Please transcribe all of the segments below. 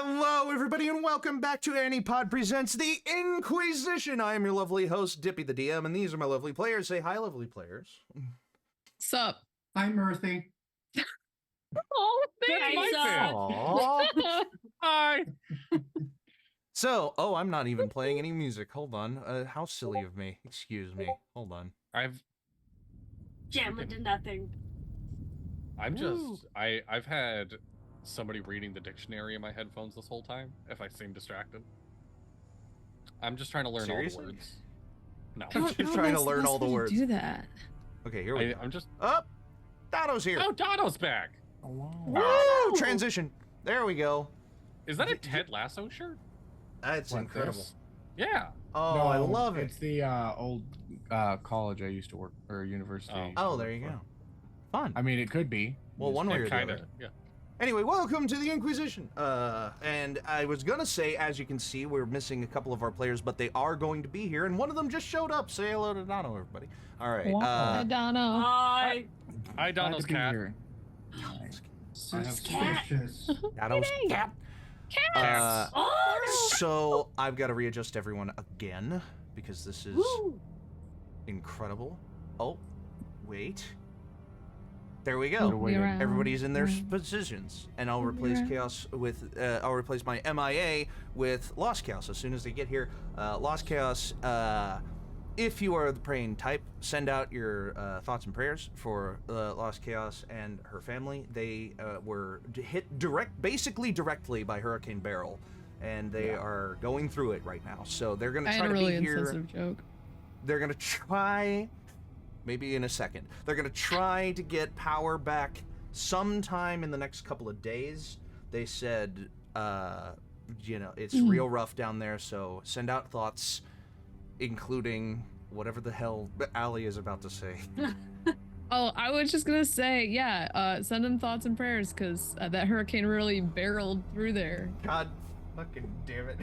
Hello, everybody, and welcome back to ANIPOD Presents the In-Quy'zz-ition. I am your lovely host, Dippy the DM, and these are my lovely players. Say hi, lovely players. Sup? I'm Mirthy. Oh, thanks. Aww. Hi. So, I'm not even playing any music. Hold on. How silly of me. Excuse me. Hold on. Jam into nothing. I've had somebody reading the dictionary in my headphones this whole time, if I seem distracted. I'm just trying to learn all the words. No. I'm just trying to learn all the words. Do that. Okay, here we go. I'm just... Dotto's here. Oh, Dotto's back! Oh, wow. Woo! Transition. There we go. Is that a Ted Lasso shirt? That's incredible. This? Yeah. Oh, No, I love it. It's the old college I used to work, or university. Oh, there you go. Fun. I mean, it could be. Well, one way or the other. Yeah. Anyway, welcome to the In-Quy'zz-ition. And I was gonna say, as you can see, we're missing a couple of our players, but they are going to be here, and one of them just showed up. Say hello to Dono, everybody. All right. Hi, Dono. Hi. Hi, Donald's cat. Suspicious. Dono's cat. Cats. So I've got to readjust everyone again because this is incredible. Oh, wait. There we go. Everybody's in their positions, and I'll replace Chaos with. I'll replace my MIA with LostChaos as soon as they get here. LostChaos. If you are the praying type, send out your thoughts and prayers for LostChaos and her family. They were hit basically directly by Hurricane Beryl, and they are going through it right now. So they're gonna try to be here. Insensitive joke. They're gonna try. Maybe in a second. They're gonna try to get power back sometime in the next couple of days. They said, it's real rough down there, so send out thoughts, including whatever the hell Allie is about to say. Oh, I was just gonna say, send them thoughts and prayers, because that hurricane really barreled through there. God fucking damn it.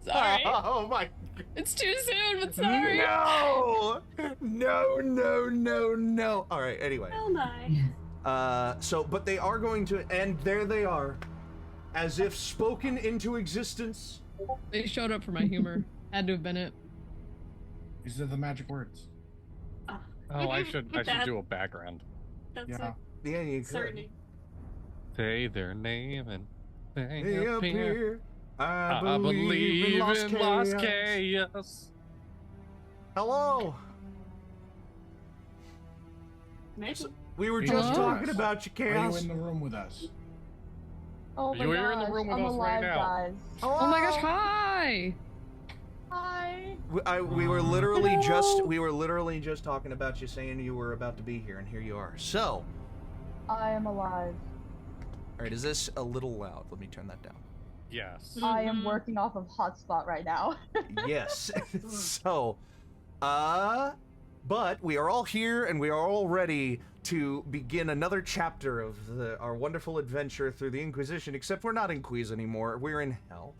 Sorry. Oh my. It's too soon, but sorry. No! No. All right, anyway. Hell no. But they are going to, and there they are, as if spoken into existence. They showed up for my humor. Had to have been it. These are the magic words. Oh, I should do a background. That's Yeah, you could. certainly. Say their name and they They appear. appear. I believe in Lost chaos. Chaos. Hello. Maybe. We were Are just you talking us? about you, Are you Chaos. in the room with us? Oh my You're in the gosh, room with I'm us alive, right now. guys. Oh my gosh, hi! Hi. We were literally just talking about you, saying you were about to be here, and here you are. So, I am alive. all right, is this a little loud? Let me turn that down. Yes. I am working off of hotspot right now. Yes. So, but we are all here, and we are all ready to begin another chapter of our wonderful adventure through the In-Quy'zz-ition, except we're not in Quy'zz anymore. We're in hell.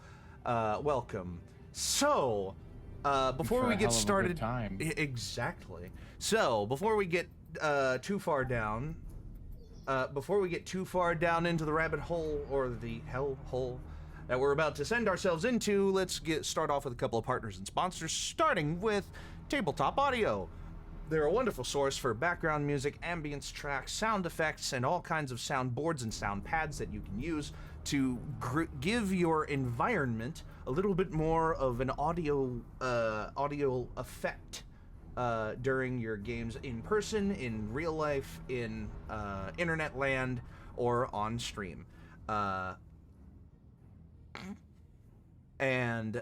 Welcome. So, before we get started, exactly. So, before we get too far down, into the rabbit hole or the hell hole that we're about to send ourselves into, let's start off with a couple of partners and sponsors, starting with Tabletop Audio. They're a wonderful source for background music, ambience tracks, sound effects, and all kinds of sound boards and sound pads that you can use to give your environment a little bit more of an audio effect during your games in person, in real life, in internet land, or on stream. And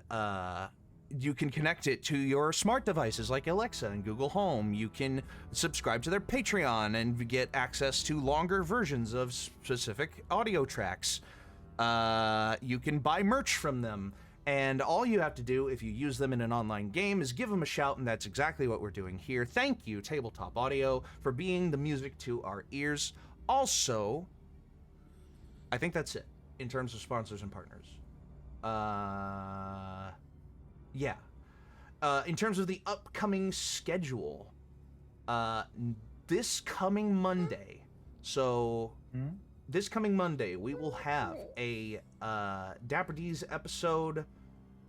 you can connect it to your smart devices like Alexa and Google Home. You can subscribe to their Patreon and get access to longer versions of specific audio tracks. You can buy merch from them. And all you have to do if you use them in an online game is give them a shout, and that's exactly what we're doing here. Thank you, Tabletop Audio, for being the music to our ears. Also, I think that's it in terms of sponsors and partners. Yeah. In terms of the upcoming schedule, this coming Monday, so this coming Monday, we will have a Dapper D's episode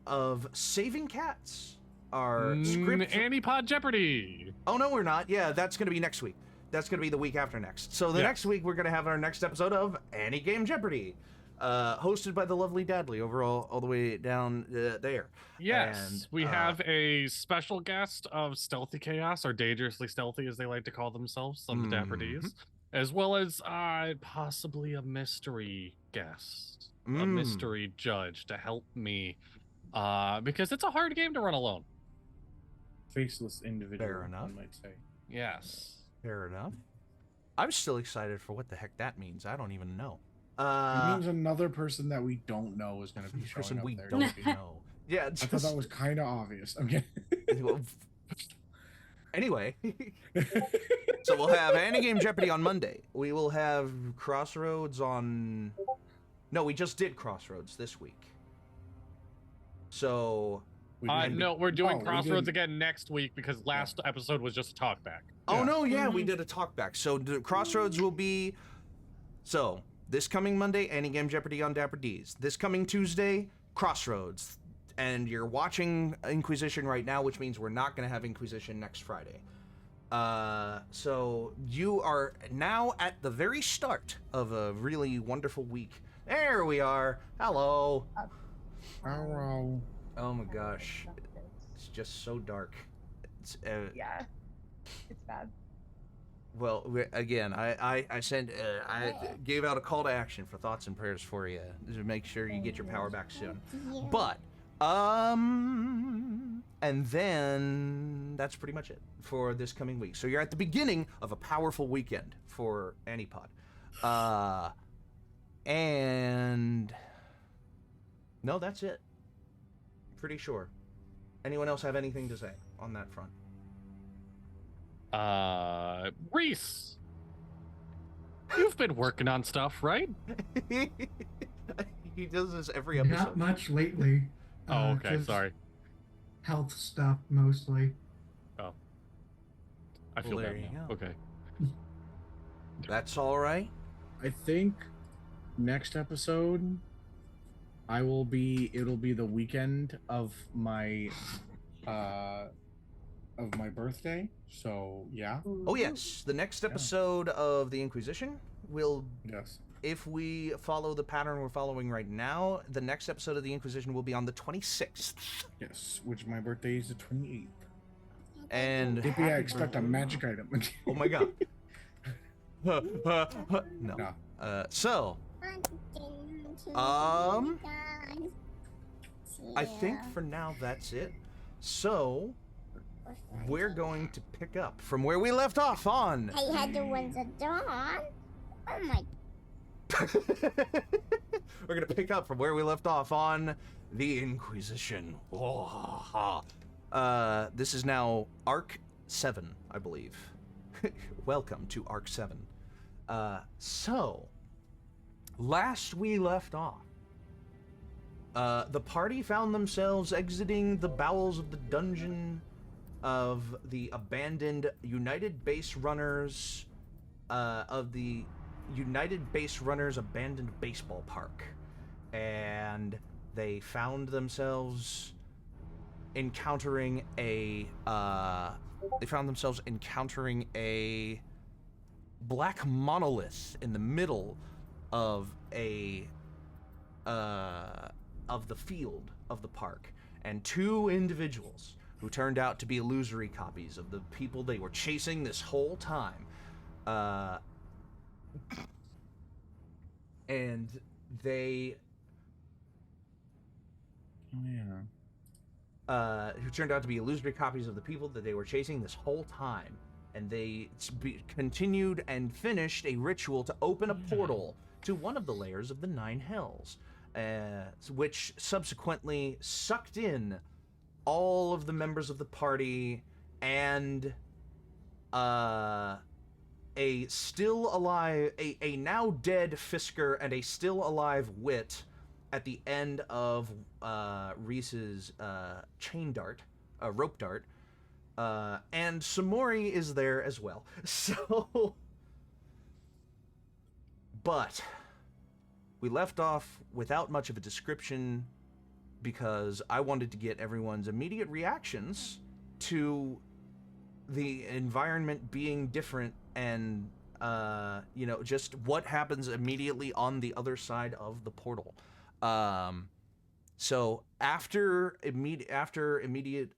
of Saving Cats. Our script. ANIPOD Jeopardy. Oh no, we're not. Yeah, that's gonna be next week. That's gonna be the week after next. So the next week we're gonna have our next episode of Any Game Jeopardy, hosted by the lovely Dadley over all the way down there. Yes, and, we have a special guest of Stealthy Chaos, or Dangerously Stealthy as they like to call themselves, some of the Dapper D's, as well as possibly a mystery guest, a mystery judge to help me, because it's a hard game to run alone. Faceless individual. Fair enough. I might say. Yes. Fair enough. I'm still excited for what the heck that means. I don't even know. It means another person that we don't know is going to be showing up we there. don't know. Yeah, I thought that was kind of obvious. I'm kidding. Anyway, so we'll have Any Game Jeopardy on Monday. We will have Crossroads on. No, we just did Crossroads this week. So. No, we're doing Crossroads again next week because last episode was just a talkback. Oh no, yeah, we did a talkback. So Crossroads will be. So this coming Monday, Any Game Jeopardy on Dapper D's. This coming Tuesday, Crossroads. And you're watching In-Quy'zz-ition right now, which means we're not going to have In-Quy'zz-ition next Friday. So you are now at the very start of a really wonderful week. There we are. Hello. Hello. Oh my gosh. It's just so dark. It's, Yeah. It's bad. Well, again, I sent, I gave out a call to action for thoughts and prayers for you to make sure you get your power back soon. But, and then that's pretty much it for this coming week. So you're at the beginning of a powerful weekend for ANIPOD. And no, that's it. Pretty sure. Anyone else have anything to say on that front? Rhys, you've been working on stuff, right? He does this every episode. Not much lately. Oh, okay, just sorry. Health stuff mostly. Oh, I feel Well, bad there you now. go. Okay. That's all right. I think next episode, it'll be the weekend of my birthday. So yeah. Oh yes, the next episode of the In-Quy'zz-ition will, Yes. if we follow the pattern we're following right now, the next episode of the In-Quy'zz-ition will be on the 26th. Yes, which my birthday is the 28th. And Dippy, I expect a magic item. oh my god. No. So I think for now that's it. So we're going to pick up from where we left off on. I had the ones at dawn. Oh my. We're gonna pick up from where we left off on the In-Quy'zz-ition. Oh, this is now Arc 7, I believe. Welcome to Arc 7. So, last we left off, the party found themselves exiting the bowels of the dungeon of the abandoned United Base Runners, abandoned baseball park. And they found themselves encountering a black monolith in the middle of the field of the park, and two individuals who turned out to be illusory copies of the people they were chasing this whole time. And they who turned out to be illusory copies of the people that they were chasing this whole time. And they continued and finished a ritual to open a portal to one of the layers of the Nine Hells, which subsequently sucked in all of the members of the party and a still alive, a now dead Fisker and a still alive Wit at the end of Rhys's rope dart. And Samori is there as well. So But we left off without much of a description because I wanted to get everyone's immediate reactions to the environment being different and, you know, just what happens immediately on the other side of the portal. So after immediate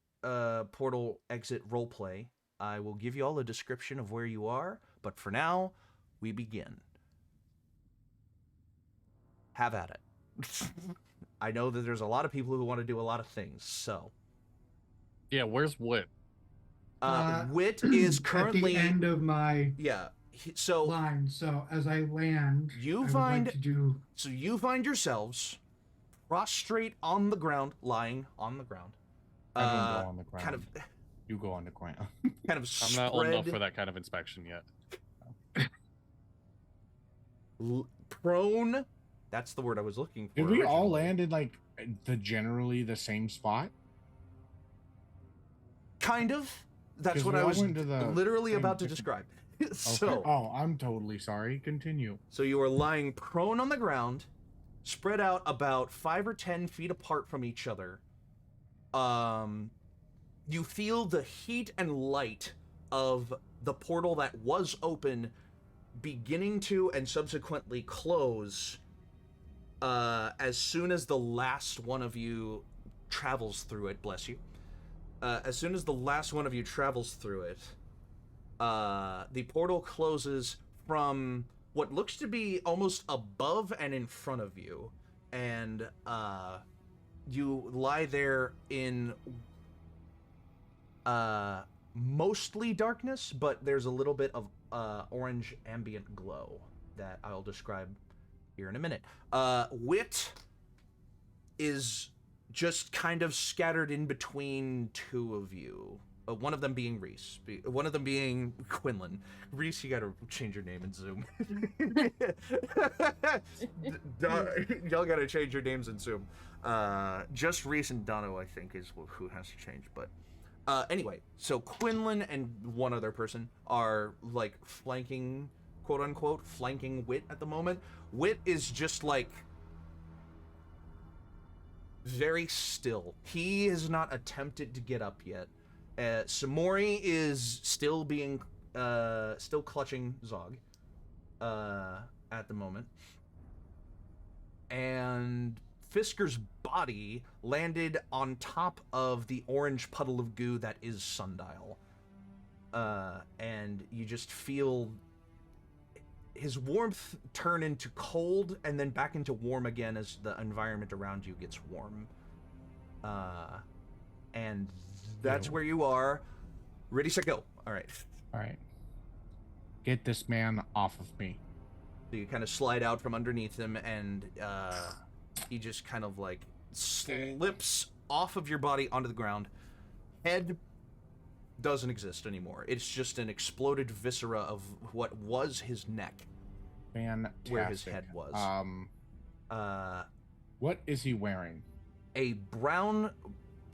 portal exit roleplay, I will give you all a description of where you are, but for now, we begin. Have at it. I know that there's a lot of people who want to do a lot of things, so. Yeah, where's Wit? Wit is currently at the end of my line. So as I land, you I would find like to do... So you find yourselves prostrate on the ground, lying on the ground. I don't go on the ground. Kind of. You go on the ground. Kind of spread. I'm not old enough for that kind of inspection yet. Prone. That's the word I was looking for. Did we all land in like generally the same spot? Kind of. That's what I was literally about to describe. So. Okay. Oh, I'm totally sorry. Continue. So you are lying prone on the ground, spread out about 5 or 10 feet apart from each other. You feel the heat and light of the portal that was open beginning to and subsequently close as soon as the last one of you travels through it. Bless you. As soon as the last one of you travels through it, the portal closes from what looks to be almost above and in front of you, and you lie there in mostly darkness, but there's a little bit of orange ambient glow that I'll describe here in a minute. Wit is just kind of scattered in between two of you. One of them being Rhys, one of them being Quinlan. Rhys, you gotta change your name in Zoom. Y'all gotta change your names in Zoom. Just Rhys and Dono, I think, is who has to change. But anyway, so Quinlan and one other person are like flanking, quote unquote, flanking Wit at the moment. Wit is just like very still. He has not attempted to get up yet. Samori is still being, still clutching Zog, at the moment. And Fisker's body landed on top of the orange puddle of goo that is Sundial. And you just feel his warmth turn into cold and then back into warm again as the environment around you gets warm. And that's where you are. Ready, set, go. All right. All right. Get this man off of me. So you kind of slide out from underneath him, and he just kind of like slips off of your body onto the ground. Head doesn't exist anymore. It's just an exploded viscera of what was his neck. Fantastic. Where his head was. What is he wearing? A brown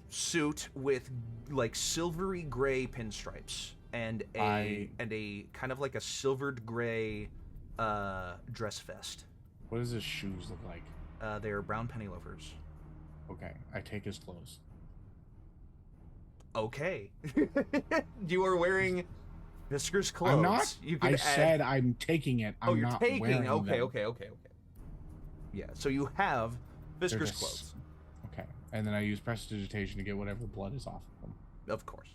suit with like silvery gray pinstripes and a kind of like a silvered gray dress vest. What does his shoes look like? They are brown penny loafers. Okay, I take his clothes. Okay. You are wearing Fisker's clothes. I'm not. I said I'm taking it. I'm you're not taking. wearing Okay. them. Yeah. So you have Fisker's clothes. Okay, and then I use prestidigitation to get whatever blood is off of them. Of course.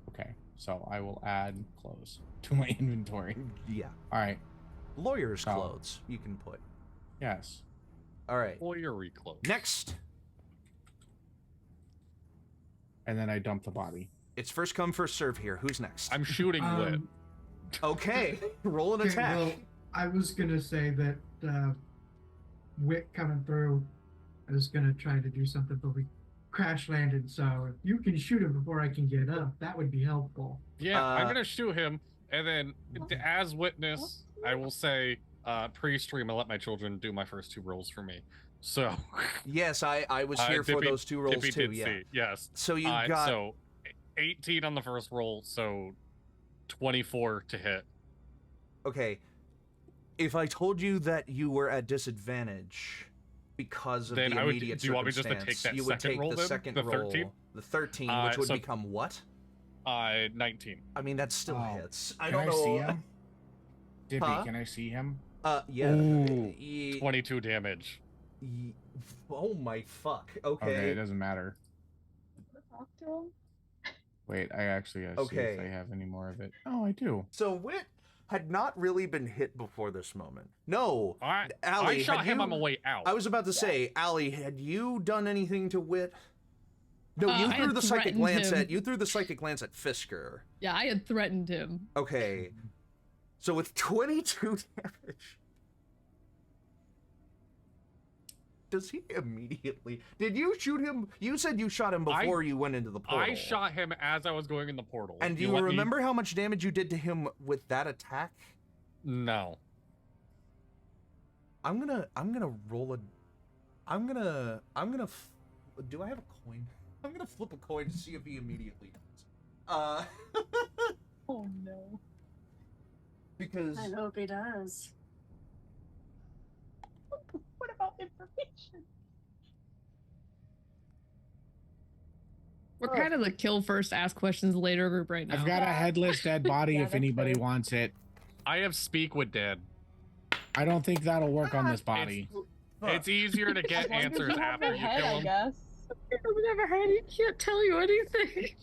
Okay, so I will add clothes to my inventory. Yeah. All right. Lawyer's clothes you can put. Yes. All right. Lawyery clothes. Next. And then I dump the body. It's first come, first serve here. Who's next? I'm shooting Wit. Okay. Roll an attack. Well, I was gonna say that Wit coming through, I was gonna try to do something, but we crash landed. So if you can shoot him before I can get up, that would be helpful. Yeah, I'm gonna shoot him, and then as witness, I will say pre-stream I let my children do my first 2 rolls for me. So yes, I was here for those 2 rolls too. Did Yeah. see. Yes. So you got so 18 on the first roll, so 24 to hit. Okay. if I told you that you were at disadvantage because of Then the I would. immediate Do you want me just to take circumstance, that you would second take roll the then? second The roll, 13? the 13, which would so- become what? 19. I mean, that still Oh, hits. I Can don't I know. see him? Dippy, Huh? can I see him? Yeah. Ooh, Ye- 22 damage. ye- oh my fuck. Okay, it doesn't matter. Talk to him. Wait, I actually gotta see if I Okay. have any more of it. Oh, I do. So Wit had not really been hit before this moment. No, I Allie, shot had him you- on my way out. I was about to say, Allie, had you done anything to Wit? No, you I threw had the psychic threatened glance him. at Fisker. Yeah, I had threatened him. Okay. So with 22 damage, does he immediately? Did you shoot him? You said you shot him before you went into the portal. I shot him as I was going in the portal. And do you let me- remember how much damage you did to him with that attack? No. I'm gonna roll a. Do I have a coin? I'm gonna flip a coin to see if he immediately does. Oh no. Because I hope he does. What about information? We're kind of the kill first, ask questions later group right now. I've got a headless dead body Yeah, if that's anybody fair. wants it. I have speak with dead. I don't think that'll work on this body. It's easier to As get long as answers you have after the you head, kill I him. guess. I've never had. He can't tell you anything.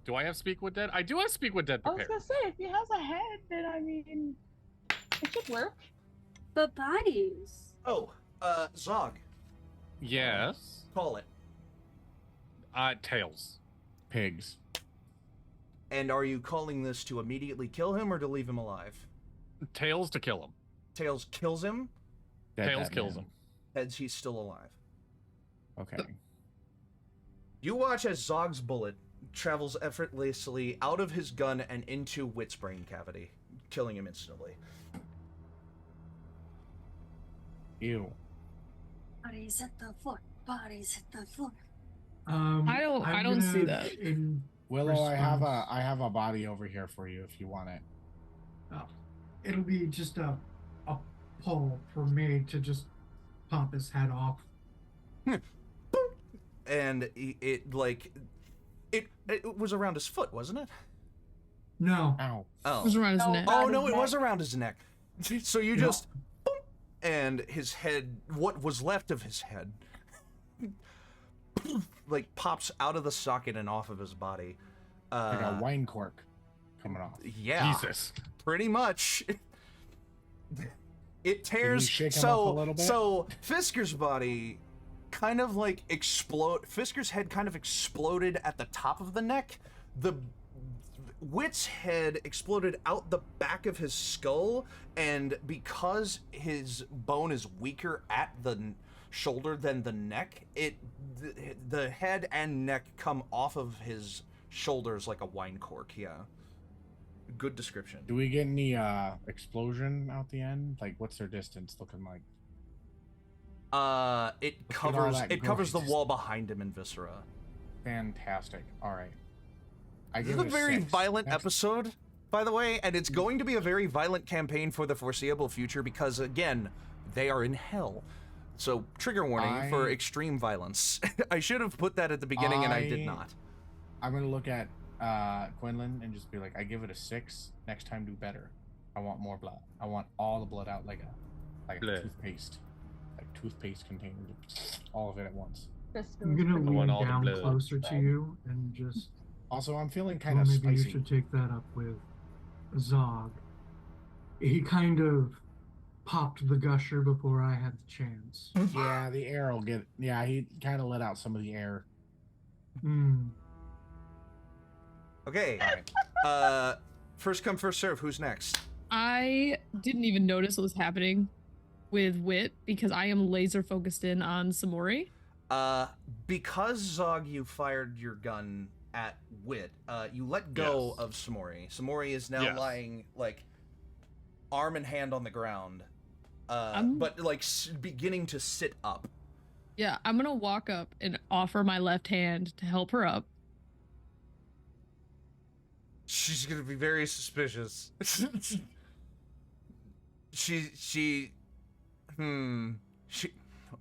Do I have speak with dead? I do have speak with dead I was prepared. gonna say, if he has a head, then I mean, it should work. But bodies. oh, Zog, Yes. call it. Tails. Pigs. And are you calling this to immediately kill him or to leave him alive? Tails to kill him. Tails kills him. Dead Tails dead kills man. him. Heads, he's still alive. Okay. You watch as Zog's bullet travels effortlessly out of his gun and into Wit's brain cavity, killing him instantly. Ew. Bodies at the floor. Bodies at the floor. I don't see gonna, that. In Willow, I response- have a body over here for you if you want it. It'll be just a pull for me to just pop his head off. And it was around his foot, wasn't it? No. Ow. Oh. It was around his No. neck. Oh Around no, his it was neck. around his neck. So you No. just, boom, and his head, what was left of his head, like pops out of the socket and off of his body. Like a wine cork coming off. Yeah, Jesus. pretty much. It tears. shake him up a little bit? So Fisker's body kind of like Fisker's head kind of exploded at the top of the neck. The Wit's head exploded out the back of his skull, and because his bone is weaker at the shoulder than the neck, the head and neck come off of his shoulders like a wine cork. Yeah. Good description. Do we get any explosion out the end? Like, what's their distance looking like? It Look at all covers that it covers the growth. wall behind him in Viscera. Fantastic. All right. I This is give a it very 6. violent Next- episode, by the way, and it's going to be a very violent campaign for the foreseeable future because, again, they are in hell. So, trigger warning for extreme violence. I should have put that at the beginning, and I did not. I'm gonna look at Quinlan and just be like, I give it a 6. Next time, do better. I want more blood. I want all the blood out like a Blood. toothpaste, like toothpaste container, all of it at once. I'm gonna I want lean all the down blood. closer to you and just. Also, I'm feeling kind Well, of maybe spicy. you should take that up with Zog. He kind of popped the gusher before I had the chance. Yeah, the air will get. Yeah, he kind of let out some of the air. Hmm. Okay. All right. First come, first serve. Who's next? I didn't even notice what was happening with Wit because I am laser focused in on Samori. Because Zog, you fired your gun at Wit, you let go Yes. of Samori. Samori is now Yes. lying, like, arm and hand on the ground, I'm- but, like, beginning to sit up. Yeah, I'm gonna walk up and offer my left hand to help her up. She's gonna be very suspicious. She.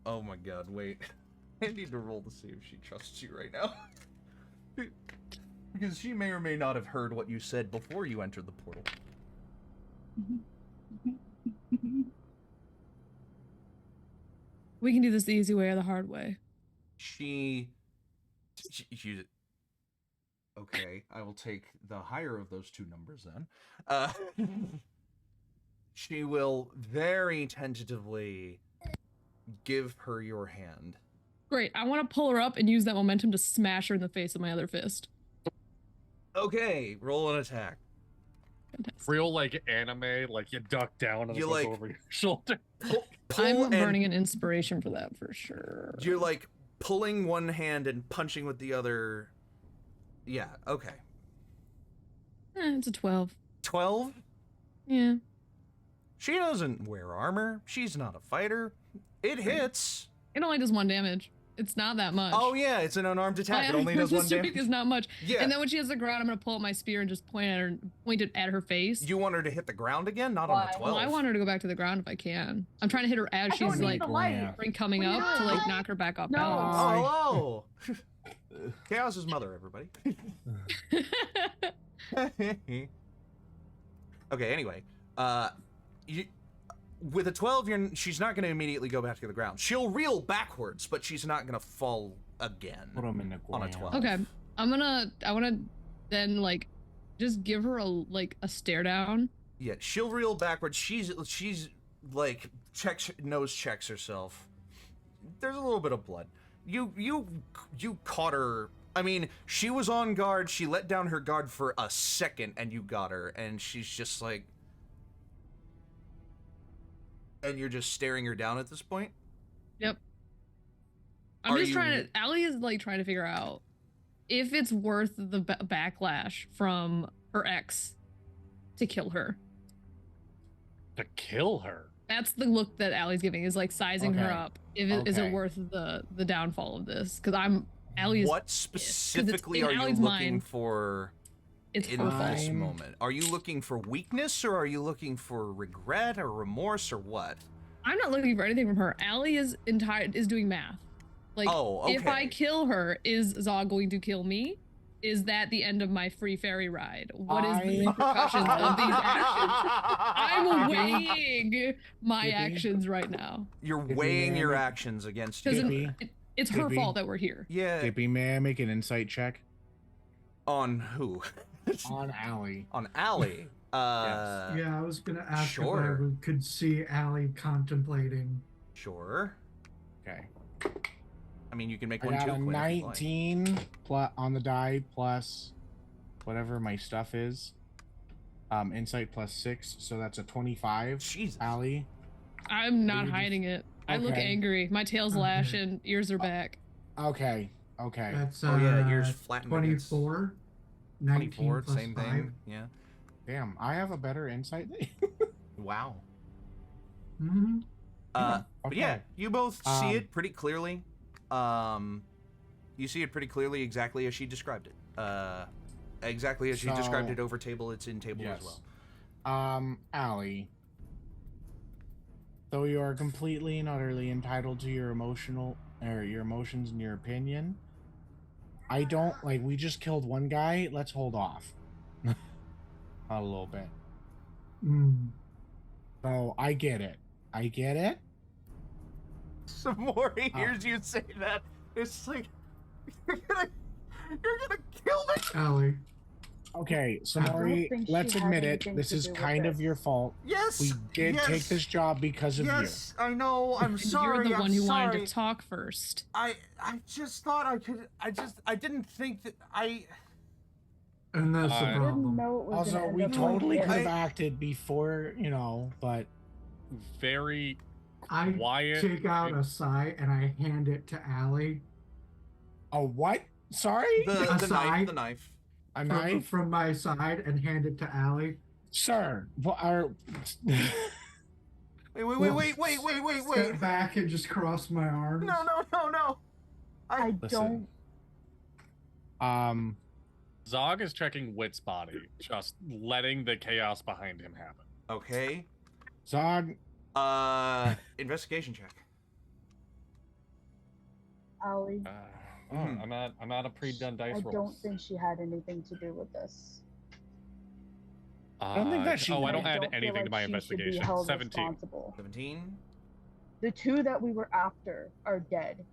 Oh my God! Wait, I need to roll to see if she trusts you right now, because she may or may not have heard what you said before you entered the portal. We can do this the easy way or the hard way. She okay, I will take the higher of those two numbers then. She will very tentatively give her your hand. Great. I want to pull her up and use that momentum to smash her in the face with my other fist. Okay, roll an attack. Fantastic. Real like anime, like you duck down and You, it goes like, over your shoulder. I'm burning an inspiration for that for sure. You're like pulling one hand and punching with the other. Yeah, okay. It's a 12. 12? Yeah. She doesn't wear armor. She's not a fighter. It hits. It only does 1 damage. It's not that much. Oh yeah, it's an unarmed attack. It only does 1 damage. Is not much. Yeah. And then when she hits the ground, I'm gonna pull up my spear and just point it at her face. You want her to hit the ground again? Not on a 12. Well, I want her to go back to the ground if I can. I'm trying to hit her as she's like coming up to like knock her back off balance. Oh, hello. Chaos's mother, everybody. Okay, anyway. With a 12, she's not going to immediately go back to the ground. She'll reel backwards, but she's not going to fall again on a 12. Okay, I want to then like just give her a stare down. Yeah, she'll reel backwards. She's like nose checks herself. There's a little bit of blood. You caught her. I mean, she was on guard. She let down her guard for a second, and you got her, and she's just like. And you're just staring her down at this point? Yep. I'm just trying to. Allie is like trying to figure out if it's worth the backlash from her ex to kill her. To kill her? That's the look that Allie's giving, is like sizing her up. Is it worth the downfall of this? Because Allie's. What specifically are you looking for? It's in this moment. Are you looking for weakness, or are you looking for regret or remorse, or what? I'm not looking for anything from her. Allie is doing math. Like, if I kill her, is Zog going to kill me? Is that the end of my free ferry ride? What is the repercussions of these actions? I'm weighing my actions right now. You're weighing your actions against you. It's her fault that we're here. Yeah. Dippy, may I make an insight check? On who? On Allie. On Allie. Yes. Yeah, I was gonna ask if I could see Allie contemplating. Sure. Okay. I mean, you can make I one got too. a 19 plus on the die plus whatever my stuff is. Insight plus 6, so that's a 25. Jesus. Allie. I'm not hiding it. I look angry. My tail's lashing. Ears are back. Okay. Okay. That's ears flattened. 24. 24, plus same 5. thing. Yeah. Damn, I have a better insight than you. Wow. Mm-hmm. But yeah, you both see it pretty clearly. You see it pretty clearly, exactly as she described it. Exactly as she described it over table. It's in table as well. Allie. Though you are completely and utterly entitled to your emotions and your opinion, I don't like. We just killed one guy. Let's hold off. A little bit. So I get it. I get it. Some more he hears you say that. It's like you're gonna kill me, Allie. Okay, Samori, let's admit it. This is kind of your fault. Yes. We did take this job because of you. Yes, I know. I'm sorry. You're the one who wanted to talk first. I just thought I could. I didn't think that I. And that's the problem. Also, we totally could have acted before, but very I quiet. take out a sigh and I hand it to Allie. A what? Sorry? The knife. A knife? From my side and hand it to Allie. Sir, Wait. Step back and just cross my arms. No. I don't. Zog is checking Wit's body, just letting the chaos behind him happen. Okay. Zog. Investigation check. Allie. I'm at a pre-done dice roll. I don't think she had anything to do with this. I don't think that she. I don't I add don't feel anything like to my she should be investigation. held 17. responsible. 17. The two that we were after are dead.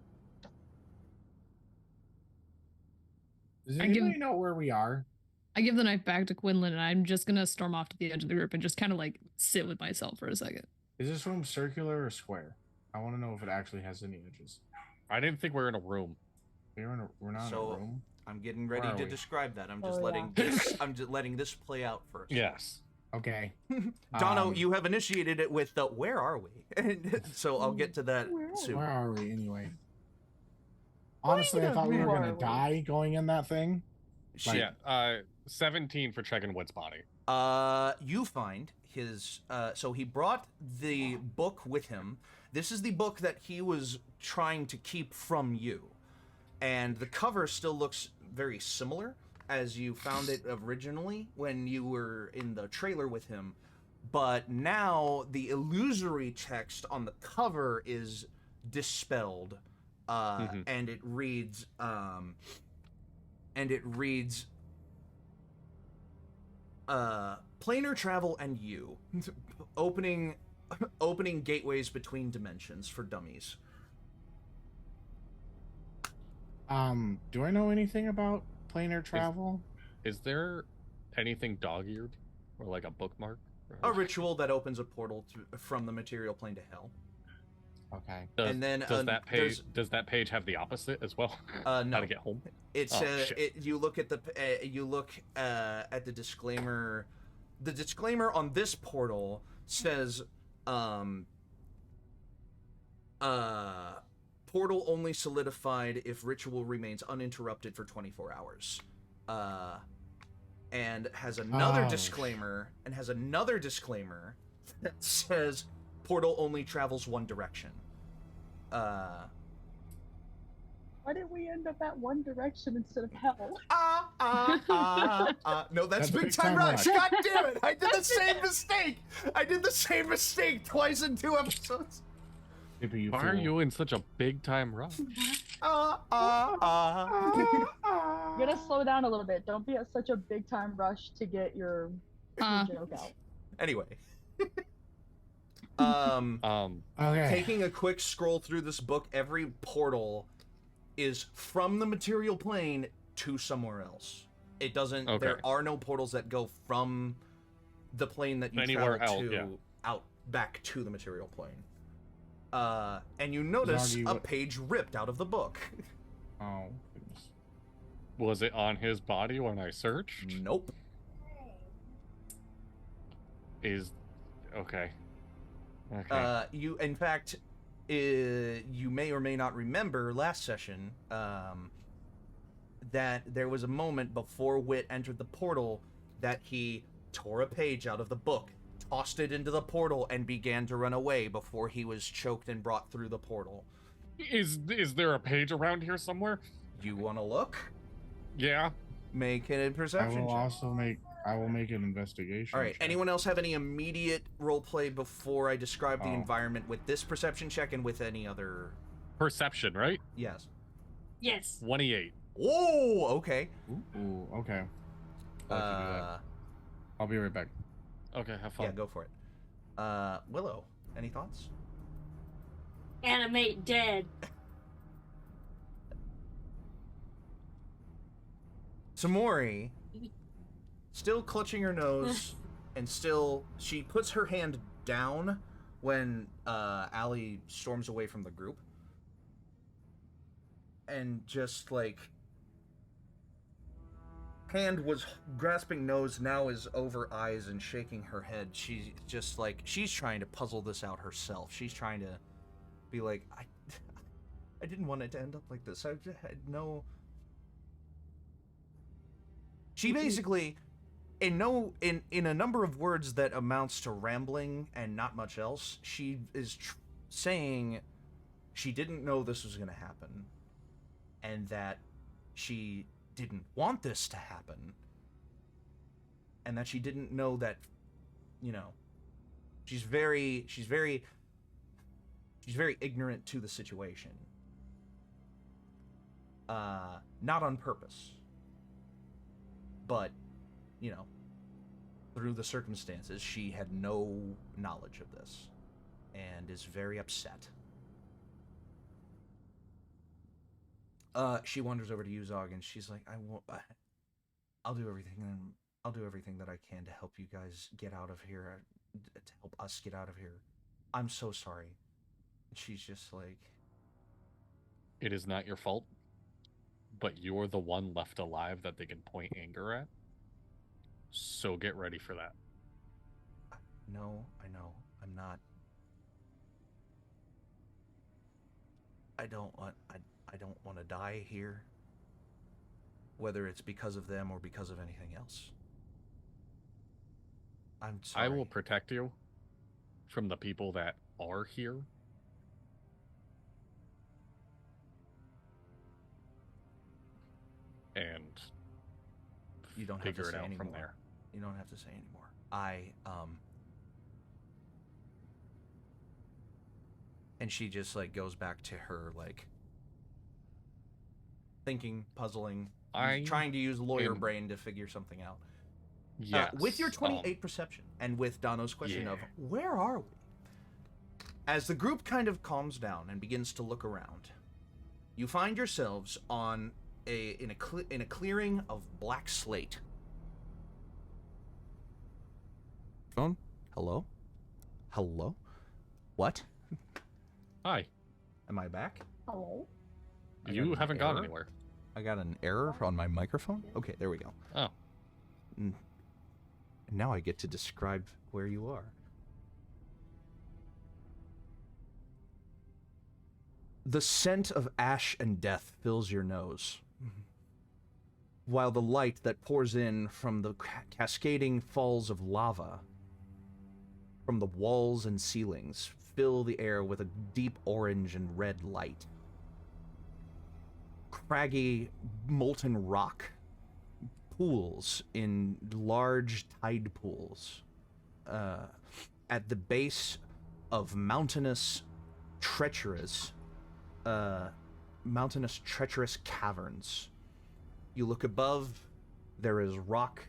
Does anybody know where we are? I give the knife back to Quinlan, and I'm just gonna storm off to the edge of the group and just kind of like sit with myself for a second. Is this room circular or square? I want to know if it actually has any edges. I didn't think we were in a room. We're not in a room. I'm getting ready to describe that. I'm just letting this play out first. Yes. Okay. Dono, you have initiated it with the where are we? So I'll get to that soon. Where are we anyway? Honestly, I thought we were gonna die going in that thing. Like, 17 for checking Wood's body. You find his so he brought the book with him. This is the book that he was trying to keep from you. And the cover still looks very similar as you found it originally when you were in the trailer with him. But now the illusory text on the cover is dispelled. And it reads planar travel and you opening gateways between dimensions for dummies. Do I know anything about planar travel? Is there anything dog-eared or like a bookmark? A ritual that opens a portal from the material plane to hell. Okay. And then does that page have the opposite as well? No. How to get home? It's you look at the disclaimer. The disclaimer on this portal says portal only solidified if ritual remains uninterrupted for 24 hours. And has another disclaimer that says portal only travels one direction. Why did we end up at one direction instead of hell? No, that's Big Time Rush. God damn it! I did the same mistake twice in 2 episodes. Why are you in such a big time rush? You gotta slow down a little bit. Don't be at such a big time rush to get your joke out. Anyway. Okay. Taking a quick scroll through this book, every portal is from the material plane to somewhere else. It doesn't. Okay. There are no portals that go from the plane that you travel out back to the material plane. And you notice a page ripped out of the book. Oh, goodness. Was it on his body when I searched? Nope. Okay. You, in fact, you may or may not remember last session that there was a moment before Wit entered the portal that he tore a page out of the book, tossed it into the portal, and began to run away before he was choked and brought through the portal. Is there a page around here somewhere? You want to look? Yeah. Make a perception check. I will make an investigation. All right. check. Anyone else have any immediate roleplay before I describe the environment with this perception check and with any other? Perception, right? Yes. Yes. 28. Whoa. Okay. Ooh. Okay. I'll be right back. Okay. Have fun. Yeah. Go for it. Willow. Any thoughts? Animate dead. Samori, still clutching her nose, and she puts her hand down when Allie storms away from the group. And just like, hand was grasping nose, now is over eyes and shaking her head. She's just like, she's trying to puzzle this out herself. She's trying to be like, I didn't want it to end up like this. I just had no... She basically, in a number of words that amounts to rambling and not much else, she is saying she didn't know this was going to happen, and that she didn't want this to happen, and that she didn't know that, She's very ignorant to the situation. Not on purpose. But, you know, through the circumstances, she had no knowledge of this and is very upset. She wanders over to you, Zog, and she's like, I'll do everything that I can to help you guys get out of here, to help us get out of here. I'm so sorry. And she's just like, it is not your fault, but you're the one left alive that they can point anger at. So get ready for that. No, I know. I'm not. I don't want to die here. Whether it's because of them or because of anything else. I'm sorry. I will protect you from the people that are here. And you don't have to say anymore. From there. You don't have to say anymore. And she just like goes back to her like thinking, puzzling, trying to use lawyer brain to figure something out. Yes. With your 28 perception and with Dono's question of where are we? As the group kind of calms down and begins to look around, you find yourselves on in a clearing of black slate. Phone? Hello? Hello? What? Hi. Am I back? Hello? You haven't gone anywhere. I got an error on my microphone? Okay, there we go. Oh. Now I get to describe where you are. The scent of ash and death fills your nose, while the light that pours in from the cascading falls of lava from the walls and ceilings fill the air with a deep orange and red light. Craggy, molten rock pools in large tide pools at the base of mountainous, treacherous caverns. You look above, there is rock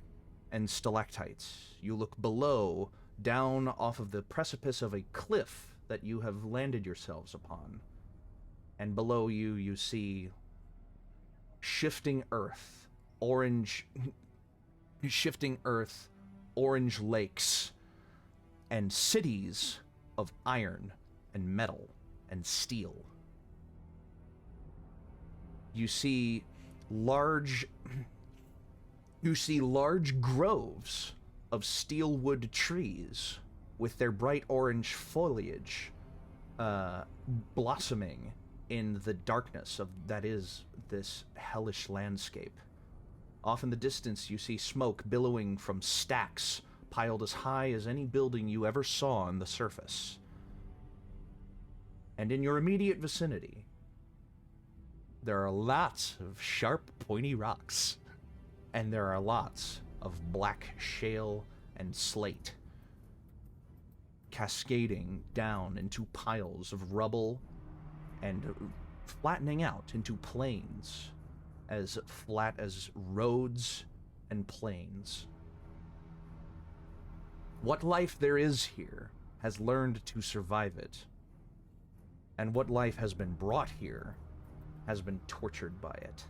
and stalactites. You look below, down off of the precipice of a cliff that you have landed yourselves upon. And below you, you see shifting earth, orange lakes, and cities of iron and metal and steel. You see large groves of steelwood trees with their bright orange foliage blossoming in the darkness that is this hellish landscape. Off in the distance, you see smoke billowing from stacks piled as high as any building you ever saw on the surface. And in your immediate vicinity, there are lots of sharp, pointy rocks, and there are lots of black shale and slate cascading down into piles of rubble and flattening out into plains as flat as roads and plains. What life there is here has learned to survive it, and what life has been brought here has been tortured by it.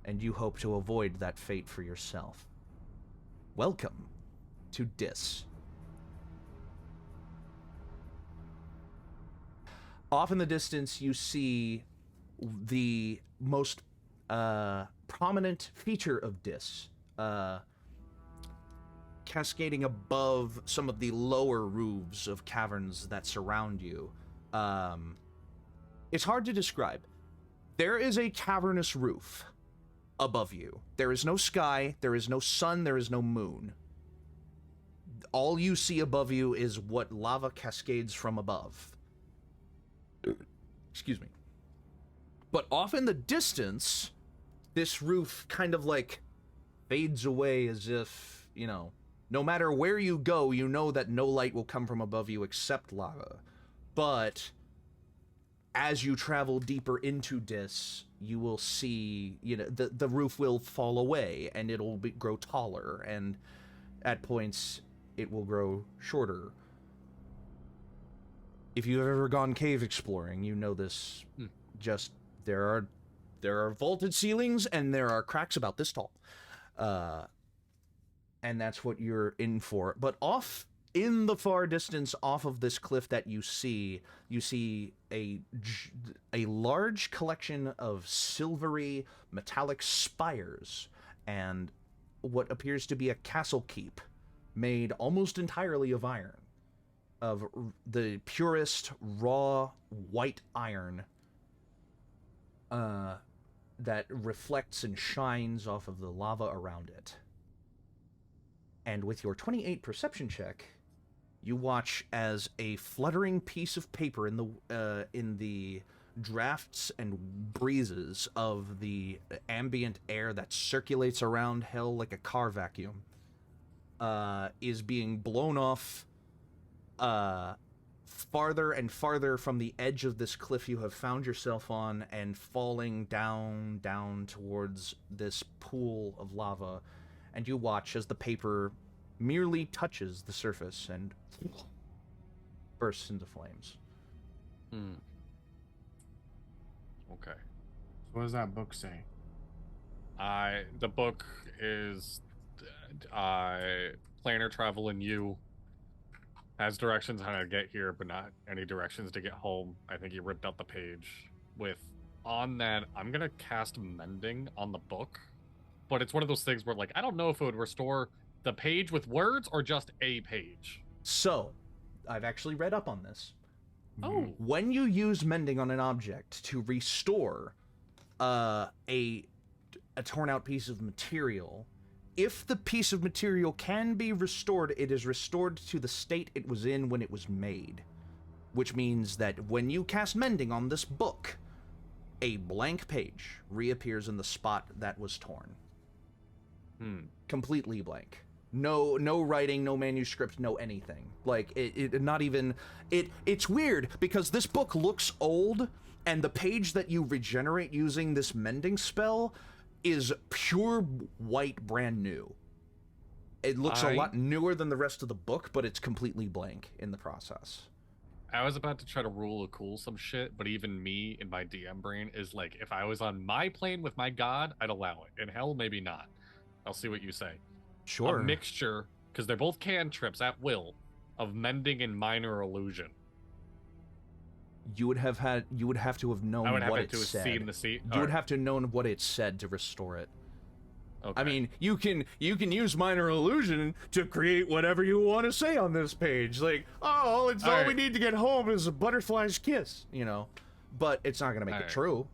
And you hope to avoid that fate for yourself. Welcome to Dis. Off in the distance, you see the most prominent feature of Dis, cascading above some of the lower roofs of caverns that surround you. It's hard to describe. There is a cavernous roof above you. There is no sky, there is no sun, there is no moon. All you see above you is what lava cascades from above. Excuse me. But off in the distance, this roof kind of like fades away as if, No matter where you go, you know that no light will come from above you except lava. But as you travel deeper into this, you will see, you know, the roof will fall away, and it'll grow taller, and at points it will grow shorter. If you've ever gone cave exploring, you know this. Just there are vaulted ceilings, and there are cracks about this tall. And that's what you're in for. But off in the far distance, off of this cliff that you see a large collection of silvery metallic spires and what appears to be a castle keep made almost entirely of iron, of the purest raw white iron that reflects and shines off of the lava around it. And with your 28 perception check, you watch as a fluttering piece of paper in the drafts and breezes of the ambient air that circulates around hell like a car vacuum is being blown off farther and farther from the edge of this cliff you have found yourself on, and falling down towards this pool of lava. And you watch as the paper merely touches the surface and bursts into flames. Okay. So what does that book say? The book is planar travel in you. Has directions on how to get here, but not any directions to get home. I think he ripped out the page with, on that, I'm gonna cast Mending on the book. But it's one of those things where, like, I don't know if it would restore the page with words or just a page. So, I've actually read up on this. Oh. When you use Mending on an object to restore a torn out piece of material, if the piece of material can be restored, it is restored to the state it was in when it was made. Which means that when you cast Mending on this book, a blank page reappears in the spot that was torn. Completely blank. No writing, no manuscript, no anything. Like, it's weird, because this book looks old, and the page that you regenerate using this Mending spell is pure white, brand new. It looks a lot newer than the rest of the book, but it's completely blank in the process. I was about to try to rule cool some shit, but even me in my DM brain is like, if I was on my plane with my god, I'd allow it. In hell, maybe not. I'll see what you say. Sure. A mixture, because they're both cantrips at will, of Mending and Minor Illusion. You would have to have known what it said. Seen the seat. You would have to know what it said to restore it. Okay. I mean, you can use Minor Illusion to create whatever you want to say on this page. Like, all we need to get home is a butterfly's kiss, you know. But it's not going to make it true.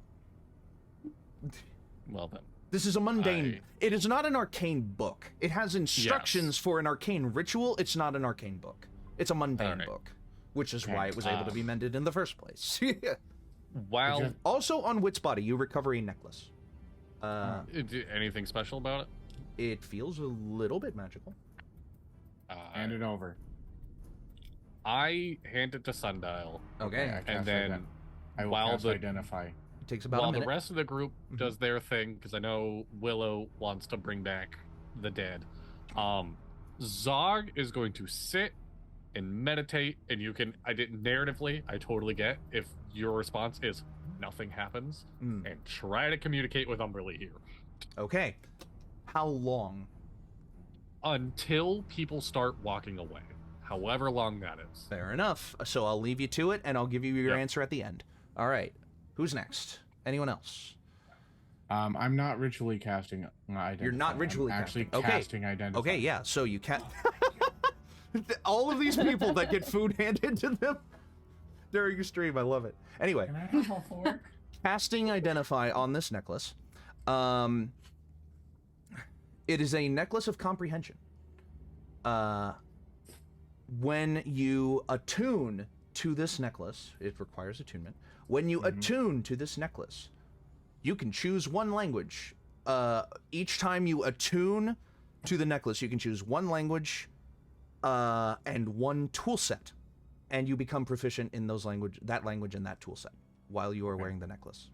Well then. This is a mundane... It is not an arcane book. It has instructions for an arcane ritual. It's not an arcane book. It's a mundane book, which is why it was able to be mended in the first place. Wow. Also, on Wit's body, you recover a necklace. Anything special about it? It feels a little bit magical. Hand it over. I hand it to Sundial. Okay. And then I will cast Identify. It takes about a minute. While the rest of the group does their thing, because I know Willow wants to bring back the dead, Zog is going to sit and meditate, and you can, narratively, I totally get if your response is nothing happens, and try to communicate with Umberly here. Okay. How long? Until people start walking away. However long that is. Fair enough. So I'll leave you to it, and I'll give you your answer at the end. All right. Who's next? Anyone else? I'm not ritually casting Identify. You're not ritually casting. Casting Identify. Okay, yeah. So you can't... All of these people that get food handed to them during a stream, I love it. Anyway, Can I have a fork? Casting Identify on this necklace. It is a necklace of comprehension. When you attune to this necklace, it requires attunement. When you attune to this necklace, you can choose one language. Each time you attune to the necklace, you can choose one language and 1 tool set, and you become proficient in that language and that tool set while you are wearing the necklace.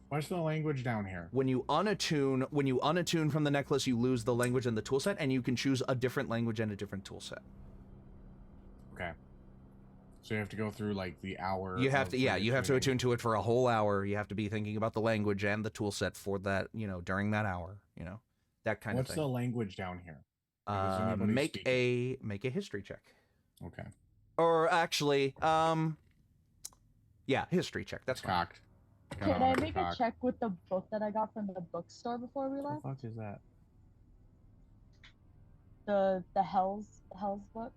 What's the language down here? When you unattune from the necklace, you lose the language and the tool set, and you can choose a different language and a different tool set. Okay. So you have to go through like the hour. You have to attune to it for a whole hour. You have to be thinking about the language and the tool set for that, during that hour, that kind of thing. What's the language down here? Make a history check. Okay. Or actually, history check. That's fine. Cocked. Can I make a check with the book that I got from the bookstore before we left? What the fuck is that? The Hell's book.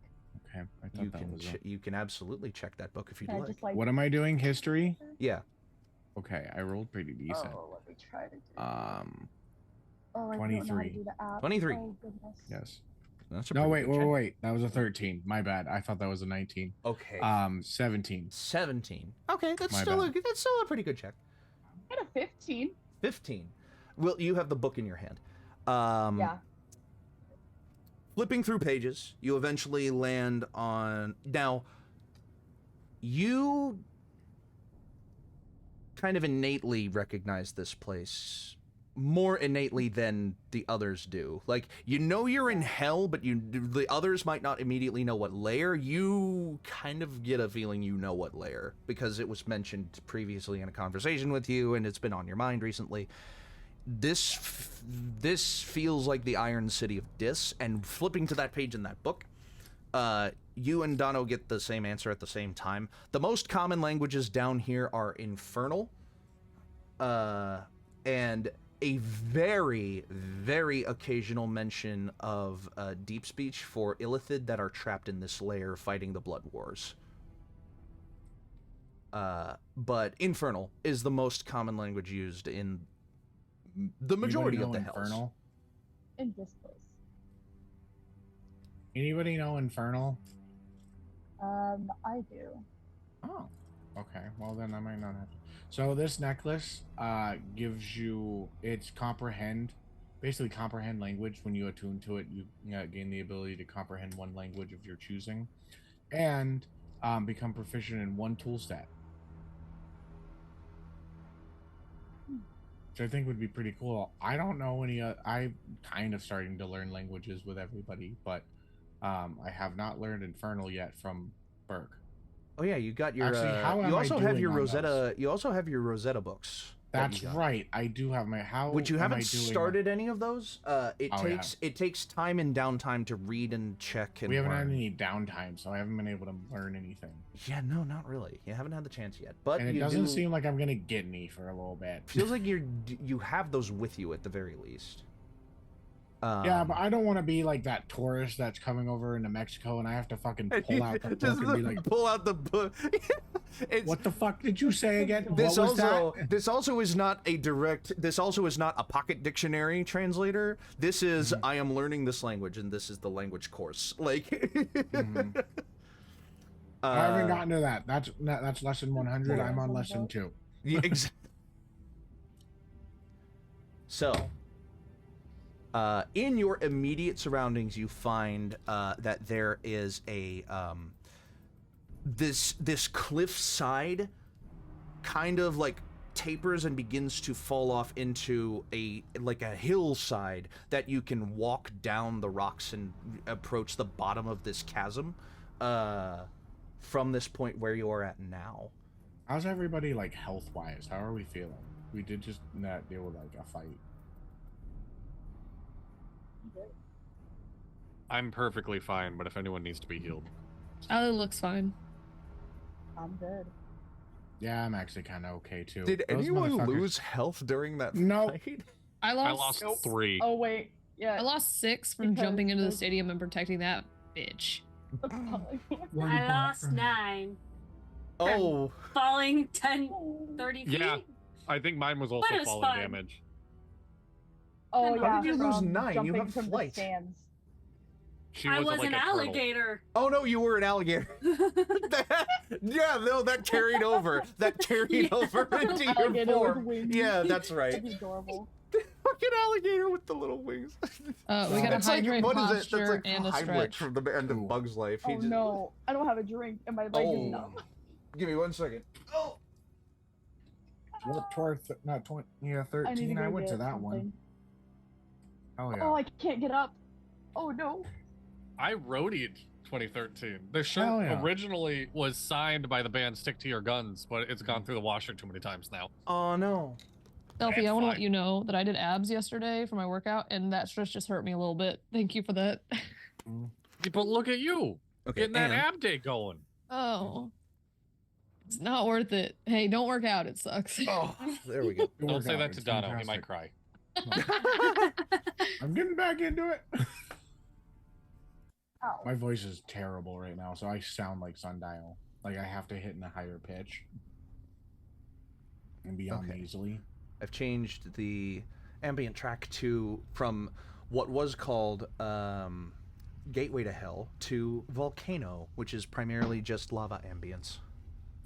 Okay, I thought that was you can absolutely check that book if you'd like. What am I doing? History? Yeah. Okay, I rolled pretty decent. Oh, let me try to do. I 23. 23. Oh, goodness. Yes. That's a no, wait. That was a 13. My bad. I thought that was a 19. Okay. 17. 17. Okay, that's still a pretty good check. I got a 15. 15. Well, you have the book in your hand. Yeah. Flipping through pages, you eventually land on... Now, you kind of innately recognize this place more innately than the others do. Like, you're in hell, but the others might not immediately know what layer. You kind of get a feeling you know what layer, because it was mentioned previously in a conversation with you, and it's been on your mind recently. This feels like the Iron City of Dis, and flipping to that page in that book, you and Dono get the same answer at the same time. The most common languages down here are Infernal, and a very, very occasional mention of deep speech for Illithid that are trapped in this lair fighting the Blood Wars. But Infernal is the most common language used in the majority of the Hells. In this place. Anybody know Infernal? I do. Oh, okay. Well, then I might not have to. So this necklace gives you basically comprehend language. When you attune to it, you gain the ability to comprehend one language of your choosing, and become proficient in 1 tool set. Which I think would be pretty cool. I don't know any. I'm kind of starting to learn languages with everybody, but I have not learned Infernal yet from Burk. Oh yeah, you got your. Actually, you also have your Rosetta. You also have your Rosetta books. That's right. I do have my Which you haven't started any of those. It takes time and downtime to read and check. And we haven't had any downtime, so I haven't been able to learn anything. Yeah, no, not really. You haven't had the chance yet. But and it doesn't seem like I'm gonna get any for a little bit. Feels like you have those with you at the very least. Yeah, but I don't want to be like that tourist that's coming over into Mexico and I have to fucking pull out the book and be like, pull out the book. What the fuck did you say again? This also is not a pocket dictionary translator. This is I am learning this language and this is the language course. Like I haven't gotten to that. That's lesson 100. I'm on lesson 2. Yeah, exactly. So in your immediate surroundings, you find that there is a this cliff side kind of like tapers and begins to fall off into a hillside that you can walk down the rocks and approach the bottom of this chasm from this point where you are at now. How's everybody like health wise? How are we feeling? We did just not deal with like a fight. I'm perfectly fine, but if anyone needs to be healed. Allie looks fine. I'm good. Yeah, I'm actually kind of okay too. Did anyone lose health during that fight? I lost 3. Oh wait, yeah. I lost 6 from jumping into the stadium and protecting that bitch. I lost 9. Oh. Falling 10, 30 feet. Yeah, I think mine was also falling damage. Oh yeah. How did you lose 9? You have from flight. The stands. I was an alligator. Oh no, you were an alligator. That carried over. That carried over into your form. Yeah, that's right. That's adorable. fucking alligator with the little wings. We got a hydrate posture and a Heimlich stretch. from the end of Bug's Life. Oh no, I don't have a drink and my leg is numb. Give me 1 second. Oh. Warped Tour, not 20, yeah, 13. I went to that one. Oh yeah. Oh, I can't get up. Oh no. I roadied 2013. The shirt originally was signed by the band Stick to Your Guns, but it's gone through the washer too many times now. Oh no. Stealthy, I want to let you know that I did abs yesterday for my workout, and that stretch just hurt me a little bit. Thank you for that. But look at you, getting that ab day going. Oh. It's not worth it. Hey, don't work out. It sucks. Oh, there we go. Don't say that to Dono. He might cry. I'm getting back into it. My voice is terrible right now, so I sound like Sundial. Like I have to hit in a higher pitch and be on nasally. I've changed the ambient track from what was called Gateway to Hell to Volcano, which is primarily just lava ambience.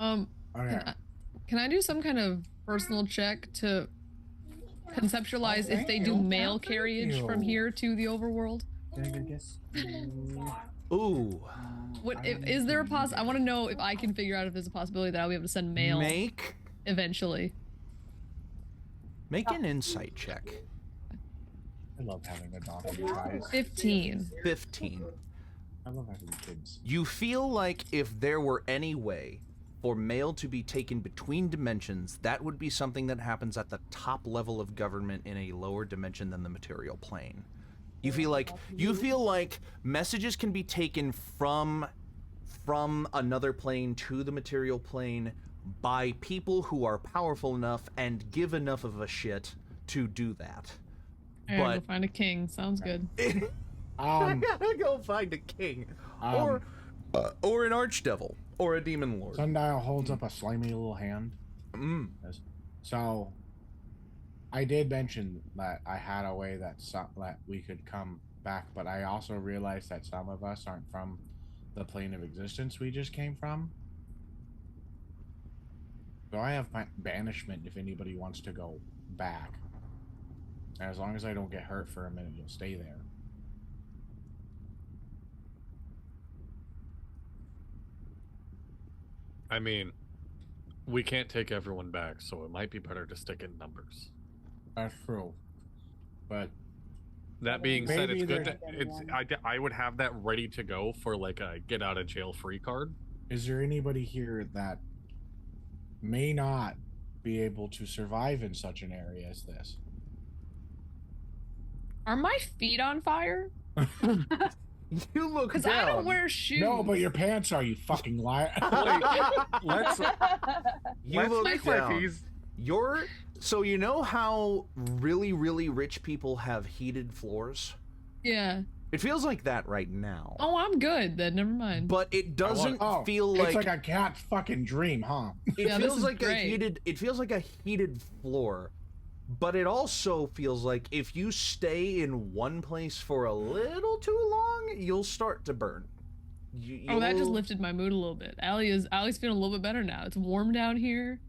Can I do some kind of personal check to conceptualize if they do mail carriage from here to the overworld? Ooh. Is there a I want to know if I can figure out if there's a possibility that I'll be able to send mail eventually. Make an insight check. I love having a daughter, you guys. 15. 15. I love having kids. You feel like if there were any way for mail to be taken between dimensions, that would be something that happens at the top level of government in a lower dimension than the material plane. You feel like messages can be taken from another plane to the material plane by people who are powerful enough and give enough of a shit to do that. Go find a king. Sounds good. Go find a king, or an archdevil, or a demon lord. Sundial holds up a slimy little hand. So, I did mention that I had a way that we could come back, but I also realized that some of us aren't from the plane of existence we just came from. So I have banishment if anybody wants to go back. And as long as I don't get hurt for a minute, you'll stay there. I mean, we can't take everyone back, so it might be better to stick in numbers. That's true. But that being said, it's good to, I would have that ready to go for like a get out of jail free card. Is there anybody here that may not be able to survive in such an area as this? Are my feet on fire? You look because I don't wear shoes. No, but your pants are, you fucking liar. Let's look down. So you know how really, really rich people have heated floors? Yeah. It feels like that right now. Oh, I'm good then. Never mind. But it doesn't feel like it's like a cat's fucking dream, huh? It feels like it feels like a heated floor. But it also feels like if you stay in one place for a little too long, you'll start to burn. That just lifted my mood a little bit. Allie's feeling a little bit better now. It's warm down here.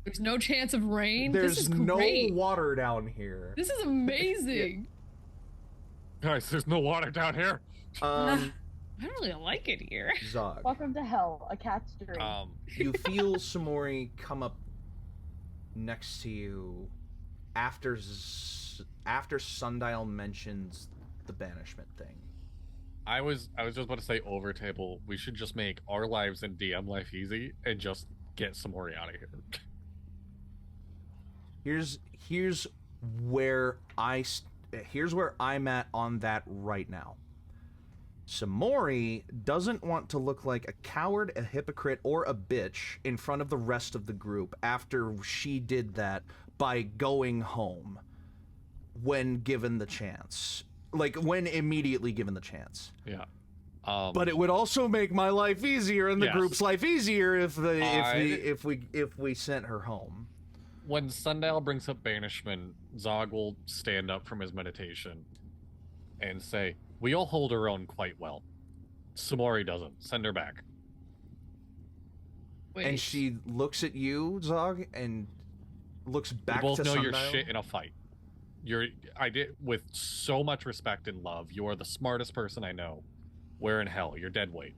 There's no chance of rain. There's no water down here. This is amazing. Guys, there's no water down here. I don't really like it here. Zog. Welcome to hell, a cat's dream. You feel Samori come up next to you after Sundial mentions the banishment thing. I was just about to say over table, we should just make our lives and DM life easy and just get Samori out of here. Here's where I'm at on that right now. Samori doesn't want to look like a coward, a hypocrite, or a bitch in front of the rest of the group after she did that by going home when given the chance. Like, when immediately given the chance. Yeah. But it would also make my life easier and the group's life easier if we sent her home. When Sundial brings up banishment, Zog will stand up from his meditation and say, "We all hold our own quite well. Samori doesn't. Send her back." Wait. And she looks at you, Zog, and looks back to Sundial. We both know Sundial. you're shit in a fight. I did with so much respect and love. You are the smartest person I know. Where in hell? You're dead weight.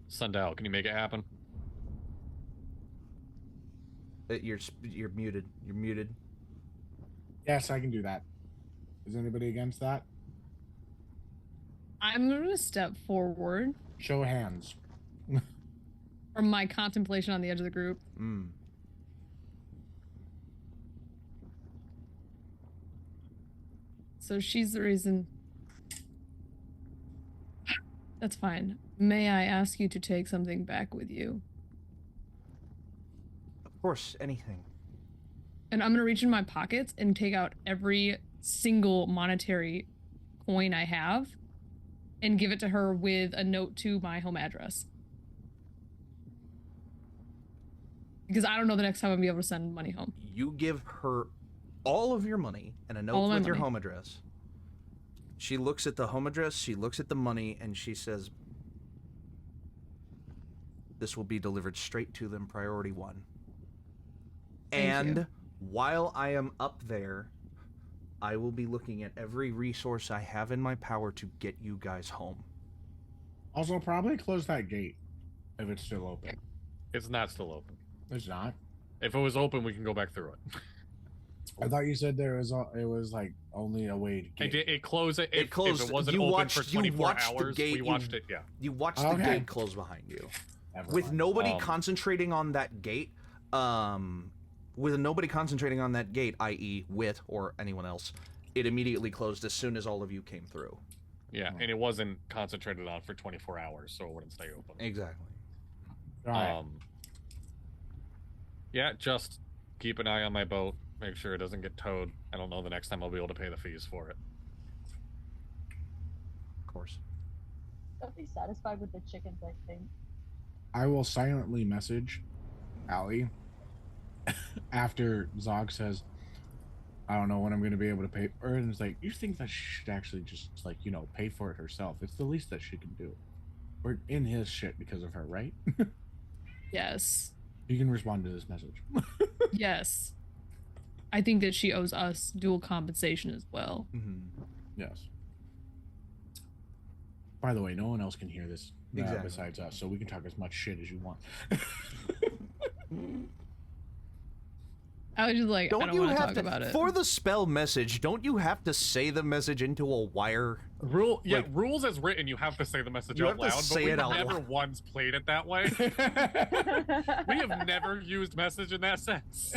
Sundial, can you make it happen? You're muted. You're muted. Yes, I can do that. Is anybody against that? I'm gonna step forward. Show of hands. From my contemplation on the edge of the group. So she's the reason. That's fine. May I ask you to take something back with you? Of course, anything. And I'm gonna reach in my pockets and take out every single monetary coin I have and give it to her with a note to my home address. Because I don't know the next time I'll be able to send money home. You give her all of your money and a note with your home address. She looks at the home address, she looks at the money, and she says, this will be delivered straight to them, priority 1. And while I am up there, I will be looking at every resource I have in my power to get you guys home. Also, probably close that gate if it's still open. It's not still open. It's not? If it was open, we can go back through it. I thought you said it was like only a way to get it closed. It closed. If it wasn't open for 24 hours, we watched it. Yeah. You watched the gate close behind you. With nobody concentrating on that gate, i.e. Wit or anyone else, it immediately closed as soon as all of you came through. Yeah, and it wasn't concentrated on for 24 hours, so it wouldn't stay open. Exactly. Yeah, just keep an eye on my boat. Make sure it doesn't get towed. I don't know the next time I'll be able to pay the fees for it. Of course. Don't be satisfied with the chickens, I think. I will silently message Allie after Zog says, I don't know when I'm going to be able to pay. And it's like, you think that she should actually just, like, you know, pay for it herself. It's the least that she can do. We're in his shit because of her, right? Yes. You can respond to this message. Yes. I think that she owes us dual compensation as well. Yes. By the way, no one else can hear this besides us, so we can talk as much shit as you want. I was just like, I don't want to talk about it. For the spell message, don't you have to say the message into a wire? Rules as written, you have to say the message out loud, but we've never once played it that way. We have never used message in that sense.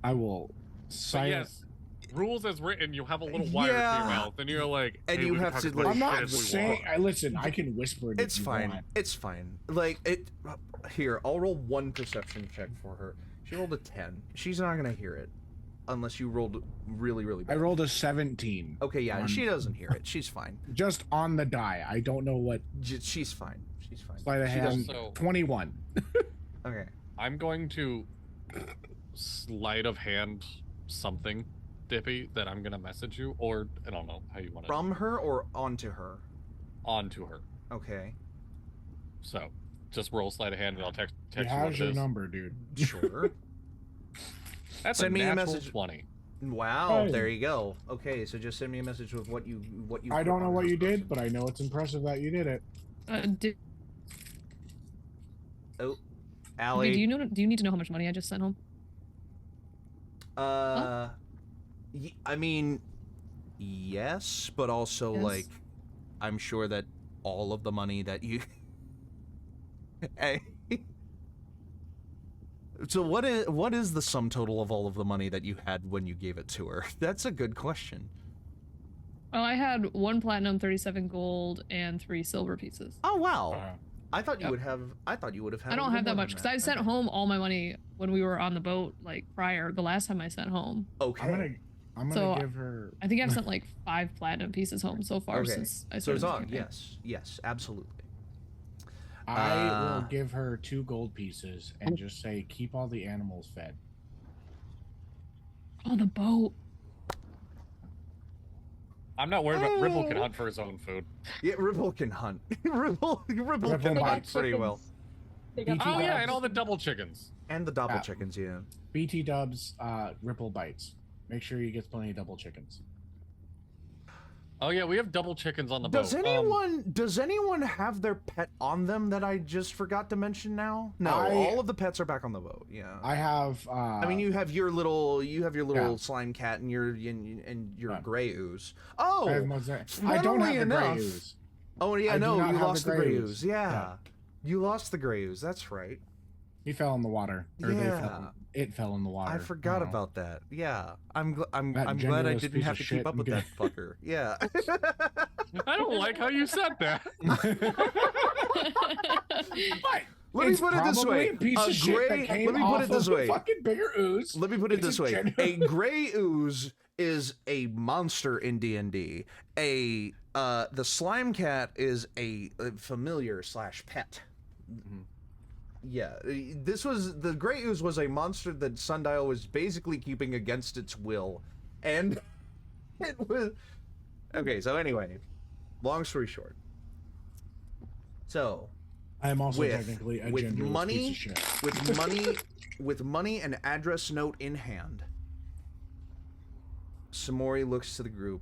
I will yes, rules as written, you have a little wire to your mouth, and you're like, and you have to. I'm not saying. Listen, I can whisper it. It's fine. It's fine. Like it. Here, I'll roll 1 perception check for her. She rolled a 10. She's not gonna hear it, unless you rolled really, really bad. I rolled a 17. Okay, yeah, and she doesn't hear it. She's fine. Just on the die. I don't know what. She's fine. She's fine. Sleight of hand. 21. Okay. I'm going to sleight of hand something, Dippy, that I'm gonna message you, or I don't know how you want to. From her or onto her? Onto her. Okay. So, just roll sleight of hand, and I'll text you what how's it your is. number, dude? Sure. Send me a message. 20. Wow, there you go. Okay, so just send me a message with what you. I don't know what you did, but I know it's impressive that you did it. Oh, Allie. Okay, do you need to know how much money I just sent home? I mean, yes, but also like, I'm sure that all of the money that you. Hey. So what is the sum total of all of the money that you had when you gave it to her? That's a good question. Oh, I had 1 platinum, 37 gold, and 3 silver pieces. Oh wow! I thought you would have. I thought you would have had. I don't have that much because I sent home all my money when we were on the boat, like prior. The last time I sent home. Okay. I'm gonna give her. I think I've sent like 5 platinum pieces home so far since I started. So it's on. Yes, absolutely. I will give her 2 gold pieces and just say, keep all the animals fed. On the boat. I'm not worried about Ripple can hunt for his own food. Yeah, Ripple can hunt. Ripple can hunt pretty well. Oh yeah, and all the double chickens. And the double chickens, yeah. BT dubs, Ripple bites. Make sure you get plenty of double chickens. Oh yeah, we have double chickens on the boat. Does anyone have their pet on them that I just forgot to mention now? No, all of the pets are back on the boat. Yeah. I have. I mean, you have your little slime cat and your gray ooze. Oh, I don't have the gray ooze. Oh yeah, no, you lost the gray ooze. Yeah, you lost the gray ooze. That's right. He fell in the water. Or it fell in the water. I forgot about that. Yeah, I'm glad I didn't have to keep up with that fucker. Yeah. I don't like how you said that. Let me put it this way. Let me put it this way. Fucking bigger ooze. Let me put it this way. A gray ooze is a monster in D&D. The slime cat is a familiar / pet. Mm-hmm. Yeah, the Grey Ooze was a monster that Sundial was basically keeping against its will, and it was okay. So anyway, long story short, so I am also technically a with money and address note in hand. Samori looks to the group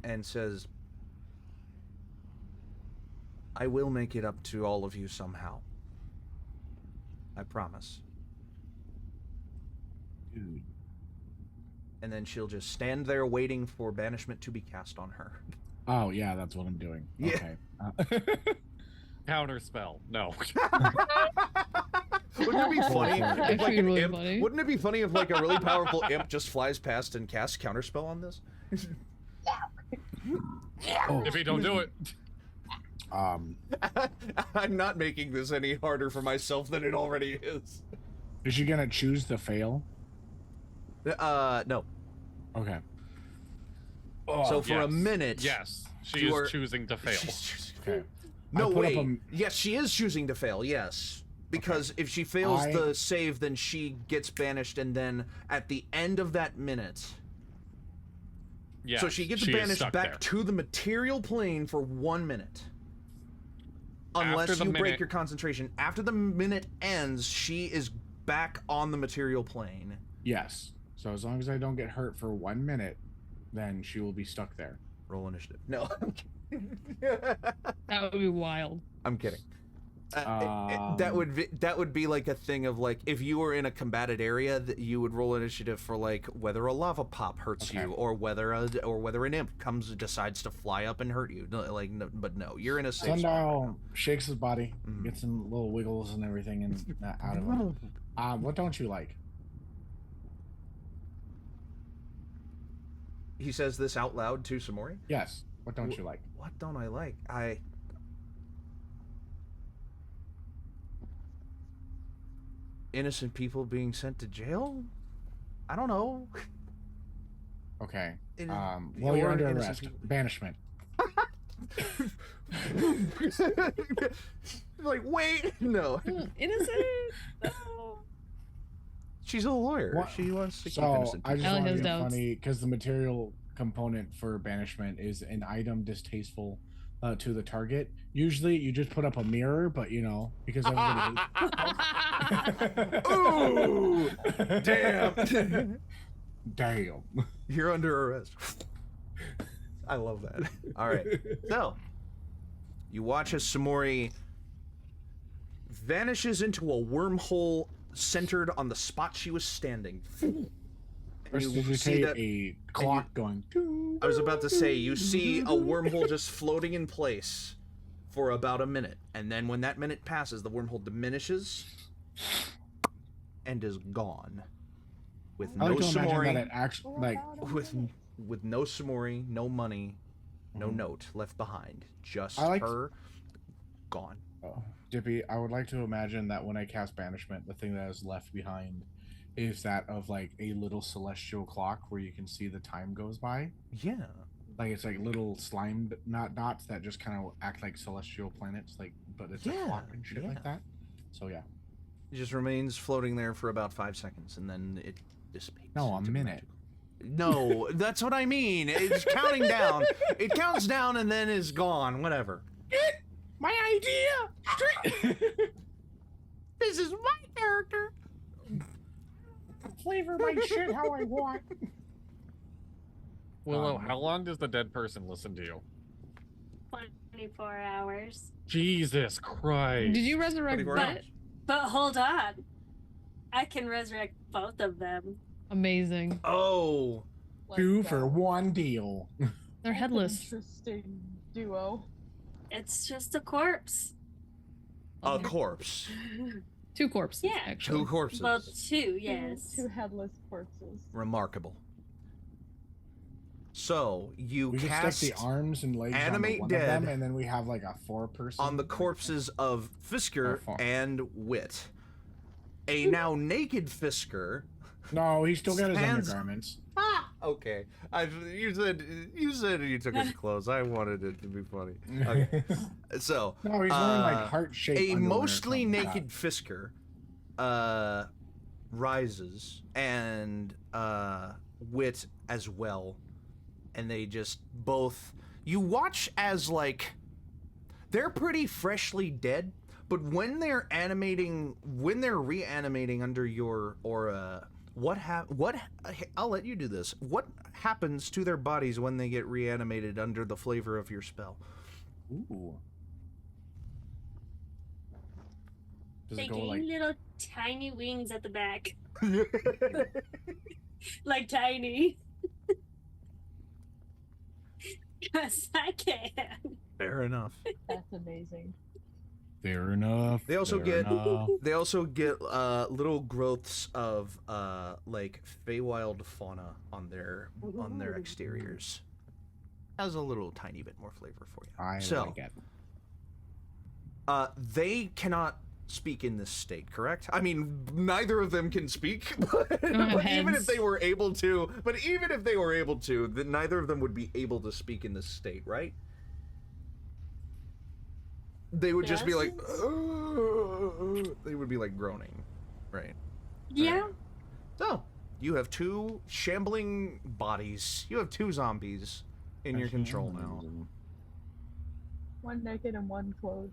and says, I will make it up to all of you somehow. I promise. Dude. And then she'll just stand there waiting for banishment to be cast on her. Oh, yeah, that's what I'm doing. Yeah. Okay. Counter spell. No. Wouldn't it be funny if like an imp, funny. Wouldn't it be funny if like a really powerful imp just flies past and casts counterspell on this? If he don't do it. I'm not making this any harder for myself than it already is. Is she gonna choose to fail? No. Okay. So for a minute, yes, she is choosing to fail. Okay. No, wait. Yes, she is choosing to fail. Yes, because if she fails the save, then she gets banished, and then at the end of that minute, so she gets banished back to the material plane for 1 minute. Unless you break your concentration. After the minute ends, she is back on the material plane. Yes. So as long as I don't get hurt for 1 minute, then she will be stuck there. Roll initiative. No. That would be wild. I'm kidding. That would be like a thing of like if you were in a combated area that you would roll initiative for like whether a lava pop hurts you or whether an imp decides to fly up and hurt you. But no, you're in a safe Sundial shakes his body, gets some little wiggles and everything and out of him. What don't you like? He says this out loud to Samori? Yes. What don't you like? What don't I like? Innocent people being sent to jail? I don't know. Okay. Well, you're under arrest. Banishment. Like, wait, no. Innocent? No. She's a lawyer. What? She wants to keep So innocent people. I just want to be funny because the material component for banishment is an item distasteful to the target. Usually you just put up a mirror, but you know, because everybody hates Ooh! Damn. Damn. You're under arrest. I love that. All right. So, you watch as Samori vanishes into a wormhole centered on the spot she was standing. First, you see a clock going. I was about to say, you see a wormhole just floating in place for about a minute, and then when that minute passes, the wormhole diminishes and is gone, with no Samori. With no Samori, no money, no note left behind. Just her gone. Oh, Dippy, I would like to imagine that when I cast banishment, the thing that is left behind is that of like a little celestial clock where you can see the time goes by. Yeah. Like it's like little slime dots that just kind of act like celestial planets, like, but it's a clock and shit like that. So yeah. It just remains floating there for about 5 seconds and then it dissipates. No, a minute. No, that's what I mean. It's counting down. It counts down and then is gone. Whatever. My idea! This is my character. Flavor my shit how I want. Willow, how long does the dead person listen to you? 24 hours. Jesus Christ. Did you resurrect Brett? But hold on. I can resurrect both of them. Amazing. Oh. Two for one deal. They're headless. Interesting duo. It's just a corpse. A corpse. Two corpses. Yeah. Actually. Two corpses. Well, two, yes. Two headless corpses. Remarkable. So you We cast just stick the arms and legs animate on one dead of them, and then we have like a 4-person on the corpses of Fisker Oh, and Wit. A now naked Fisker. No, he's still got his stands- undergarments. Okay, you said you took his clothes. I wanted it to be funny. Okay, so No, he's wearing like heart-shaped a underwear or mostly something like naked Fisker rises and Wit as well, and they just both. You watch as like they're pretty freshly dead, but when they're reanimating under your aura. I'll let you do this. What happens to their bodies when they get reanimated under the flavor of your spell? Ooh. Does They it go gain like little tiny wings at the back. Like tiny. Yes, I can. Fair enough. That's amazing. fair enough? They also fair get enough. they also get little growths of like Feywild fauna on their exteriors. Has a little tiny bit more flavor for you. I so, like it. They cannot speak in this state, correct? I mean, neither of them can speak, but even if they were able to, then neither of them would be able to speak in this state, right? They would just be like, they would be like groaning, right? Yeah. Right. So, you have two shambling bodies. You have two zombies in your control now. One naked and one clothed.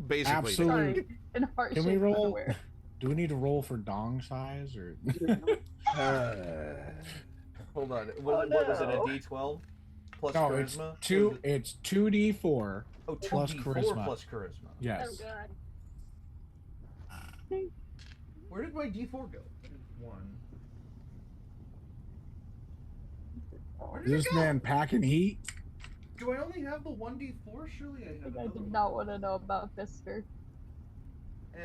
Basically. Absolutely. Sorry, in heart Can we roll? Do we need to roll for dong size or? Hold on. What was it? A D12 plus no, charisma? It's 2d4 Oh, plus 2d4 charisma. plus charisma. Yes. Oh god. Where did my D4 go? One. Where did This it go? man packing heat. Do I only have the 1d4? Surely I have. I did not want to know about Fisker.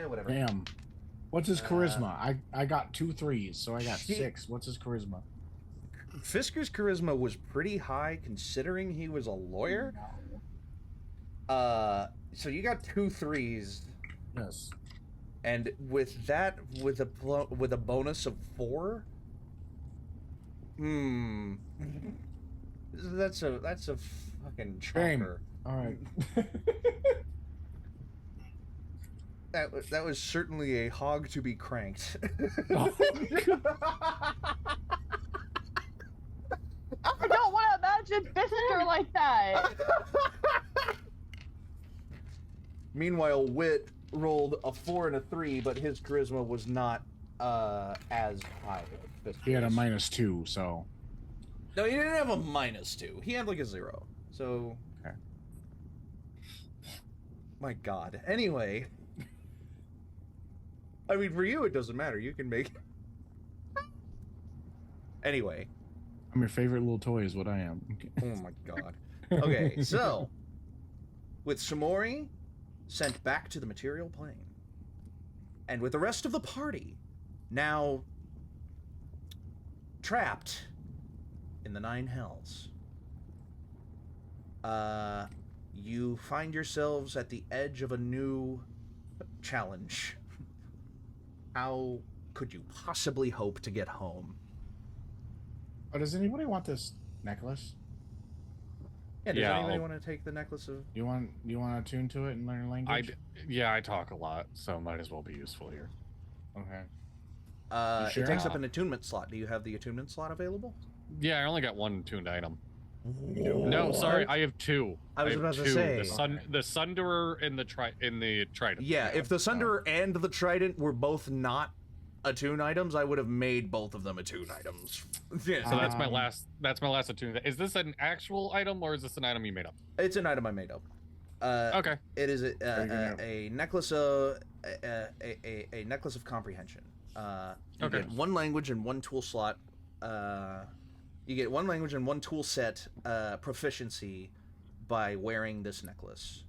Whatever. Damn. What's his charisma? I got 2 3s, so I got 6. What's his charisma? Fisker's charisma was pretty high considering he was a lawyer. No. So you got 2 3s. Yes. And with that, with a bonus of 4, that's a fucking chopper. All right. That was certainly a hog to be cranked. I don't want to imagine Fisker like that. Meanwhile, Wit rolled a 4 and a 3, but his charisma was not as high. He had a -2, so. No, he didn't have a -2. He had like a 0. So. Okay. My God. Anyway. I mean, for you, it doesn't matter. You can make. Anyway. I'm your favorite little toy, is what I am. Okay. Oh my God. Okay, so. With Samori sent back to the material plane, and with the rest of the party now trapped in the 9 hells, you find yourselves at the edge of a new challenge. How could you possibly hope to get home? Oh, does anybody want this necklace? Yeah, does anybody want to take the necklace of... You want to tune to it and learn language? I talk a lot, so might as well be useful here. Okay. It takes up an attunement slot. Do you have the attunement slot available? Yeah, I only got 1 tuned item. No, sorry, I have 2. I was about to say the Sunderer and the Trident. Yeah, if the Sunderer and the Trident were both not attune items, I would have made both of them attune items. Yeah. So that's my last. That's my last attune. Is this an actual item or is this an item you made up? It's an item I made up. Okay. It is a necklace of a necklace of comprehension. You get 1 language and 1 tool slot. You get 1 language and 1 tool set proficiency by wearing this necklace.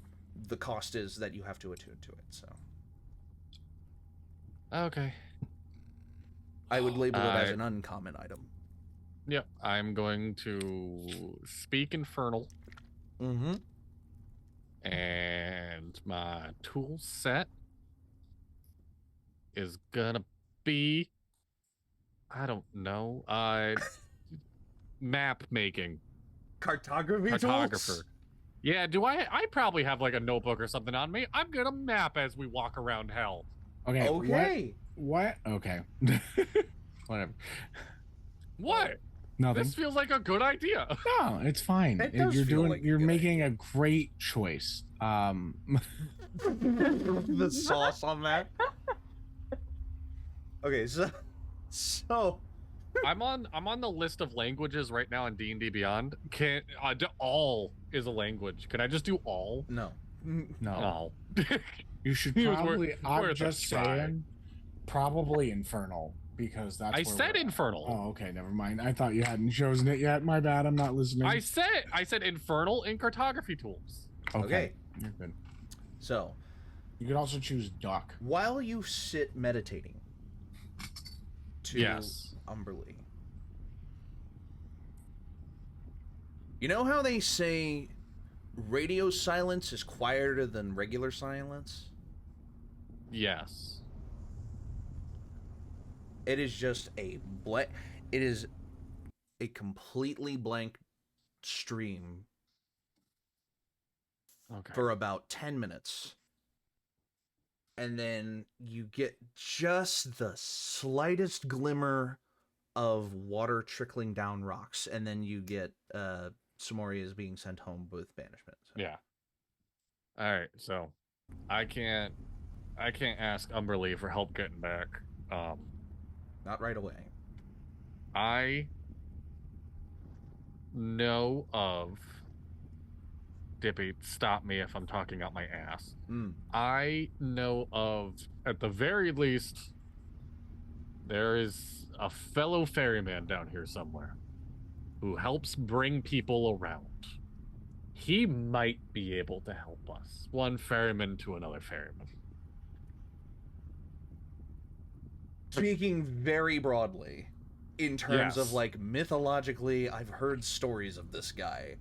The cost is that you have to attune to it. So. Okay. I would label it as an uncommon item. Yep. I'm going to speak Infernal. Mm-hmm. And my tool set is gonna be, I don't know, map making. Cartographer. Tools? Yeah, I probably have like a notebook or something on me. I'm gonna map as we walk around hell. Okay. Okay. What? Okay. Whatever. What? Nothing. This feels like a good idea. No, it's fine. It does You're feel doing. like a You're good making a great choice. The sauce on that. Okay, so I'm on the list of languages right now in D&D Beyond. Can all is a language? Can I just do all? No. No. You should probably. I'm just saying. Probably Infernal, because that's. I said Infernal. Oh, okay, never mind. I thought you hadn't chosen it yet. My bad. I'm not listening. I said Infernal in cartography tools. Okay. You're good. So, you could also choose Duck. While you sit meditating to Umberlee, you know how they say radio silence is quieter than regular silence? Yes. It is just it is a completely blank stream for about 10 minutes. And then you get just the slightest glimmer of water trickling down rocks, and then you get Samori is being sent home with banishment. So. Yeah. All right, so I can't ask Umberlee for help getting back. Not right away. I know of Dippy, stop me if I'm talking out my ass. I know of, at the very least, there is a fellow ferryman down here somewhere who helps bring people around. He might be able to help us. One ferryman to another ferryman. Speaking very broadly, in terms of like mythologically, I've heard stories of this guy,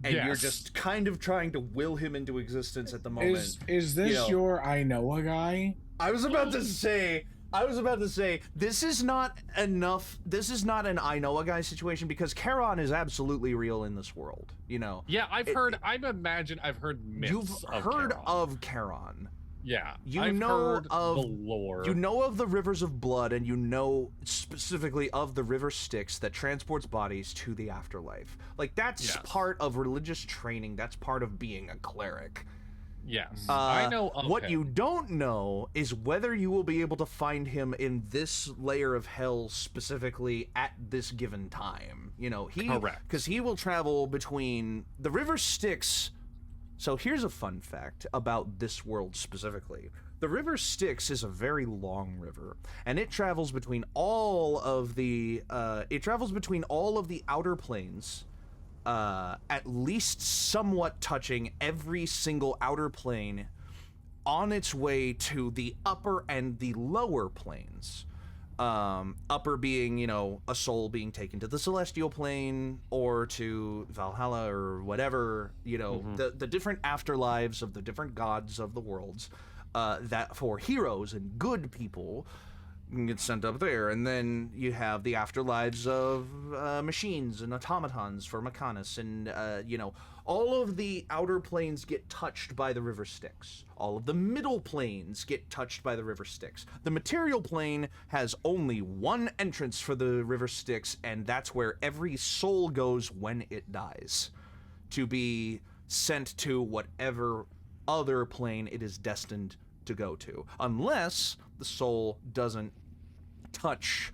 and you're just kind of trying to will him into existence at the moment. Is this your I know a guy? I was about to say this is not enough. This is not an I know a guy situation, because Charon is absolutely real in this world. You know. Yeah, I've heard myths. You've heard of Charon. Yeah, I've heard of the lore. You know of the rivers of blood, and you know specifically of the river Styx that transports bodies to the afterlife. Like, that's part of religious training. That's part of being a cleric. Yes, I know of what him. you don't know is whether you will be able to find him in this layer of hell specifically at this given time. You know, correct, because he will travel between the river Styx. So here's a fun fact about this world specifically. The river Styx is a very long river, and it travels between all of the outer planes, at least somewhat touching every single outer plane on its way to the upper and the lower planes. Upper being, you know, a soul being taken to the celestial plane or to Valhalla or whatever, you know, the different afterlives of the different gods of the worlds, that for heroes and good people, and get sent up there. And then you have the afterlives of machines and automatons for Mechanis, and you know, all of the outer planes get touched by the river Styx. All of the middle planes get touched by the river Styx. The material plane has only one entrance for the river Styx, and that's where every soul goes when it dies, to be sent to whatever other plane it is destined to go to, unless the soul doesn't touch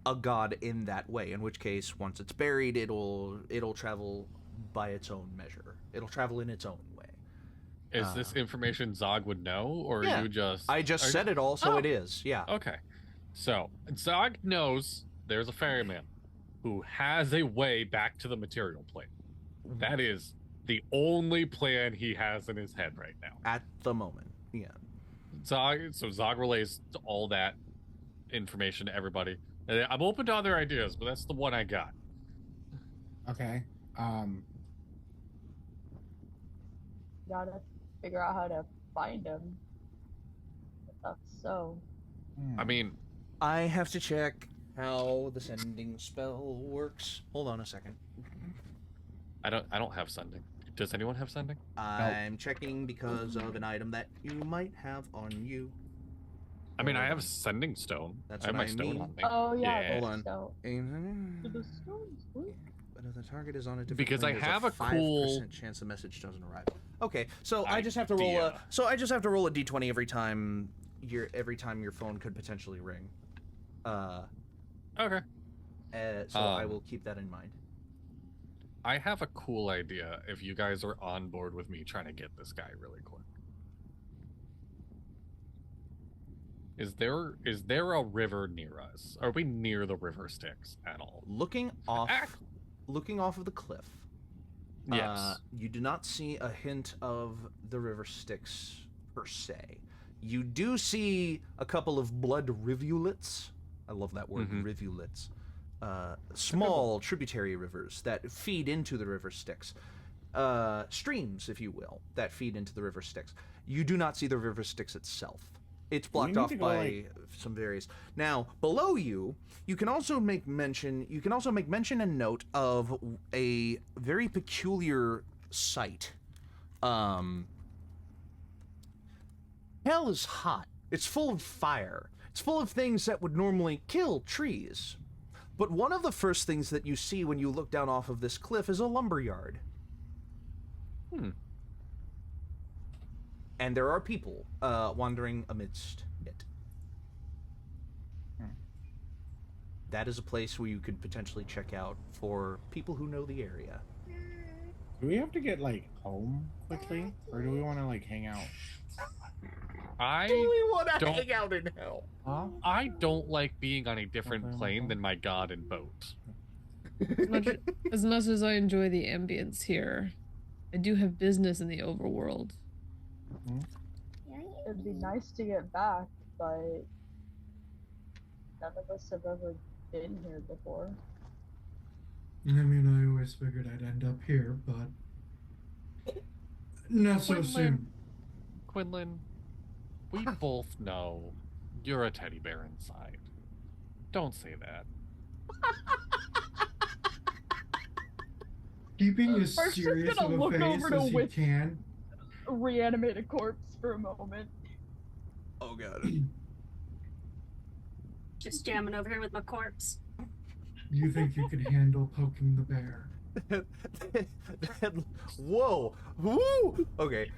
a god in that way, in which case, once it's buried, it'll travel by its own measure. It'll travel in its own way. Is this information Zog would know, or yeah, you just... I just said it all, so it is, yeah. Okay. So, Zog knows there's a ferryman who has a way back to the material plane. That is the only plan he has in his head right now. At the moment, yeah. So Zog relays all that information to everybody. And I'm open to other ideas, but that's the one I got. Okay. Gotta figure out how to find him. So. I mean, I have to check how the sending spell works. Hold on a second. I don't have sending. Does anyone have sending? I'm checking because of an item that you might have on you. I mean, I have sending stone. That's I have what my I stone mean. on me. Oh yeah. Hold on. The stones work. But if the target is on a different Because plane, I there's have a a cool 5% chance the message doesn't arrive. Okay, so I just have to roll a d20 every time your phone could potentially ring. Okay. So I will keep that in mind. I have a cool idea if you guys are on board with me trying to get this guy really quick. Is there a river near us? Are we near the river Styx at all? Looking off of the cliff, yes. You do not see a hint of the river Styx per se. You do see a couple of blood rivulets. I love that word, rivulets. Small tributary rivers that feed into the river Styx. Streams, if you will, that feed into the river Styx. You do not see the river Styx itself. It's blocked off by some various. Now, below you, you can also make mention and note of a very peculiar sight. Hell is hot. It's full of fire. It's full of things that would normally kill trees. But one of the first things that you see when you look down off of this cliff is a lumberyard. And there are people wandering amidst it. That is a place where you could potentially check out for people who know the area. Do we have to get, like, home quickly? Or do we want to, like, hang out? Do we want to hang out in hell? Huh? I don't like being on a different plane than my god and boat. As much as I enjoy the ambience here, I do have business in the overworld. It'd be nice to get back, but none of us have ever been here before. I mean, I always figured I'd end up here, but not so soon. Quinlan, we both know you're a teddy bear inside. Don't say that. Keeping as serious of a face as you can. Reanimate a corpse for a moment. Oh god. Just jamming over here with my corpse. You think you can handle poking the bear? Whoa! Woo! Okay.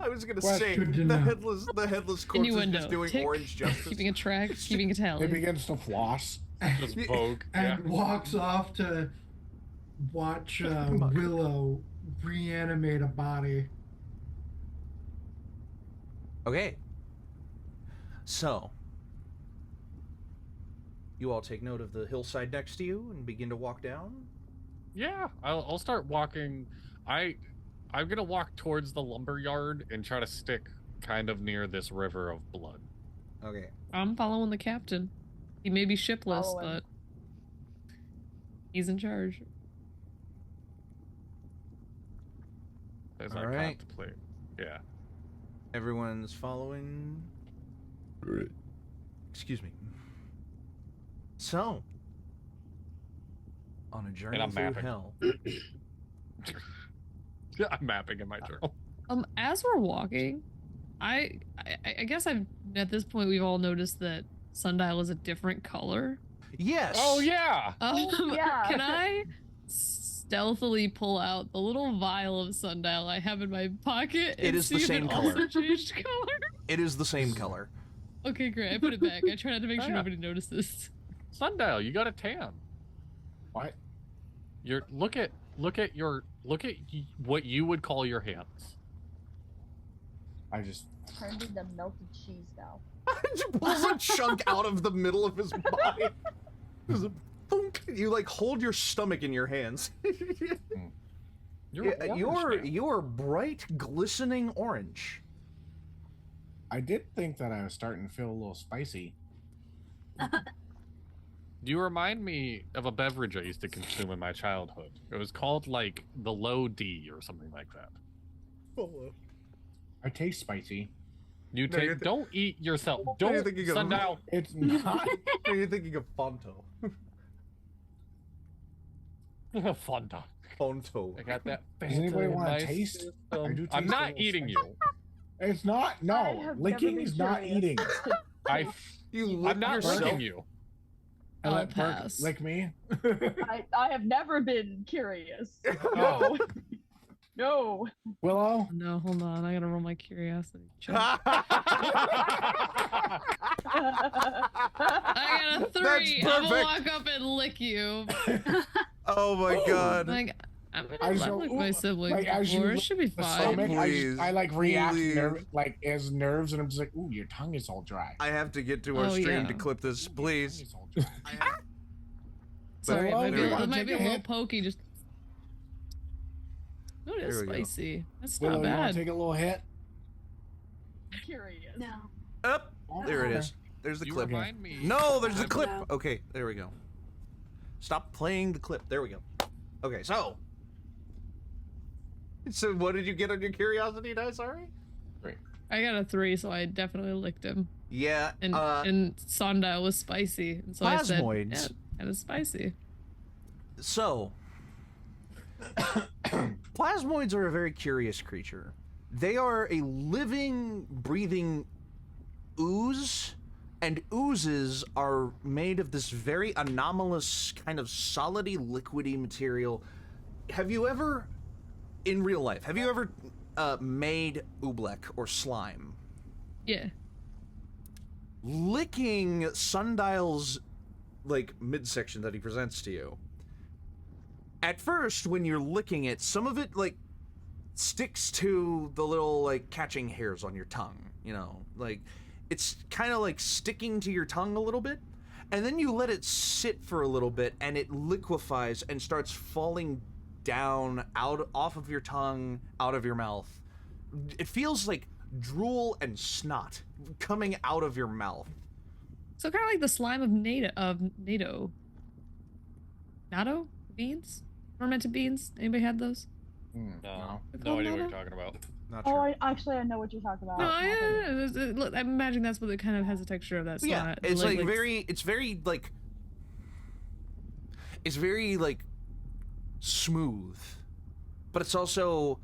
I was gonna say the headless corpse is just doing orange justice. Keeping a track, keeping a tally. It begins to floss. Just poke. And walks off to watch Willow reanimate a body. Okay. So, you all take note of the hillside next to you and begin to walk down? Yeah, I'll start walking. I'm gonna walk towards the lumberyard and try to stick kind of near this river of blood. Okay. I'm following the captain. He may be shipless, but he's in charge. As all I right. contemplate. Yeah. Everyone's following? Excuse me. So, on a journey I'm through mapping. hell. I'm mapping in my journal. As we're walking, I guess at this point we've all noticed that Sundial is a different color. Yes. Oh yeah. Yeah. Can I stealthily pull out the little vial of Sundial I have in my pocket? It and is see the if same it color. Also changed color. It is the same color. Okay, great. I put it back. I try not to make sure Yeah. nobody notices. Sundial, you got a tan. What? Look at what you would call your hands. I just Turned into melted cheese now. He pulls a chunk out of the middle of his body. There's a thunk. You like hold your stomach in your hands. You're bright, glistening orange. I did think that I was starting to feel a little spicy. You remind me of a beverage I used to consume in my childhood. It was called like the Low D or something like that. I taste spicy. You No, you're don't eat yourself. you're Don't thinking of- Sundial. It's not. You're thinking of Fonto. Fanta. Fonto. I got that. Does anybody want nice to taste? system. I do I'm taste a not little eating spicy. you. It's not. I No, have licking never is been not curious. eating. I'm not yourself. licking you. I I'll let Burk pass. lick me. I have never been curious. Oh. No. Willow. No, hold on. I gotta roll my curiosity check. That's I got a 3. I'm gonna perfect. walk up and lick you. Oh my god. Like, I'm I gonna just lick go, my "Ooh," siblings like, as you before. It lick should be The fine. stomach, Please, I like react please. like as nerves, and I'm just like, ooh, your tongue is all dry. I have to get to our Oh, stream yeah. to clip this, Your tongue please. is all dry. Sorry, Willow, it do you wanna might be take a a little hit? pokey. Just. No, it is There we go. spicy. That's Willow, not you want bad. to take a little hit? Curious. No. Up. There it is. There's the You clip. remind me. No, there's the of- clip. No. Okay, there we go. Stop playing the clip. There we go. Okay, so. So what did you get on your curiosity dice, sorry? I got a 3, so I definitely licked him. Yeah, And Sundial was spicy, and so I said, Plasmoids. yeah, that is spicy. So, plasmoids are a very curious creature. They are a living, breathing ooze, and oozes are made of this very anomalous kind of solidy, liquidy material. Have you ever, in real life, have you ever made oobleck or slime? Yeah. Licking Sundial's, like, midsection that he presents to you. At first, when you're licking it, some of it, like, sticks to the little, like, catching hairs on your tongue, you know? Like, it's kind of, like, sticking to your tongue a little bit, and then you let it sit for a little bit, and it liquefies and starts falling down, off of your tongue, out of your mouth. It feels like drool and snot coming out of your mouth. So kind of like the slime of NATO beans? Fermented beans? Anybody had those? No, It's no called idea what you're Nova? talking about. Not Oh, sure. I know what you're talking about. No, I imagine that's what it kind of has a texture of that slime. Yeah, it's like very smooth, but it's also,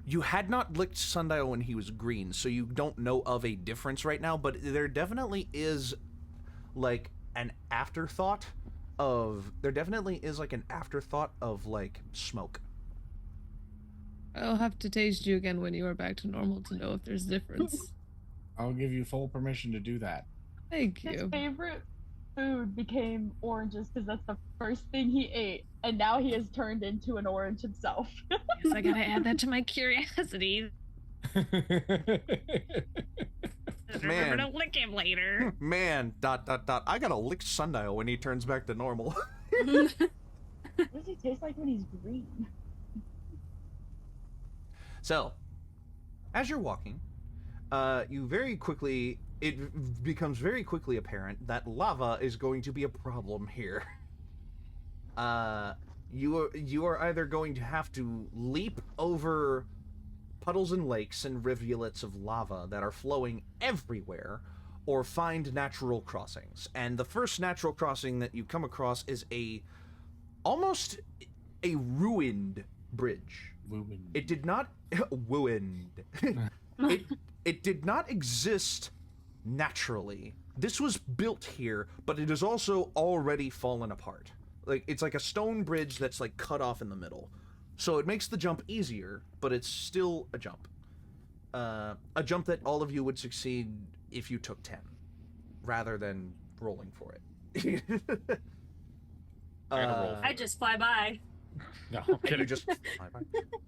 you had not licked Sundial when he was green, so you don't know of a difference right now, but there definitely is like an afterthought of like smoke. I'll have to taste you again when you are back to normal to know if there's difference. I'll give you full permission to do that. Thank His you. favorite food became oranges because that's the first thing he ate, and now he has turned into an orange himself. Yes, I gotta add that to my curiosity. Remember to lick him later. Man, ... I gotta lick Sundial when he turns back to normal. What does he taste like when he's green? So, as you're walking, it becomes very quickly apparent that lava is going to be a problem here. You are either going to have to leap over puddles and lakes and rivulets of lava that are flowing everywhere, or find natural crossings. And the first natural crossing that you come across is almost a ruined bridge. Ruined. It did not ruined. It did not exist naturally. This was built here, but it is also already fallen apart. Like, it's like a stone bridge that's like cut off in the middle. So it makes the jump easier, but it's still a jump. A jump that all of you would succeed if you took 10, rather than rolling for it. I just fly by. No, I'm kidding. You just fly by.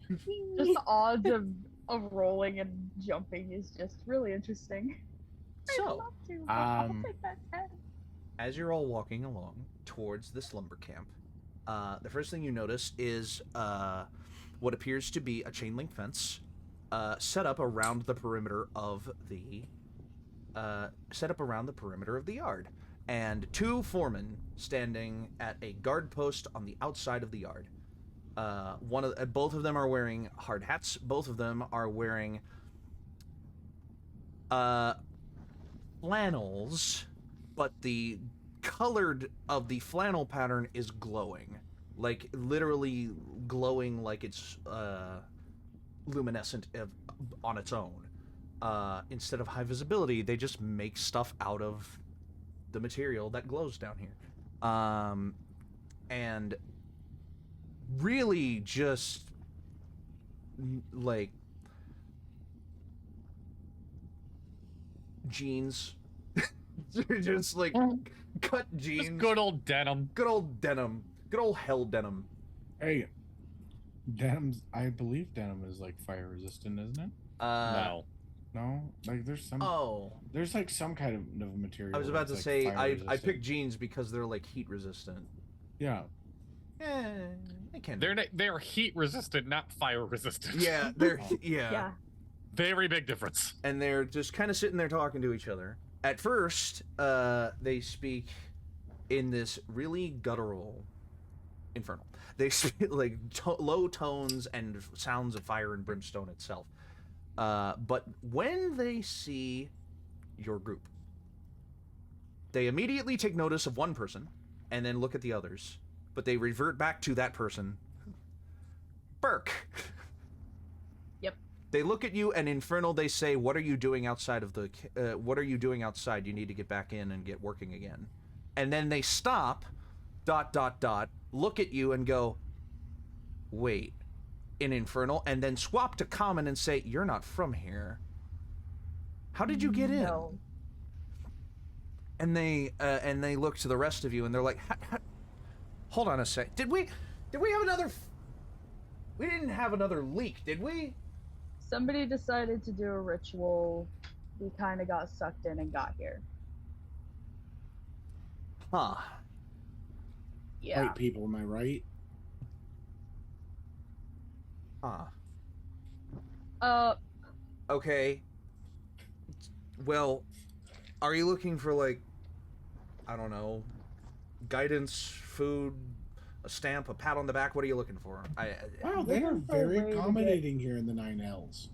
Just the odds of rolling and jumping is just really interesting. So, I'll take that 10. as you're all walking along towards this lumber camp, the first thing you notice is what appears to be a chain link fence set up around the perimeter of the yard, and 2 foremen standing at a guard post on the outside of the yard. Both of them are wearing hard hats. Both of them are wearing flannels, but the colored of the flannel pattern is glowing, like literally glowing, like it's luminescent on its own. Instead of high visibility, they just make stuff out of the material that glows down here. And really just like jeans. Just like cut jeans. Just good old denim. Good old denim. Good old hell denim. Hey, denim's. I believe denim is like fire resistant, isn't it? No. No, like there's some. Oh. There's like some kind of material. I was about to that's, say like, I picked jeans because they're like heat resistant. Yeah. They can. They're heat resistant, not fire resistant. Yeah, they're yeah. Very big difference. And they're just kind of sitting there talking to each other. At first, they speak in this really guttural, infernal. They speak like low tones and sounds of fire and brimstone itself. But when they see your group, they immediately take notice of one person and then look at the others. But they revert back to that person. Burk. Yep. They look at you, and infernal, they say, "What are you doing outside of the? What are you doing outside? You need to get back in and get working again." And then they stop. ... Look at you and go, "Wait," in infernal, and then swap to common and say, "You're not from here. How did you get in?" No. And they look to the rest of you, and they're like, "Hold on a sec. Did we have another? We didn't have another leak, did we?" Somebody decided to do a ritual. We kind of got sucked in and got here. Huh. Yeah. Right, people, am I right? Huh. Okay. Well, are you looking for, like, I don't know, guidance, food, a stamp, a pat on the back? What are you looking for? Wow, they are very accommodating here in the 9Ls.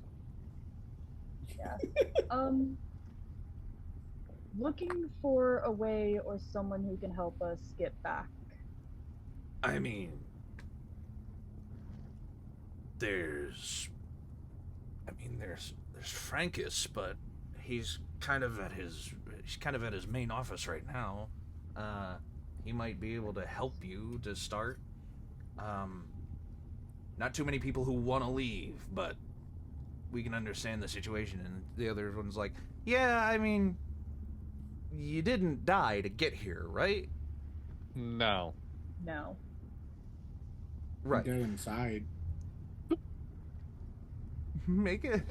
Yeah. Looking for a way or someone who can help us get back. I mean, there's Frankus, but he's kind of at his main office right now. He might be able to help you to start. Not too many people who want to leave, but we can understand the situation. And the other one's like, "Yeah, I mean, you didn't die to get here, right?" No. No. Right. Dead inside. Make it.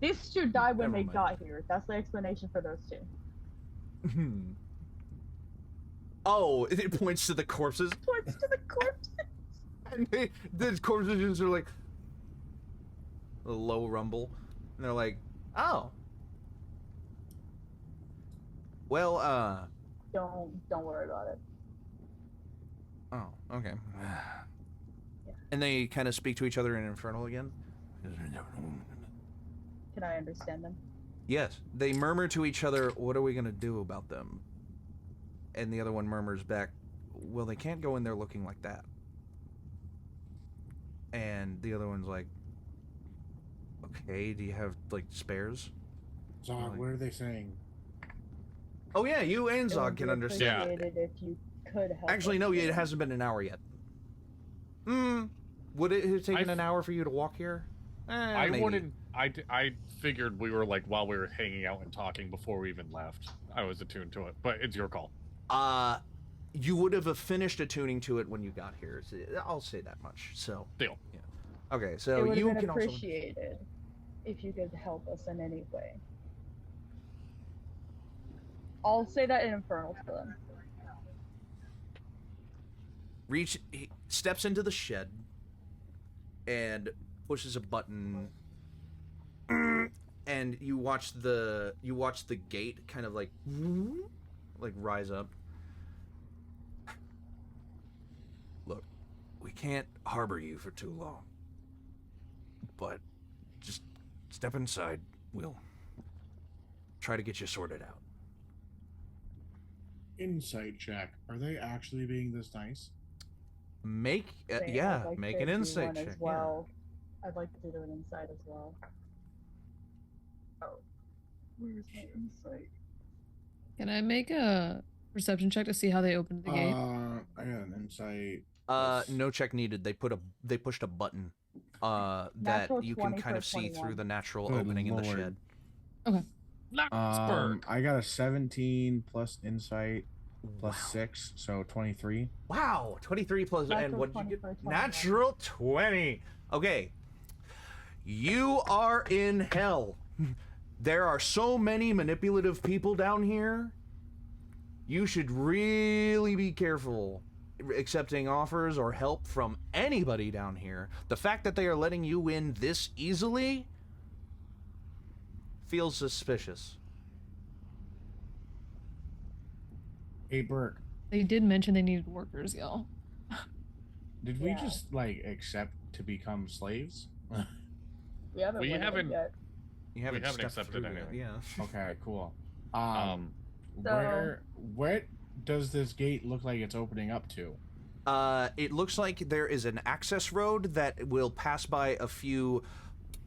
These two died when Never they mind. got here. That's the explanation for those two. Oh, it points to the corpses. Points to the corpses. And the corpses are like a low rumble, and they're like, "Oh, well, Don't worry about it. oh, okay." And they kind of speak to each other in Infernal again. Can I understand them? Yes, they murmur to each other, what are we going to do about them? And the other one murmurs back, well, they can't go in there looking like that. And the other one's like, okay, do you have, like, spares? Zog, like, what are they saying? Oh, yeah, you and Zog can understand. If you could help. Actually, no, it hasn't been an hour yet. Would it have taken an hour for you to walk here? I maybe. wouldn't. I figured we were like while we were hanging out and talking before we even left. I was attuned to it, but it's your call. You would have finished attuning to it when you got here. I'll say that much. So deal. Yeah. Okay, so it you would have can been also appreciated if you could help us in any way. I'll say that in Infernal to them. he steps into the shed and pushes a button, and you watch the gate kind of like rise up. Look, we can't harbor you for too long, but just step inside. We'll try to get you sorted out. Insight check. Are they actually being this nice? Make make an insight check. Well. Yeah. I'd like to do an insight as well. Oh, where's my insight? Can I make a perception check to see how they opened the gate? I got an insight. No check needed. They pushed a button that you can kind of see through the natural opening in the shed. Okay. I got a 17 plus insight plus 6, so 23. Wow, 23 plus, and what did you get? Natural 20. Okay. You are in hell. There are so many manipulative people down here. You should really be careful accepting offers or help from anybody down here. The fact that they are letting you in this easily feels suspicious. Hey, Burk. They did mention they needed workers, y'all. Did we just, like, accept to become slaves? We haven't yet. You haven't accepted anything. Yeah. Okay, cool. Where does this gate look like it's opening up to? It looks like there is an access road that will pass by a few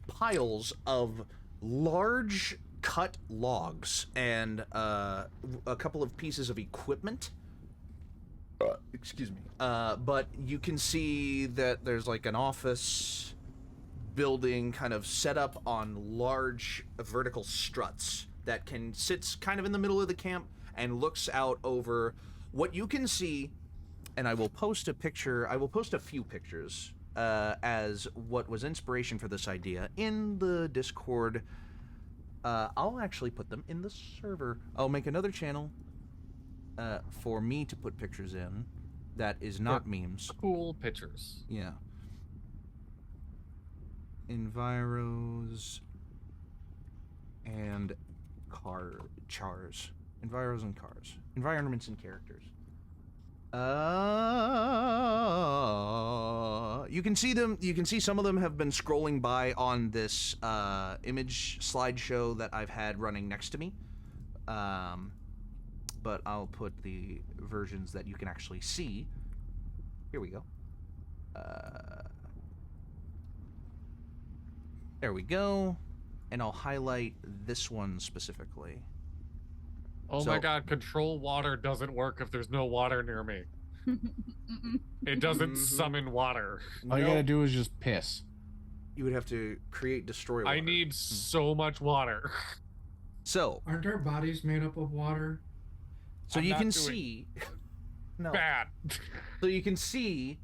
piles of large cut logs and a couple of pieces of equipment. Excuse me. But you can see that there's like an office building kind of set up on large vertical struts that sits kind of in the middle of the camp and looks out over what you can see. And I will post a few pictures as what was inspiration for this idea in the Discord. I'll actually put them in the server. I'll make another channel for me to put pictures in that is not memes. Cool pictures. Yeah. Enviros and chars. Enviros and cars. Environments and characters. You can see them. You can see some of them have been scrolling by on this image slideshow that I've had running next to me. But I'll put the versions that you can actually see. Here we go. There we go. And I'll highlight this one specifically. Oh my god, control water doesn't work if there's no water near me. It doesn't summon water. All you gotta do is just piss. You would have to destroy water. I need so much water. So aren't our bodies made up of water? So you can see no. Bad. So you can see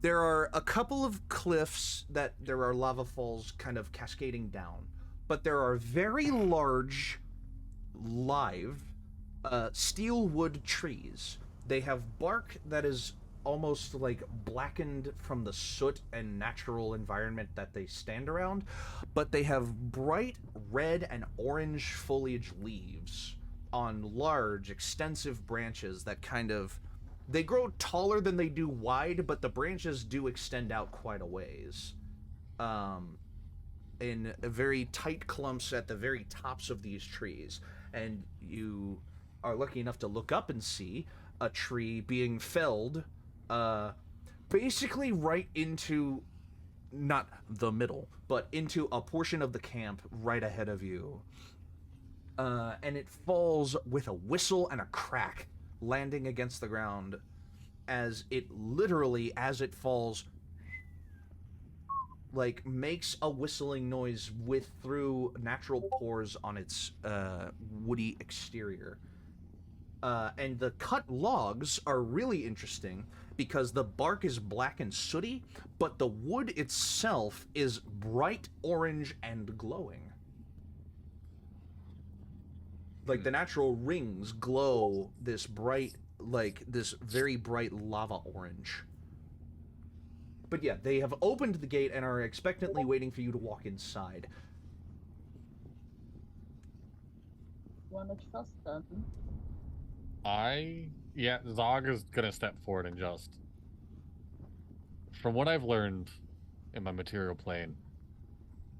there are a couple of cliffs that there are lava falls kind of cascading down, but there are very large live steel wood trees. They have bark that is almost like blackened from the soot and natural environment that they stand around, but they have bright red and orange foliage leaves on large extensive branches that they grow taller than they do wide, but the branches do extend out quite a ways. in very tight clumps at the very tops of these trees, and you are lucky enough to look up and see a tree being felled, basically right into, not the middle, but into a portion of the camp right ahead of you. And it falls with a whistle and a crack, landing against the ground, as it literally, as it falls, like, makes a whistling noise through natural pores on its woody exterior. And the cut logs are really interesting because the bark is black and sooty, but the wood itself is bright orange and glowing. Like, the natural rings glow this bright, like, this very bright lava orange. But yeah, they have opened the gate and are expectantly waiting for you to walk inside. Wanna trust them? Zog is gonna step forward and just, from what I've learned in my material plane,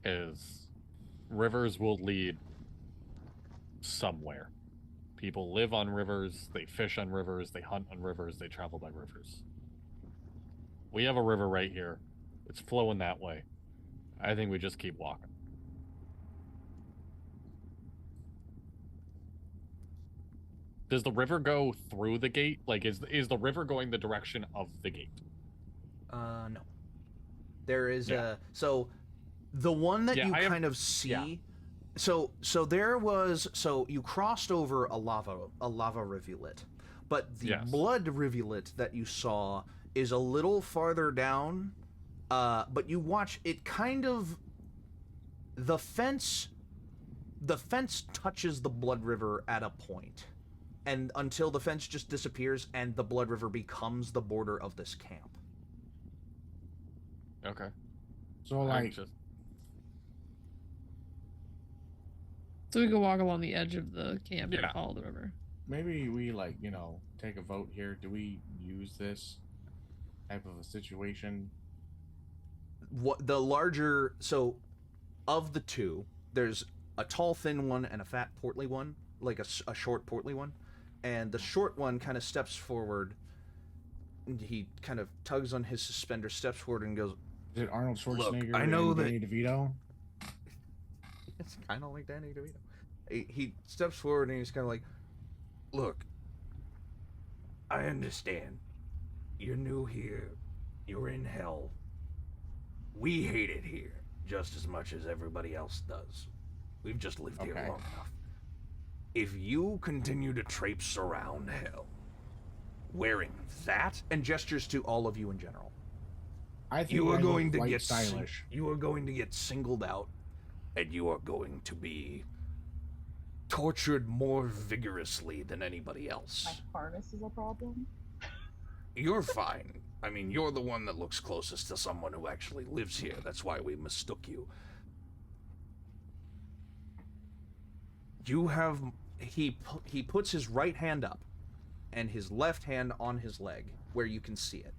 is rivers will lead somewhere. People live on rivers, they fish on rivers, they hunt on rivers, they travel by rivers. We have a river right here. It's flowing that way. I think we just keep walking. Does the river go through the gate? Like, is the river going the direction of the gate? No. There is so the one that you kind of see. Yeah. So you crossed over a lava rivulet, but the blood rivulet that you saw is a little farther down. But you watch it kind of, the fence touches the blood river at a point. And until the fence just disappears and the blood river becomes the border of this camp. Okay. So, like... So we can walk along the edge of the camp and follow the river. Maybe we, like, you know, take a vote here. Do we use this type of a situation? What the larger... So, of the two, there's a tall, thin one and a fat, portly one. Like a short, portly one. And the short one kind of steps forward. And he kind of tugs on his suspender, steps forward, and goes, "Is it Arnold Schwarzenegger? Look, I know and that Danny DeVito." It's kind of like Danny DeVito. He steps forward and he's kind of like, "Look, I understand. You're new here. You're in hell. We hate it here just as much as everybody else does. We've just lived here long enough. If you continue to traipse around hell wearing that," and gestures to all of you in general, I think you are going to get stylish. You are going to get singled out, and you are going to be tortured more vigorously than anybody else. My harness is a problem? You're fine. I mean, you're the one that looks closest to someone who actually lives here. That's why we mistook you. You have... He puts his right hand up and his left hand on his leg where you can see it.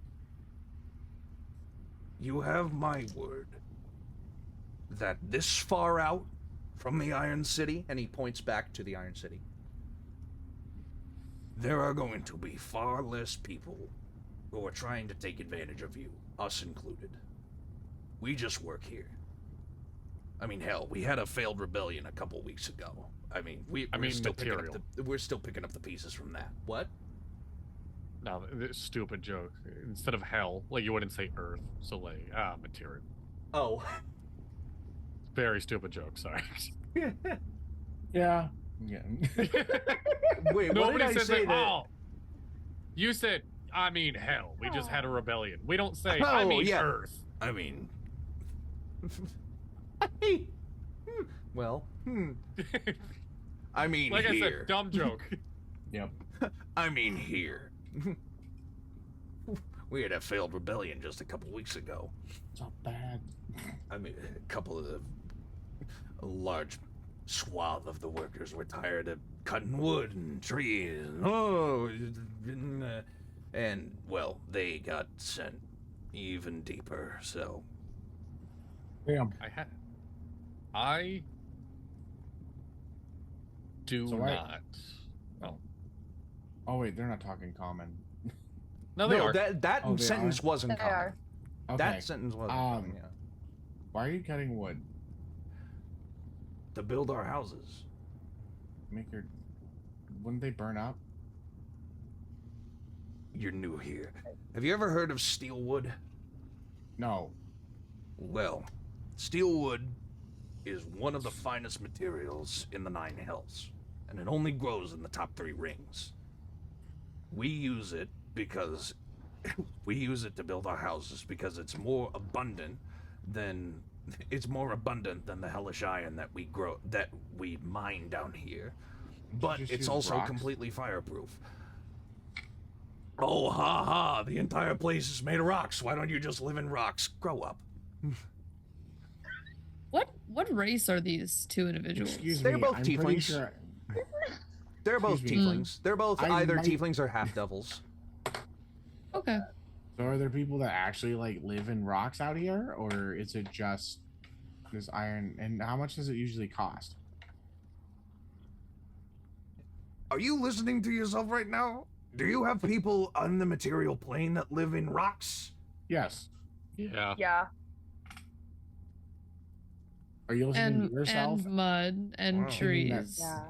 You have my word that this far out from the Iron City, and he points back to the Iron City, there are going to be far less people who are trying to take advantage of you, us included. We just work here. I mean, hell, we had a failed rebellion a couple weeks ago. I mean, we're still picking up the pieces from that. What? No, stupid joke. Instead of hell, like, you wouldn't say earth, so like, material. Oh. Very stupid joke, sorry. Yeah. Wait, what did I say that... Oh, you said, I mean hell. We just had a rebellion. We don't say, I mean earth. I mean... I mean, like here. I said, dumb joke. Yep. I mean, here. We had a failed rebellion just a couple weeks ago. It's not bad. I mean, a large swath of the workers were tired of cutting wood and trees. And, well, they got sent even deeper, so... Damn. I do not. Oh. Oh wait, they're not talking common. No, they are. That sentence wasn't common. Okay. That sentence wasn't common, yeah. Why are you cutting wood? To build our houses. Wouldn't they burn up? You're new here. Have you ever heard of steel wood? No. Well, steel wood is one of the finest materials in the 9 hells, and it only grows in the top 3 rings. We use it because to build our houses because it's more abundant than the hellish iron that we mine down here. But it's also completely fireproof. Oh, ha ha, the entire place is made of rocks. Why don't you just live in rocks? Grow up. What race are these 2 individuals? Excuse They're me, both I'm tieflings. Sure... They're both tieflings. They're both either tieflings or half-devils. Okay. So are there people that actually like live in rocks out here, or is it just this iron? And how much does it usually cost? Are you listening to yourself right now? Do you have people on the material plane that live in rocks? Yes. Yeah. Yeah. Are you listening to yourself? And mud and trees. Yeah.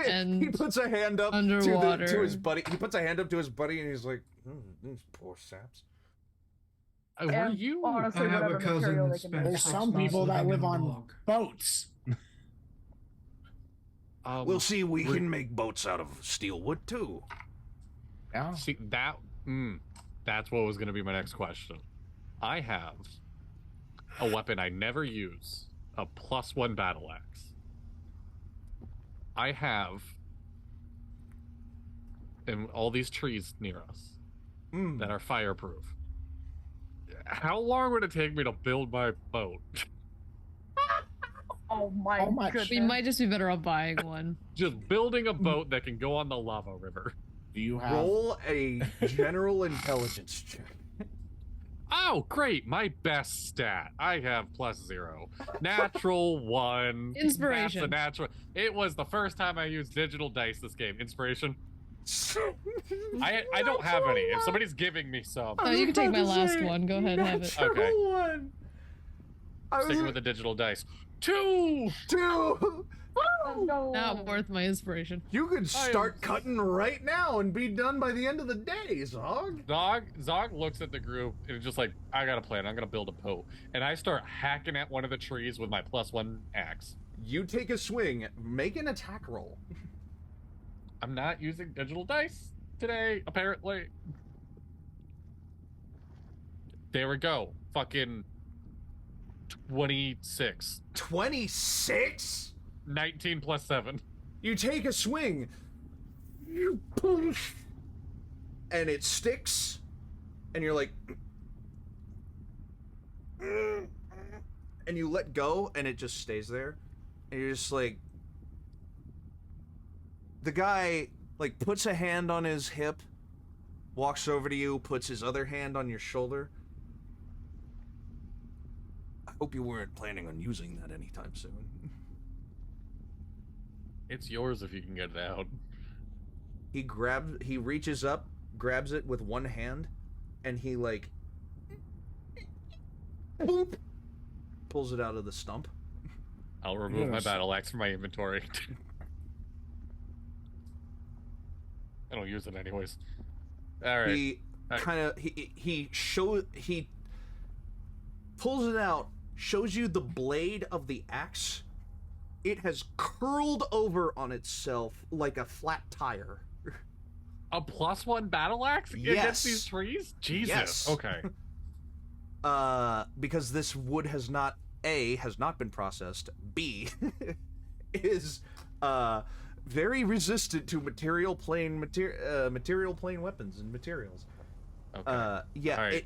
And he puts a hand up to his buddy. He puts a hand up to his buddy, and he's like, "These poor saps." Were you? Honestly, I have a whatever cousin material that they can spends make. There's some people that live on boats. We'll see. We can make boats out of steel wood too. Yeah. See that? That's what was going to be my next question. I have a weapon I never use, a +1 battle axe. I have, and all these trees near us that are fireproof. How long would it take me to build my boat? Oh my goodness. We might just be better off buying one. Just building a boat that can go on the lava river. Do you have... Roll a general intelligence check. Oh, great. My best stat. I have +0. Natural 1. Inspiration. That's a natural. It was the first time I used digital dice this game. Inspiration. I don't have any. If somebody's giving me some. Oh, you can take my last one. Go ahead and have it. Okay. One. Sticking with the digital dice. 2! Not worth my inspiration. You could start cutting right now and be done by the end of the day, Zog. Zog looks at the group and is just like, I got a plan. I'm going to build a boat. And I start hacking at one of the trees with my +1 axe. You take a swing. Make an attack roll. I'm not using digital dice today, apparently. There we go. Fucking 26. 26? 19 + 7. You take a swing. You push. And it sticks. And you're like... And you let go, and it just stays there. And you're just like... The guy, like, puts a hand on his hip, walks over to you, puts his other hand on your shoulder. I hope you weren't planning on using that anytime soon. It's yours if you can get it out. He reaches up, grabs it with one hand, and he, like, boop, pulls it out of the stump. I'll remove my battle axe from my inventory. I don't use it anyways. All right. He pulls it out, shows you the blade of the axe. It has curled over on itself like a flat tire. A +1 battle axe against these trees? Jesus. Yes. Okay. Because this wood has not been processed. B is very resistant to material plane weapons and materials. Okay. Yeah,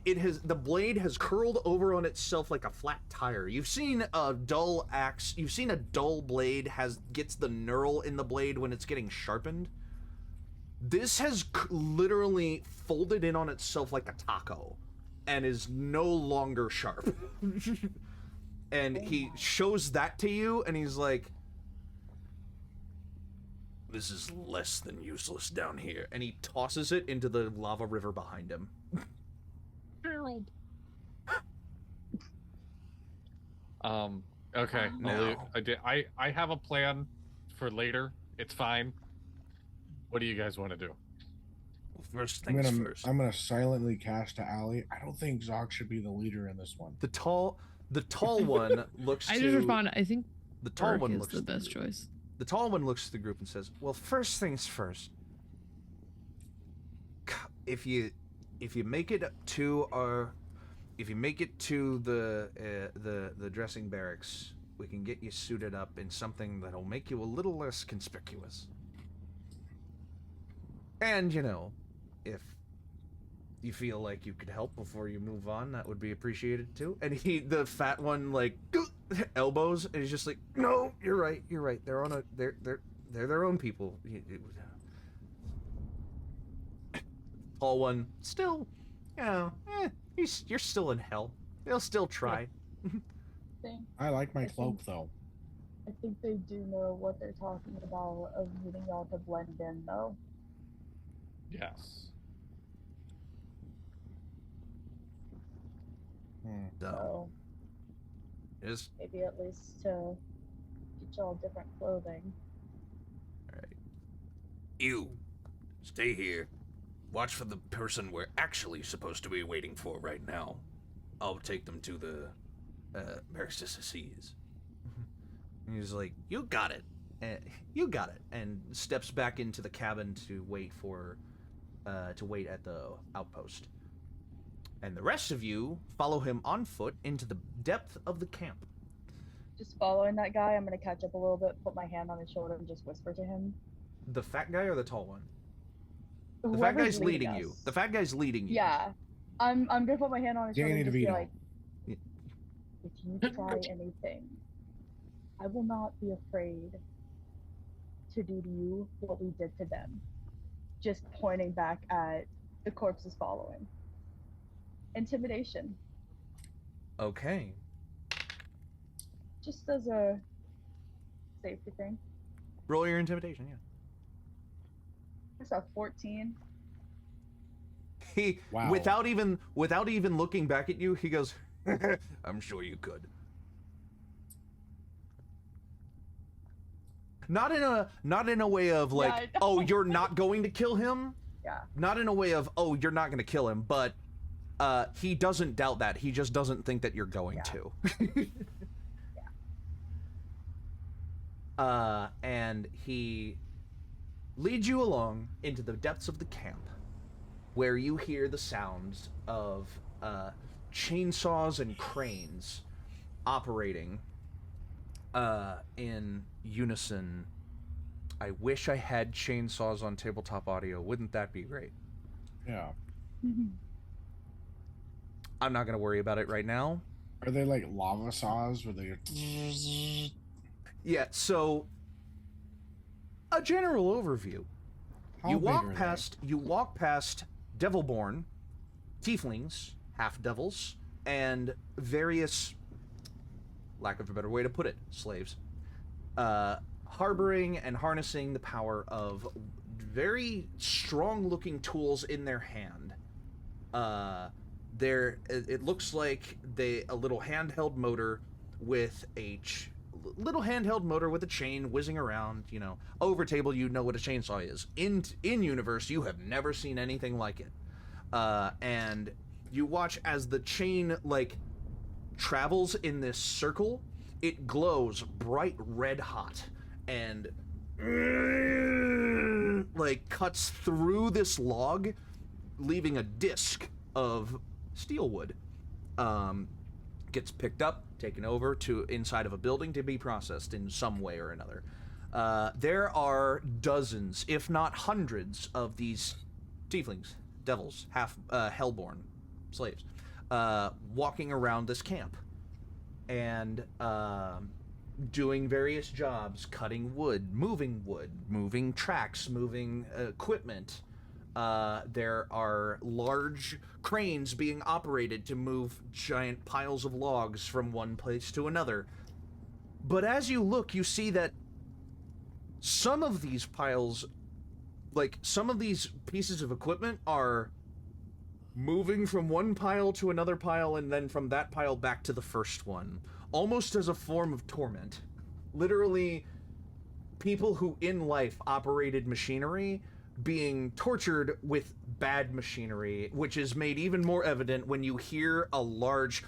the blade has curled over on itself like a flat tire. You've seen a dull axe, you've seen a dull blade gets the knurl in the blade when it's getting sharpened. This has literally folded in on itself like a taco and is no longer sharp. And he shows that to you, and he's like, "This is less than useless down here." And he tosses it into the lava river behind him. Gerald. Okay. No. I have a plan for later. It's fine. What do you guys want to do? Well, first things first. I'm gonna silently cast to Allie. I don't think Zog should be the leader in this one. The tall one looks I to... just respond, I think the tall Burk one is looks the to best group. choice. The tall one looks at the group and says, "Well, first things first. If you make it to the dressing barracks, we can get you suited up in something that'll make you a little less conspicuous. And you know, if you feel like you could help before you move on, that would be appreciated too." And the fat one, like elbows, and he's just like, "No, you're right. They're their own people." Tall one, still, you're still in hell. They'll still try. I like my cloak though. I think they do know what they're talking about of needing y'all to blend in, though. Yes. So maybe at least to get y'all different clothing. Alright. You, stay here. Watch for the person we're actually supposed to be waiting for right now. I'll take them to the Mirthy's. He's like, "You got it. You got it." And steps back into the cabin to wait at the outpost. And the rest of you follow him on foot into the depth of the camp. Just following that guy, I'm gonna catch up a little bit, put my hand on his shoulder, and just whisper to him. The fat guy or the tall one? The Whoever's fat guy's leading us. you. The fat guy's leading you. Yeah. I'm gonna put my hand on his shoulder and just be DeVito. like, if you try anything, I will not be afraid to do to you what we did to them. Just pointing back at the corpses following. Intimidation. Okay. Just as a safety thing. Roll your intimidation, yeah. It's a 14. He, wow. without even looking back at you, he goes, "I'm sure you could." Not in a way of like, Yeah, "Oh, you're not going to kill him." Yeah. Not in a way of, "Oh, you're not going to kill him," but he doesn't doubt that. He just doesn't think that you're going to. And he leads you along into the depths of the camp, where you hear the sounds of chainsaws and cranes operating in unison. I wish I had chainsaws on tabletop audio. Wouldn't that be great? Yeah. I'm not going to worry about it right now. Are they like lava saws where they... Yeah, so a general overview. You walk past Devilborn, tieflings, half-devils, and various, lack of a better way to put it, slaves, harboring and harnessing the power of very strong-looking tools in their hand. It looks like a little handheld motor with a chain whizzing around, you know. Over table, you know what a chainsaw is. In universe, you have never seen anything like it. And you watch as the chain, like, travels in this circle. It glows bright red hot and, like, cuts through this log, leaving a disc of steel wood. Gets picked up, taken over to inside of a building to be processed in some way or another. There are dozens, if not hundreds, of these tieflings, devils, half hellborn slaves, walking around this camp and doing various jobs, cutting wood, moving tracks, moving equipment, There are large cranes being operated to move giant piles of logs from one place to another. But as you look, you see that some of these piles, like some of these pieces of equipment, are moving from one pile to another pile and then from that pile back to the first one, almost as a form of torment. Literally, people who in life operated machinery being tortured with bad machinery, which is made even more evident when you hear a large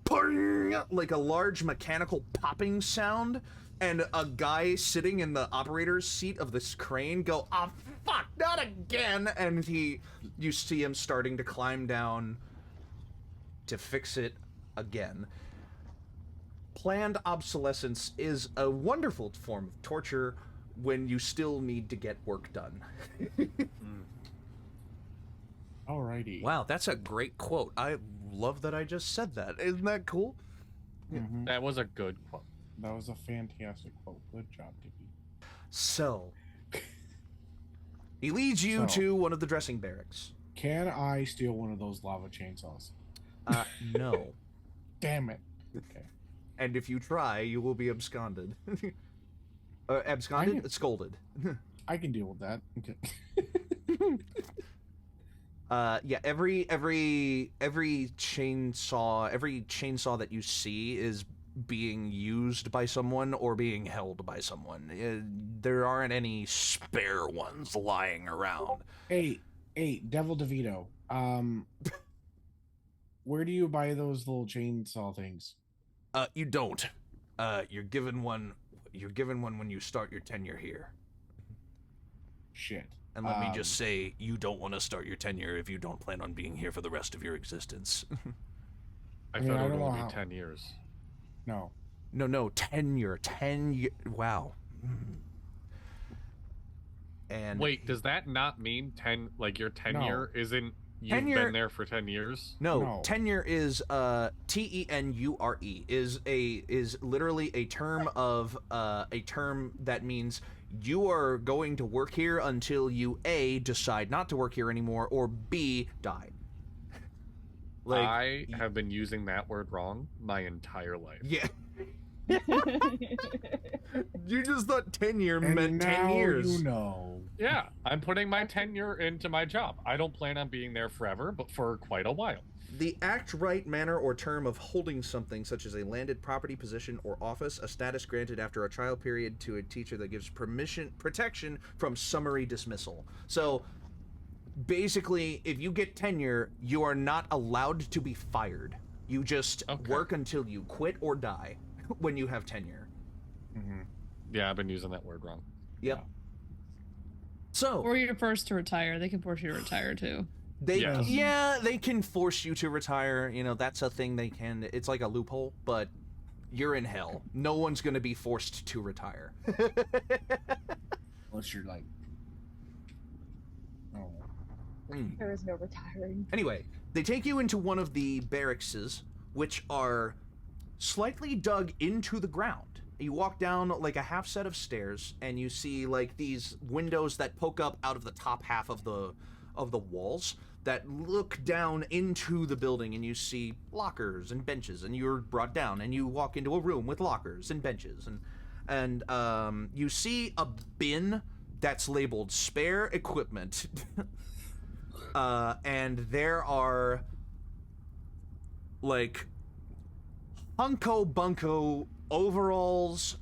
ping, like a large mechanical popping sound, and a guy sitting in the operator's seat of this crane go, "Ah, fuck, not again!" And you see him starting to climb down to fix it again. Planned obsolescence is a wonderful form of torture when you still need to get work done. Alrighty. Wow, that's a great quote. I love that I just said that. Isn't that cool? Mm-hmm. That was a good quote. That was a fantastic quote. Good job, Dippy. So, he leads you to one of the dressing barracks. Can I steal one of those lava chainsaws? No. Damn it. Okay. And if you try, you will be absconded. Absconded? Scolded. I can deal with that. Okay. Yeah, every chainsaw that you see is being used by someone or being held by someone. There aren't any spare ones lying around. Hey, Devil DeVito. Where do you buy those little chainsaw things? You don't. You're given one when you start your tenure here. Shit. And let me just say, you don't want to start your tenure if you don't plan on being here for the rest of your existence. I thought it would only be 10 years. No. No, tenure. 10 years. Wow. And wait, does that not mean 10, like your tenure isn't, you've been there for 10 years? No, tenure is tenure is literally a term of that means you are going to work here until you A, decide not to work here anymore, or B, die. Like, I have been using that word wrong my entire life. Yeah. You just thought tenure meant 10 years. You know. Yeah, I'm putting my tenure into my job. I don't plan on being there forever, but for quite a while. The act, right, manner, or term of holding something, such as a landed property, position, or office, a status granted after a trial period to a teacher that gives protection from summary dismissal. So, basically, if you get tenure, you are not allowed to be fired. You just work until you quit or die when you have tenure. Mm-hmm. Yeah, I've been using that word wrong. Yep. Yeah. So, or you're first to retire. They can force you to retire too. They can force you to retire. You know, that's a thing they can. It's like a loophole, but you're in hell. No one's going to be forced to retire. Unless you're like, there is no retiring. Anyway, they take you into one of the barracks, which are slightly dug into the ground. You walk down like a half set of stairs, and you see like these windows that poke up out of the top half of the walls that look down into the building, and you see lockers and benches, and you're brought down and you walk into a room with lockers and benches, and you see a bin that's labeled spare equipment. And there are like hunko bunko overalls,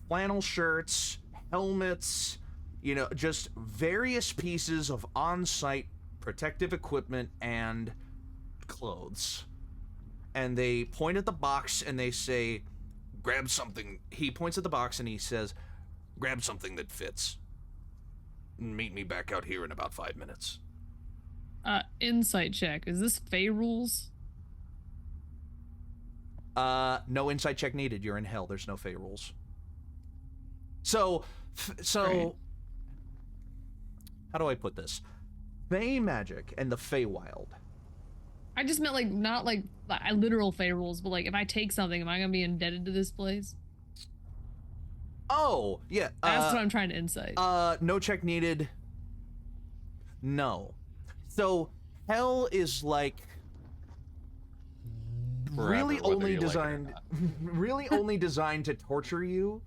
flannel shirts, helmets, you know, just various pieces of on-site protective equipment and clothes. And they point at the box and they say, grab something. He points at the box and he says, grab something that fits. Meet me back out here in about 5 minutes. Insight check. Is this Fey rules? No insight check needed. You're in hell. There's no Fey rules. So, Right. How do I put this? Fey magic and the Feywild. I just meant like not like literal Fey rules, but like if I take something, am I gonna be indebted to this place? Oh, yeah. That's what I'm trying to insight. No check needed. No. So hell is like really only designed really only designed to torture you.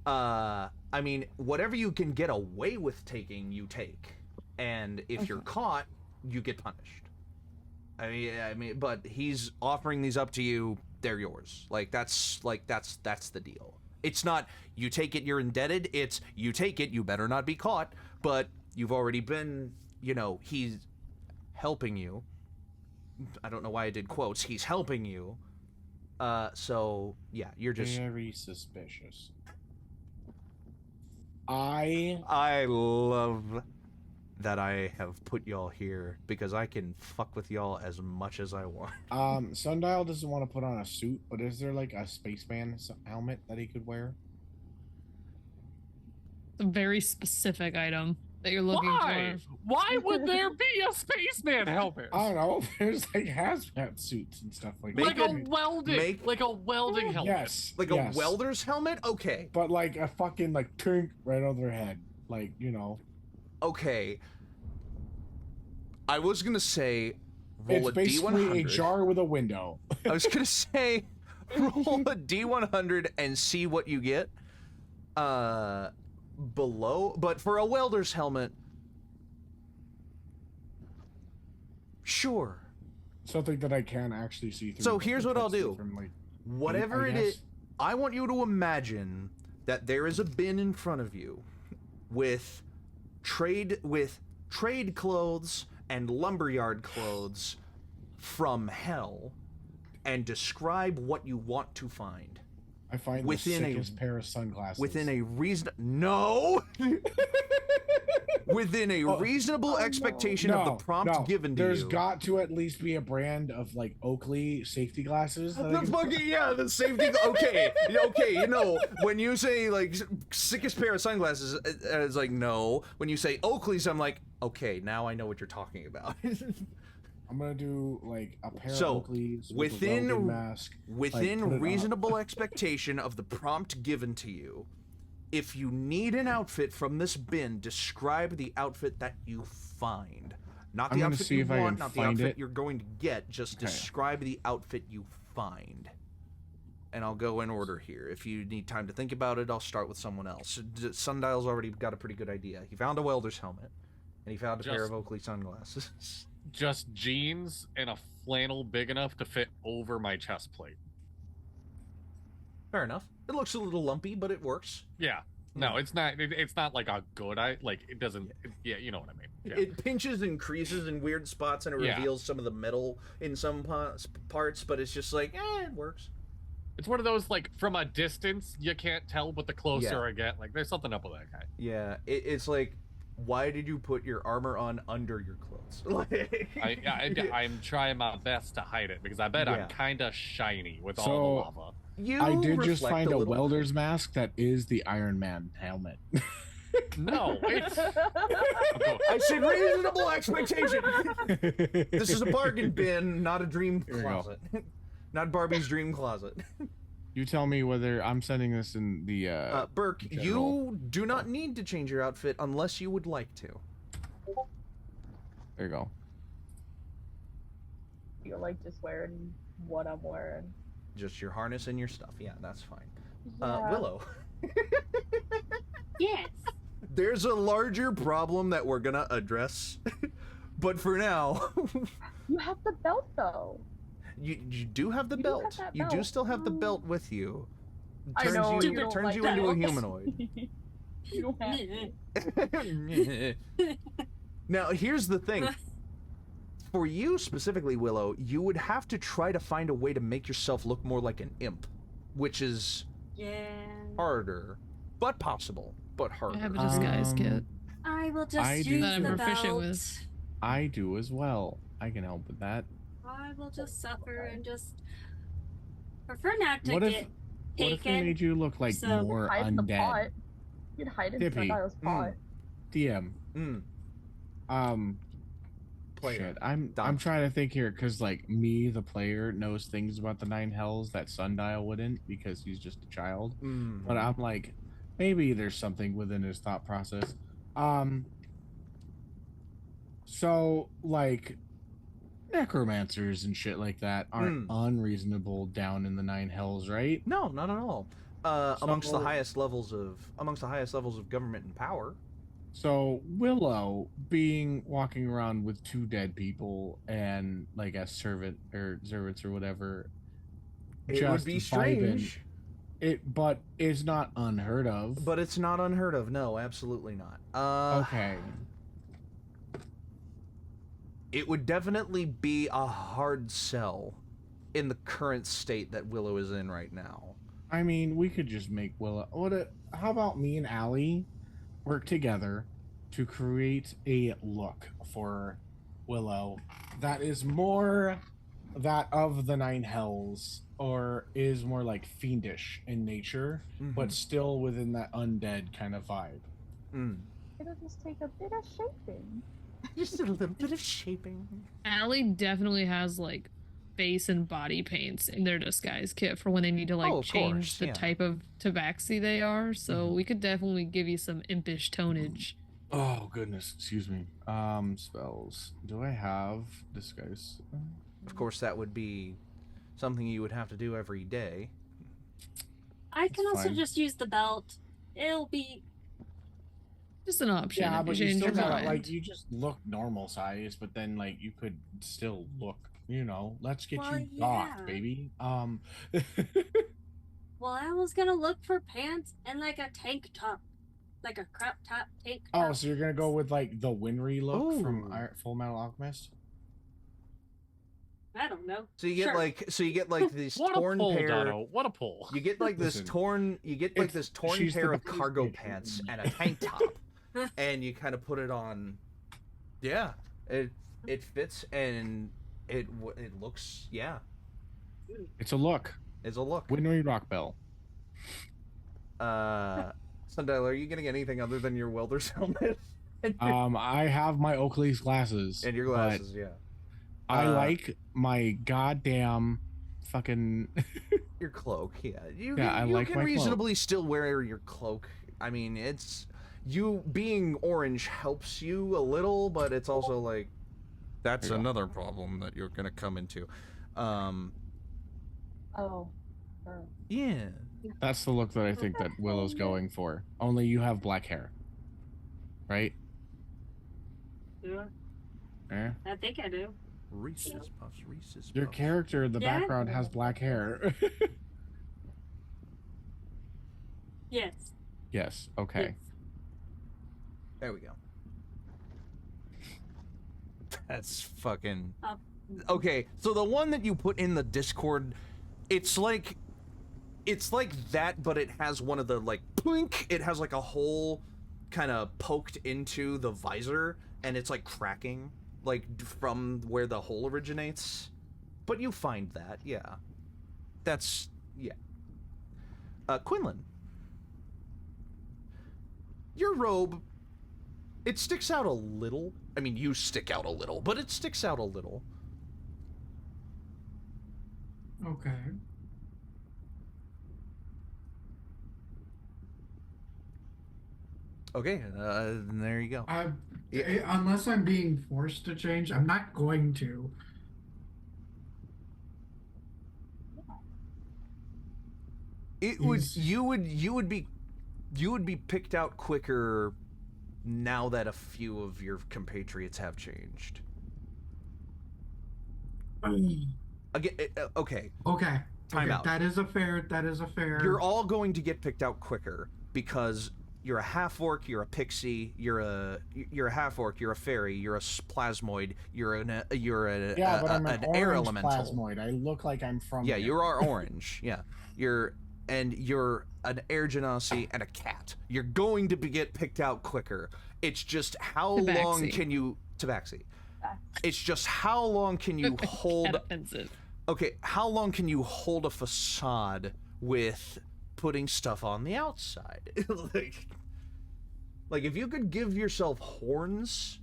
I mean, whatever you can get away with taking, you take. And if you're caught, you get punished. I mean, but he's offering these up to you, they're yours. That's the deal. It's not, you take it, you're indebted. It's, you take it, you better not be caught. But you've already been, you know, he's helping you. I don't know why I did quotes. He's helping you. So, yeah, you're just... Very suspicious. I love that I have put y'all here, because I can fuck with y'all as much as I want. Sundial doesn't want to put on a suit, but is there like a spaceman helmet that he could wear? It's a very specific item that you're looking for. Why would there be a spaceman helmet? I don't know. There's like hazmat suits and stuff like that. Like a welding helmet. Yes. Like a welder's helmet? Okay. But like a fucking like tink right on their head. Like, you know. Okay. I was gonna say roll It's a basically D100. a jar with a window. I was gonna say roll a D100 and see what you get. Below, but for a welder's helmet, sure. Something that I can actually see through. So here's what I'll do. From, like, whatever it is, I want you to imagine that there is a bin in front of you with trade clothes and lumberyard clothes from hell, and describe what you want to find. I find within the sickest pair of sunglasses. Within a within a reasonable expectation of the prompt given to you. There's got to at least be a brand of like Oakley safety glasses. The safety. Okay, you know, when you say like sickest pair of sunglasses, it's like no. When you say Oakley's, I'm like, okay, now I know what you're talking about. I'm gonna do like a pair of Oakleys with within a mask. Within reasonable expectation of the prompt given to you, if you need an outfit from this bin, describe the outfit that you find. Not the outfit you want, not the outfit you're going to get. Just describe the outfit you find. And I'll go in order here. If you need time to think about it, I'll start with someone else. Sundial's already got a pretty good idea. He found a welder's helmet, and he found a pair of Oakley sunglasses. Just jeans and a flannel big enough to fit over my chest plate. Fair enough. It looks a little lumpy, but it works. Yeah. No, it's not. It's not like a good. It doesn't. Yeah, you know what I mean. Yeah. It pinches and creases in weird spots, and it reveals some of the metal in some parts. But it's just like, it works. It's one of those like from a distance you can't tell, but the closer I get, like there's something up with that guy. Yeah, it's like, why did you put your armor on under your clothes? I'm trying my best to hide it because I bet I'm kind of shiny with all the lava. I did just find a welder's mask that is the Iron Man helmet. No, it's... I said reasonable expectation. This is a bargain bin, not a dream closet. Not Barbie's dream closet. You tell me whether I'm sending this in the Burk, you do not need to change your outfit unless you would like to. There you go. You're like just wearing what I'm wearing. Just your harness and your stuff. Yeah, that's fine. Yeah. Willow. Yes. There's a larger problem that we're gonna address, but for now. You have the belt though. You do have the belt. You do still have the belt with you. Turns you into a humanoid. You don't have to. Now, here's the thing. For you specifically, Willow, you would have to try to find a way to make yourself look more like an imp, which is harder, but possible, but harder. I have a disguise kit. I will just use the belt. With. I do as well. I can help with that. I will just suffer and just prefer not to What get if taken. we made you look like more hide in the undead? pot. You'd hide in Sundial's pot. DM. Shit, I'm trying to think here because like me, the player, knows things about the 9 hells that Sundial wouldn't because he's just a child. But I'm like, maybe there's something within his thought process. So, like, necromancers and shit like that aren't unreasonable down in the Nine Hells, right? No, not at all. Amongst the highest levels of government and power. So Willow walking around with 2 dead people and like a servants or whatever, it would be strange. But it's not unheard of. But it's not unheard of. No, absolutely not. Okay. It would definitely be a hard sell in the current state that Willow is in right now. I mean, we could just make Willow. How about me and Allie work together to create a look for Willow that is more that of the Nine Hells, or is more like fiendish in nature, but still within that undead kind of vibe. It'll just take a bit of shaping. Just a little bit of shaping. Allie definitely has like face and body paints in their disguise kit for when they need to like change the type of tabaxi they are. So we could definitely give you some impish tonage. Oh goodness, excuse me. Spells. Do I have disguise? Of course, that would be something you would have to do every day. I can also just use the belt. It'll be just an option. Yeah, but you still gotta, like, you just look normal size, but then like you could still look, you know, let's get you docked, baby. Well, I was gonna look for pants and like a tank top. Like a crop top tank top. Oh, so you're gonna go with like the Winry look from Full Metal Alchemist? I don't know. So you get like this torn pair. Dono. What a pull! You get like this torn. You get like this torn pair of cargo pants and a tank top, and you kind of put it on. Yeah, it fits and it looks. Yeah, it's a look. It's a look. Winry Rock Bell. Sundial, are you getting anything other than your welder's helmet? I have my Oakley's glasses. And your glasses, yeah. I like my goddamn fucking your cloak, yeah. You like can my reasonably still wear your cloak. I mean, it's you being orange helps you a little, but it's also like that's another problem that you're gonna come into. Yeah. That's the look that I think that Willow's going for. Only you have black hair. Right? Yeah. Yeah? I think I do. Reese's Puffs, Reese's Puffs. Your character in the background has black hair. Yes. Yes, okay. Yes. There we go. That's fucking... Okay, so the one that you put in the Discord, it's like that, but it has one of the, like, plink! It has, like, a hole kind of poked into the visor, and it's, like, cracking, like, from where the hole originates. But you find that, yeah. That's, yeah. Quinlan. Your robe, it sticks out a little. I mean, you stick out a little, but it sticks out a little. Okay. Okay, there you go. Unless I'm being forced to change, I'm not going to. You would be picked out quicker now that a few of your compatriots have changed. Again, okay. Okay. Time out. That is a fair. You're all going to get picked out quicker because you're a half-orc, you're a pixie, you're a half-orc, you're a fairy, you're a plasmoid, you're an air elemental. Plasmoid. I look like I'm from. Yeah, you are orange. Yeah, you're an air genasi and a cat. You're going to get picked out quicker. It's just how long can you tabaxi? It's just how long can you hold? Okay, how long can you hold a facade with putting stuff on the outside? like if you could give yourself horns,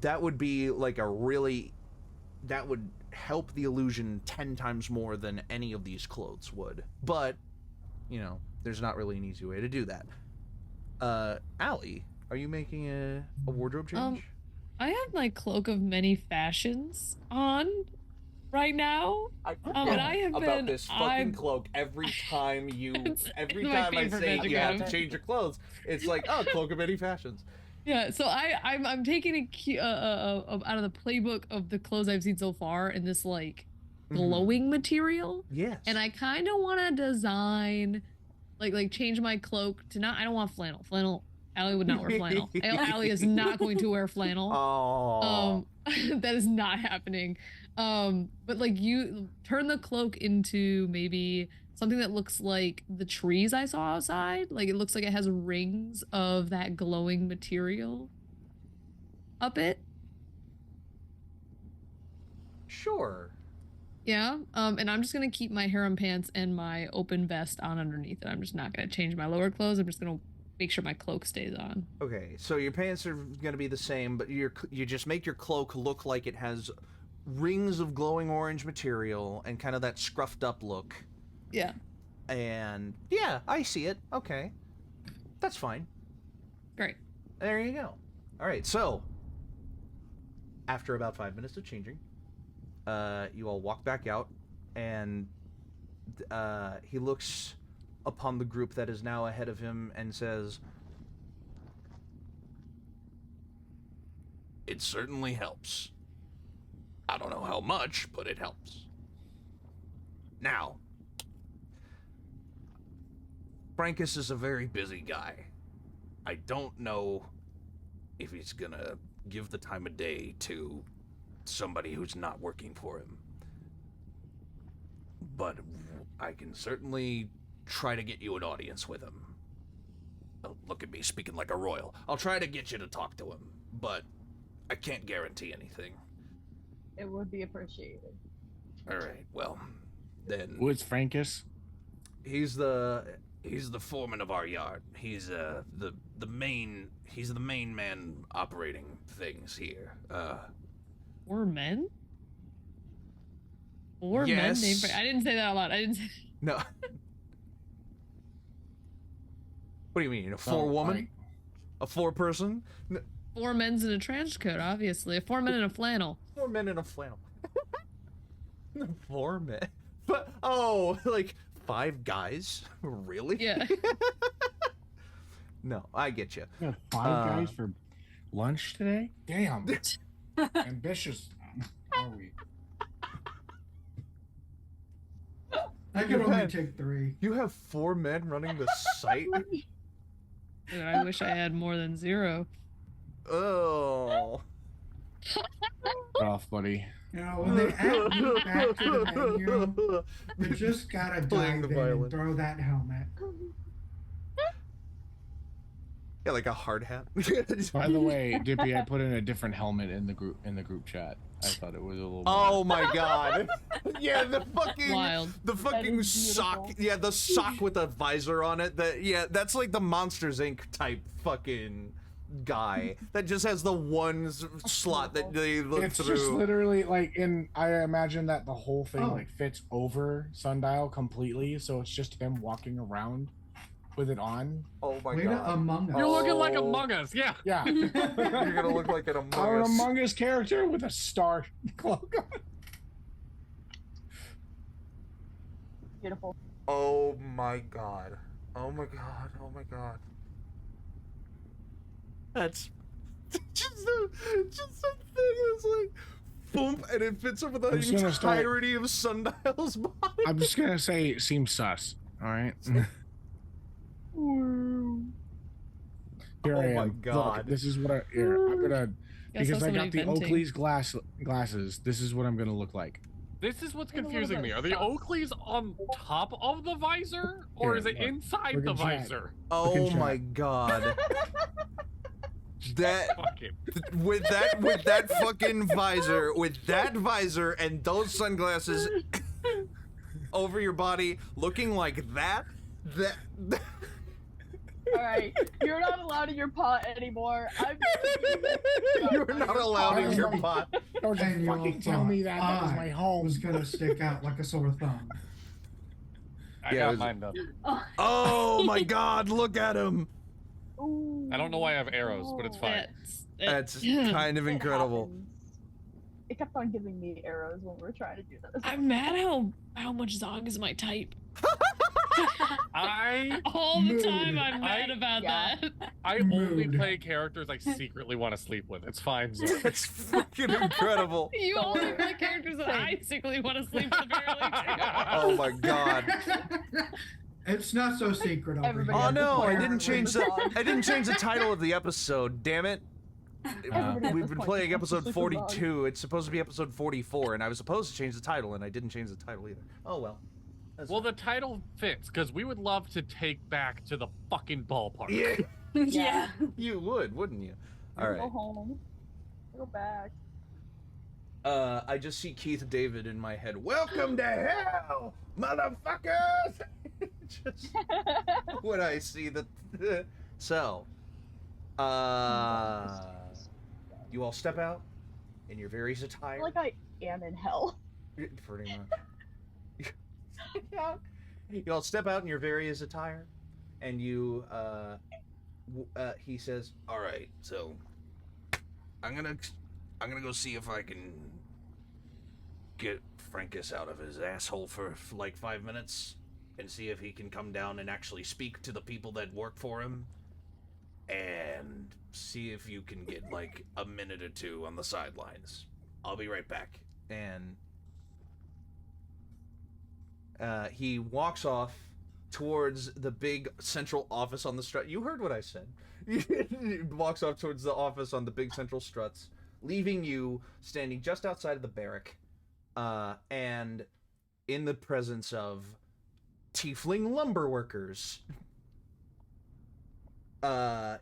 that would be like that would help the illusion 10 times more than any of these clothes would. But, you know, there's not really an easy way to do that. Allie, Are you making a wardrobe change? I have my cloak of many fashions on right now. And I have about this fucking cloak every time every time I say you have to change your clothes, it's like, oh, cloak of many fashions. Yeah, so I'm taking out of the playbook of the clothes I've seen so far in this like glowing material. Yes. And I kind of want to design, like change my cloak to not. I don't want flannel. Flannel. Allie would not wear flannel. Allie is not going to wear flannel. Oh. That is not happening. But like you turn the cloak into maybe something that looks like the trees I saw outside. Like it looks like it has rings of that glowing material up it. Sure. Yeah. And I'm just gonna keep my harem pants and my open vest on underneath it. I'm just not gonna change my lower clothes. I'm just gonna make sure my cloak stays on. Okay, so your pants are gonna be the same, but you just make your cloak look like it has rings of glowing orange material and kind of that scruffed up look. Yeah. And yeah, I see it. Okay. That's fine. Great. There you go. All right, so after about 5 minutes of changing, you all walk back out, and he looks upon the group that is now ahead of him and says, "It certainly helps. I don't know how much, but it helps. Now, Frankus is a very busy guy. I don't know if he's gonna give the time of day to somebody who's not working for him. But I can certainly try to get you an audience with him. Oh, look at me speaking like a royal. I'll try to get you to talk to him, but I can't guarantee anything." It would be appreciated. All right, well, then. What's Frankus? He's the foreman of our yard. He's the main man operating things here. 4 men? 4 yes. men named I didn't say that out loud. I didn't say No. What do you mean? A 4-woman? A 4-person? 4 men's in a trench coat, obviously. 4 men in a flannel. 4 men in a flannel. 4 men? But, like 5 guys? Really? Yeah. No, I get you. You got 5 guys for lunch today? Damn. Ambitious are we? I can only take 3. You have 4 men running the site? Dude, I wish I had more than 0. Oh. Off, buddy. You know, when they add you back to the menu, you just gotta dive in and throw that helmet. Yeah, like a hard hat. By the way, Dippy, I put in a different helmet in the group chat. I thought it was a little. Oh my god! Yeah, the fucking sock. Yeah, the sock with a visor on it. That's like the Monsters Inc. type fucking guy that just has the one slot that they look through. It's just literally like I imagine that the whole thing like fits over Sundial completely, so it's just him walking around with it on. Oh my god! Among Us. You're looking like Among Us, yeah. Yeah. You're gonna look like an Among Us. Our Among Us character with a star cloak on. Beautiful. Oh my god! Oh my god! Oh my god! That's just something that's like, boom, and it fits over the entirety of Sundial's body. I'm just gonna say it seems sus. All right. Here I am. My god! Look, this is what I'm gonna because I got the Oakley's glasses. This is what I'm gonna look like. This is what's confusing me. Are the Oakleys on top of the visor, or is it inside the visor? Oh my god! That with that fucking visor, and those sunglasses over your body, looking like that. All right, you're not allowed in your pot anymore. You're not allowed in your pot. Don't you fucking tell me that. That was my home. Was gonna stick out like a sore thumb. I got mine done. Oh my god! Look at him. Ooh, I don't know why I have arrows, but it's fine. That's kind of incredible. It kept on giving me arrows when we were trying to do this. I'm mad how much Zog is my type. All the time I'm mad about that. I only play characters I secretly want to sleep with. It's fine. That's freaking incredible. You only play characters that I secretly want to sleep with, apparently. Oh my god. It's not so secret over here. Oh no, I didn't change the title of the episode, damn it. We've been playing episode 42. It's supposed to be episode 44, and I was supposed to change the title, and I didn't change the title either. Oh well. Well, the title fits, because we would love to take back to the fucking ballpark. Yeah. Yeah. You would, wouldn't you? All right. Go home. Go back. I just see Keith David in my head. Welcome to hell, motherfuckers! Just when I see the... So, you all step out in your various attire. Like I am in hell. Pretty much. You all step out in your various attire, and you, he says, "All right, so I'm gonna go see if I can get Frankus out of his asshole for like 5 minutes, and see if he can come down and actually speak to the people that work for him, and see if you can get like a minute or two on the sidelines. I'll be right back." And he walks off towards the big central office on the strut. You heard what I said. He walks off towards the office on the big central struts, leaving you standing just outside of the barrack, and in the presence of tiefling lumber workers.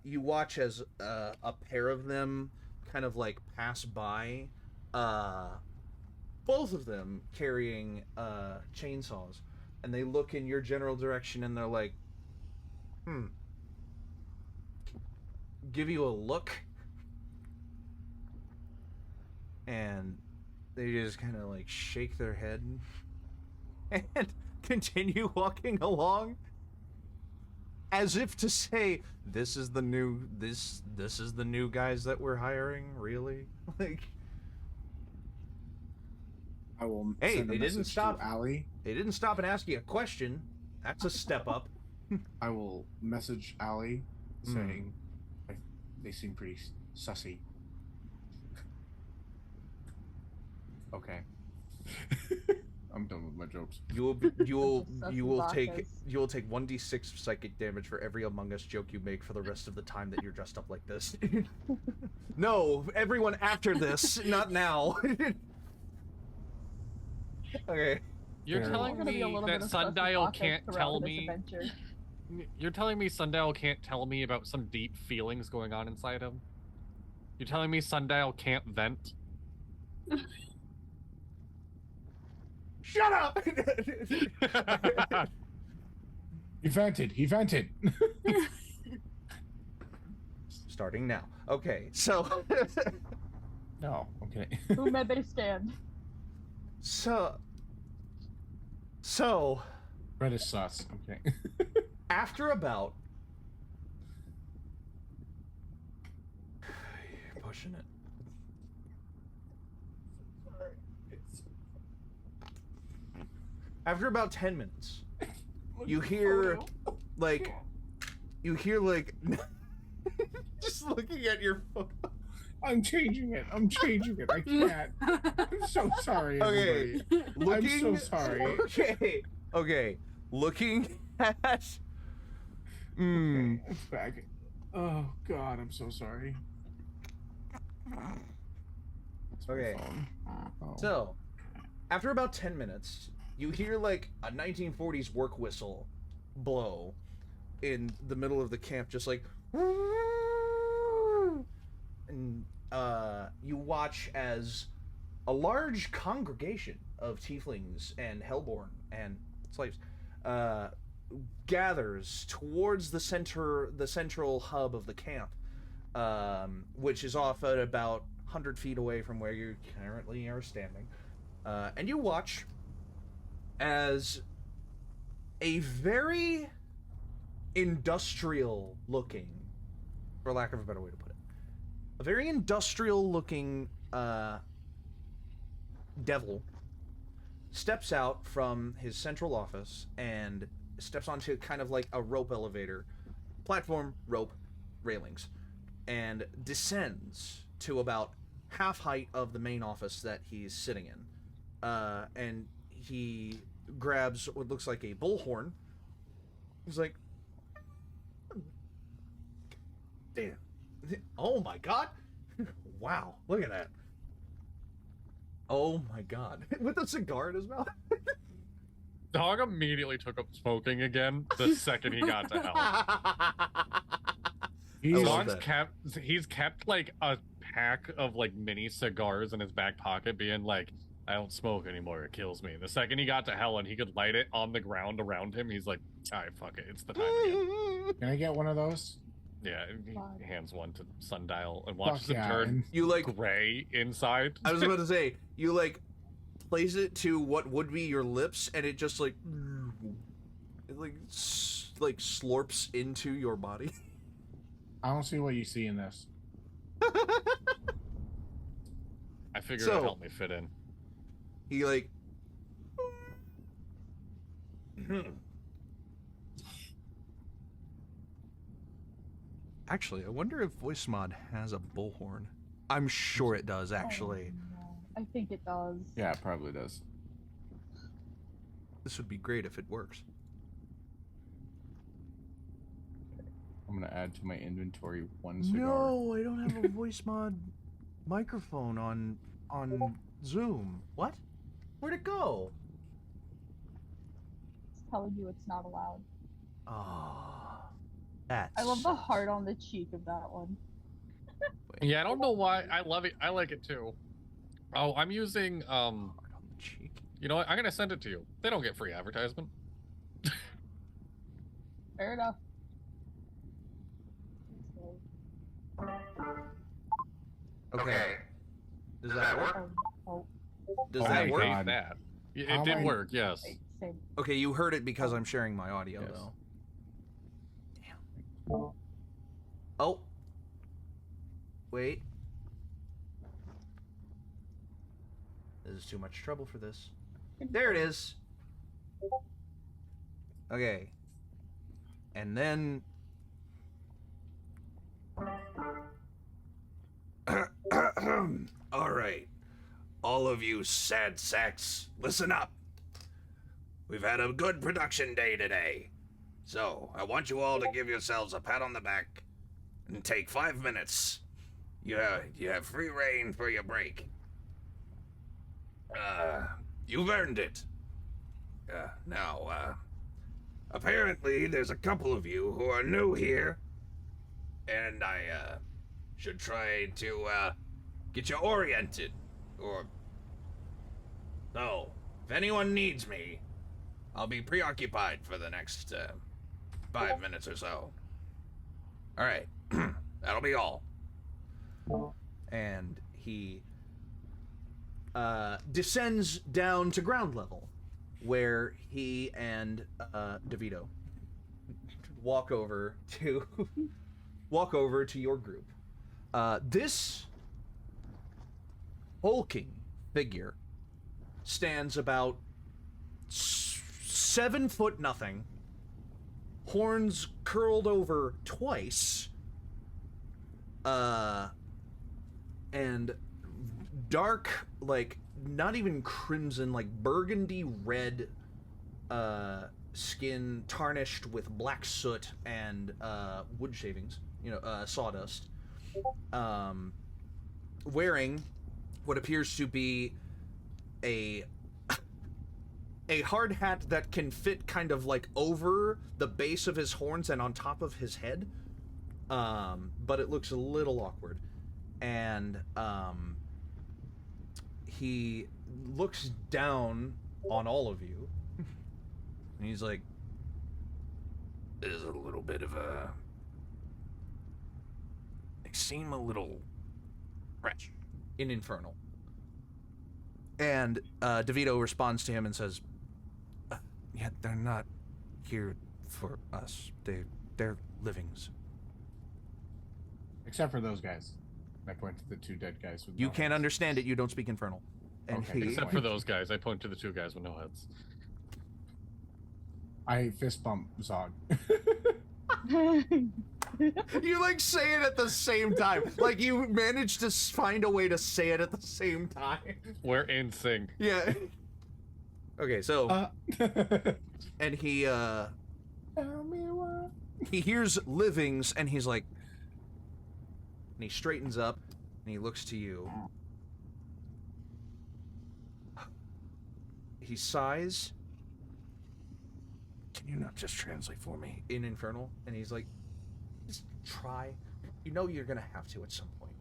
You watch as a pair of them kind of like pass by, both of them carrying chainsaws, and they look in your general direction and they're like, give you a look, and they just kind of like shake their head and continue walking along, as if to say, this is the new guys that we're hiring, really? Like, I will. Hey, send a they didn't message stop. to Allie. They didn't stop and ask you a question. That's a step up. I will message Allie saying they seem pretty sussy. Okay. I'm done with my jokes. You will take 1d6 psychic damage for every Among Us joke you make for the rest of the time that you're dressed up like this. No, everyone after this, not now. Okay. You're telling me that Sundial can't tell me. You're telling me Sundial can't tell me about some deep feelings going on inside him? You're telling me Sundial can't vent? Shut up! He vented. Starting now. Okay, so... No, okay. Who may they stand? So... Red is sus, okay. After about... You're pushing it. After about 10 minutes, you hear, like, just looking at your phone. I'm changing it. I can't. I'm so sorry, Okay, everybody. I'm so sorry. Okay, looking at... Okay, it's back. Oh, God, I'm so sorry. Okay, so, after about 10 minutes... You hear, like, a 1940s work whistle blow in the middle of the camp, just like... And you watch as a large congregation of tieflings and hellborn and slaves gathers towards the central hub of the camp, which is off at about 100 feet away from where you currently are standing. And you watch as a very industrial looking for lack of a better way to put it. A very industrial-looking devil steps out from his central office and steps onto kind of like a rope elevator, platform, rope, railings, and descends to about half height of the main office that he's sitting in. And he grabs what looks like a bullhorn. He's like, damn. Oh my god. Wow, look at that. Oh my god. With a cigar in his mouth. Dog immediately took up smoking again the second he got to hell. He's kept like a pack of like mini cigars in his back pocket, being like, I don't smoke anymore, it kills me. The second he got to hell and he could light it on the ground around him, he's like, alright, fuck it, it's the time again. Can I get one of those? Yeah, he hands one to Sundial and watches it turn you like gray inside. I was about to say, you like place it to what would be your lips, and it just like slurps into your body. I don't see what you see in this. I figured it'd help me fit in. He like Actually, I wonder if voice mod has a bullhorn. I'm sure it does, actually. No, I think it does. Yeah, it probably does. This would be great if it works. I'm gonna add to my inventory one cigar. No, I don't have a voice mod microphone on Zoom. What? Where'd it go? It's telling you it's not allowed. Ah, I love the heart on the cheek of that one. Yeah, I don't know why. I love it. I like it too. Oh, I'm using heart on the cheek. You know what? I'm gonna send it to you. They don't get free advertisement. Fair enough. Okay. Does that work? Oh. Does that work? That. It did work, yes. Okay, you heard it because I'm sharing my audio, Yes. though. Damn. Oh. Wait. This is too much trouble for this. There it is. Okay. And then... All right. All of you sad sacks, listen up. We've had a good production day today. So, I want you all to give yourselves a pat on the back and take 5 minutes. You have free reign for your break. You've earned it. Now, apparently there's a couple of you who are new here, and I, should try to, get you oriented, or... So, if anyone needs me, I'll be preoccupied for the next, 5 minutes or so. Alright, that'll be all. And he descends down to ground level, where he and DeVito walk over to your group. This hulking figure stands about 7 foot nothing, horns curled over twice, and dark, like, not even crimson, like burgundy red skin tarnished with black soot and wood shavings, sawdust, wearing what appears to be a hard hat that can fit kind of like over the base of his horns and on top of his head, but it looks a little awkward. And he looks down on all of you, and he's like, There's a little bit of a... They seem a little fresh. in Infernal. And DeVito responds to him and says, Yeah, they're not here for us. They're livings. Except for those guys. I point to the 2 dead guys with You no can't heads. understand it. You don't speak Infernal. And Okay, Except for those guys, I point to the 2 guys with no heads. I fist bump Zog. You like say it at the same time. Like you managed to find a way to say it at the same time. We're in sync. Yeah. Okay, so and he hears livings and he's like, and he straightens up and he looks to you. He sighs. Can you not just translate for me in Infernal? And he's like, just try. You know you're gonna have to at some point.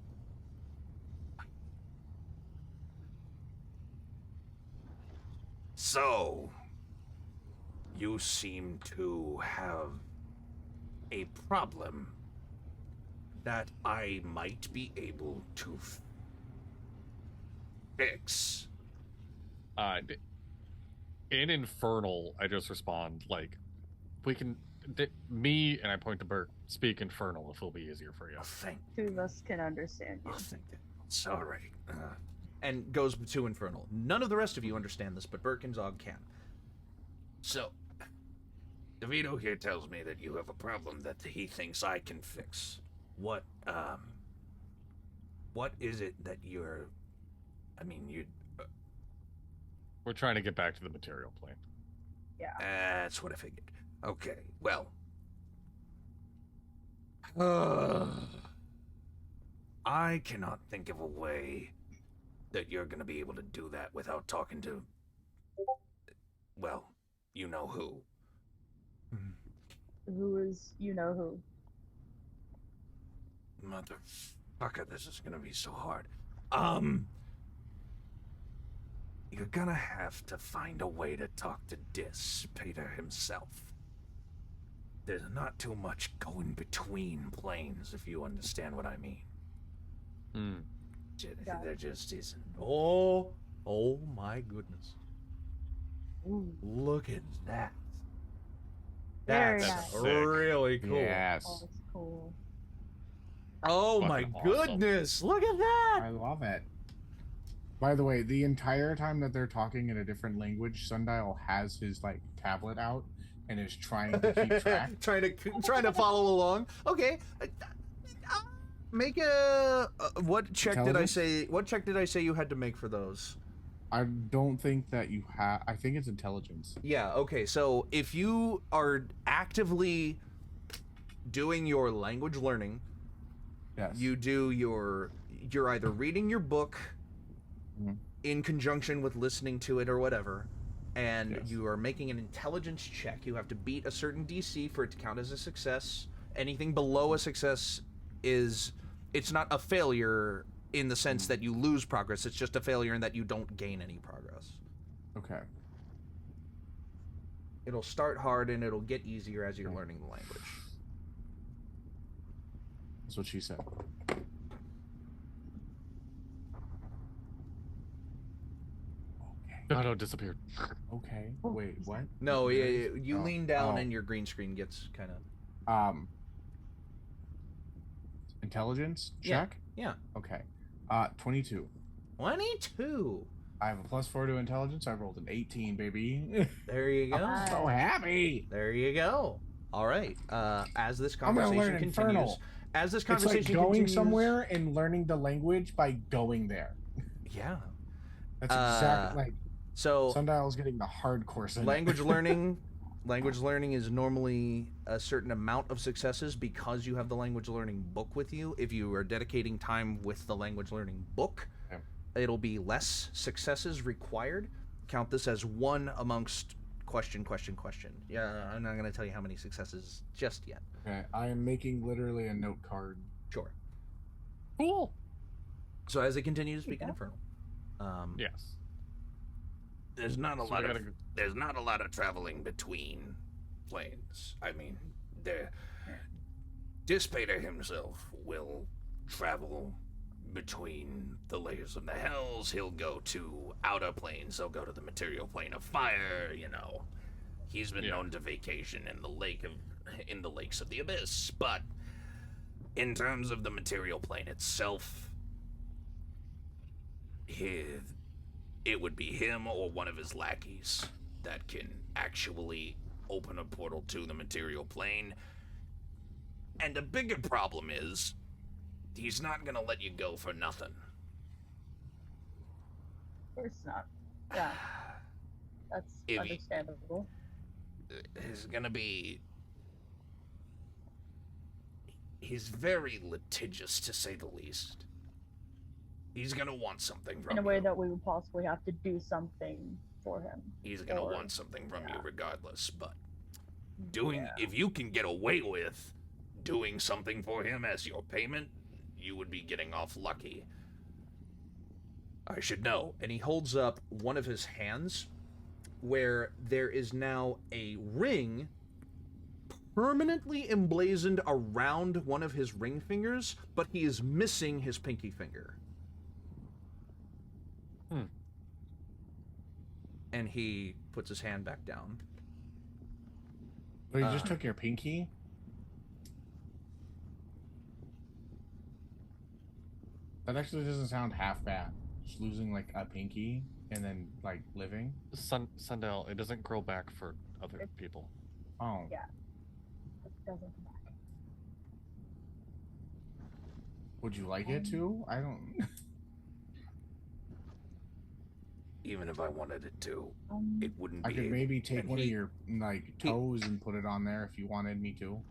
So, you seem to have a problem that I might be able to fix. In Infernal, I just respond like, we can, me and I point to Burk, speak Infernal if it'll be easier for you. Oh, thank 2 of us can understand you. Oh, thank you. It's all right. And goes to Infernal. None of the rest of you understand this, but Burk and Zog can. So, DeVito here tells me that you have a problem that he thinks I can fix. What is it that you're... I mean, you... We're trying to get back to the material plane. Yeah. That's what I figured. Okay, well... I cannot think of a way that you're going to be able to do that without talking to... Well, you know who. Who is you know who? Motherfucker, this is going to be so hard. You're gonna have to find a way to talk to Peter himself. There's not too much going between planes, if you understand what I mean. There just isn't. Oh my goodness. Ooh. Look at that. Very That's nice. really cool. Yes. Oh, that's cool. Oh Fucking my awesome. goodness. Look at that. I love it. By the way, the entire time that they're talking in a different language, Sundial has his like tablet out and is trying to keep track. trying to follow along. Okay. Make a what check did I say? What check did I say you had to make for those? I don't think that you have. I think it's intelligence. Yeah. Okay. So if you are actively doing your language learning, yes, you do you're either reading your book in conjunction with listening to it or whatever, and you are making an intelligence check. You have to beat a certain DC for it to count as a success. Anything below a success it's not a failure in the sense that you lose progress. It's just a failure in that you don't gain any progress. Okay. It'll start hard and it'll get easier as you're learning the language. That's what she said. No, disappeared. Okay. Wait, what? No, you Oh, lean down oh. and your green screen gets kind of... Intelligence check? Yeah. Okay. 22. 22. I have a +4 to intelligence. I rolled an 18, baby. There you go. I'm so happy. There you go. All right. As this I'm gonna conversation learn continues, Infernal. as this It's like conversation going continues, somewhere and learning the language by going there. Yeah. That's exactly like. So Sundial's getting the hardcore side. language learning. Language learning is normally a certain amount of successes because you have the language learning book with you. If you are dedicating time with the language learning book, it'll be less successes required. Count this as one amongst question. Yeah, I'm not going to tell you how many successes just yet. Okay, I am making literally a note card. Sure. Cool. So as they continue to speak in Infernal, Yes. There's not a So lot we of gotta go- there's not a lot of traveling between planes. I mean, Dispater himself will travel between the layers of the hells. He'll go to outer planes. He'll go to the material plane of fire. You know, he's been known to vacation in the lakes of the abyss. But in terms of the material plane itself, it would be him or one of his lackeys that can actually open a portal to the material plane. And the bigger problem is, he's not gonna let you go for nothing. Of course not. Yeah. That's understandable. He's gonna be... He's very litigious, to say the least. He's gonna want something from you. In a way that we would possibly have to do something for him. He's gonna want something from you regardless, but if you can get away with doing something for him as your payment, you would be getting off lucky. I should know. And he holds up one of his hands, where there is now a ring permanently emblazoned around one of his ring fingers, but he is missing his pinky finger. And he puts his hand back down. But he just took your pinky? That actually doesn't sound half bad. Just losing like a pinky and then like living. Sundell, it doesn't grow back for other people. Oh. Yeah. It doesn't come back. Would you like it to? I don't. Even if I wanted it to, it wouldn't be. I could maybe take one of your like toes and put it on there if you wanted me to.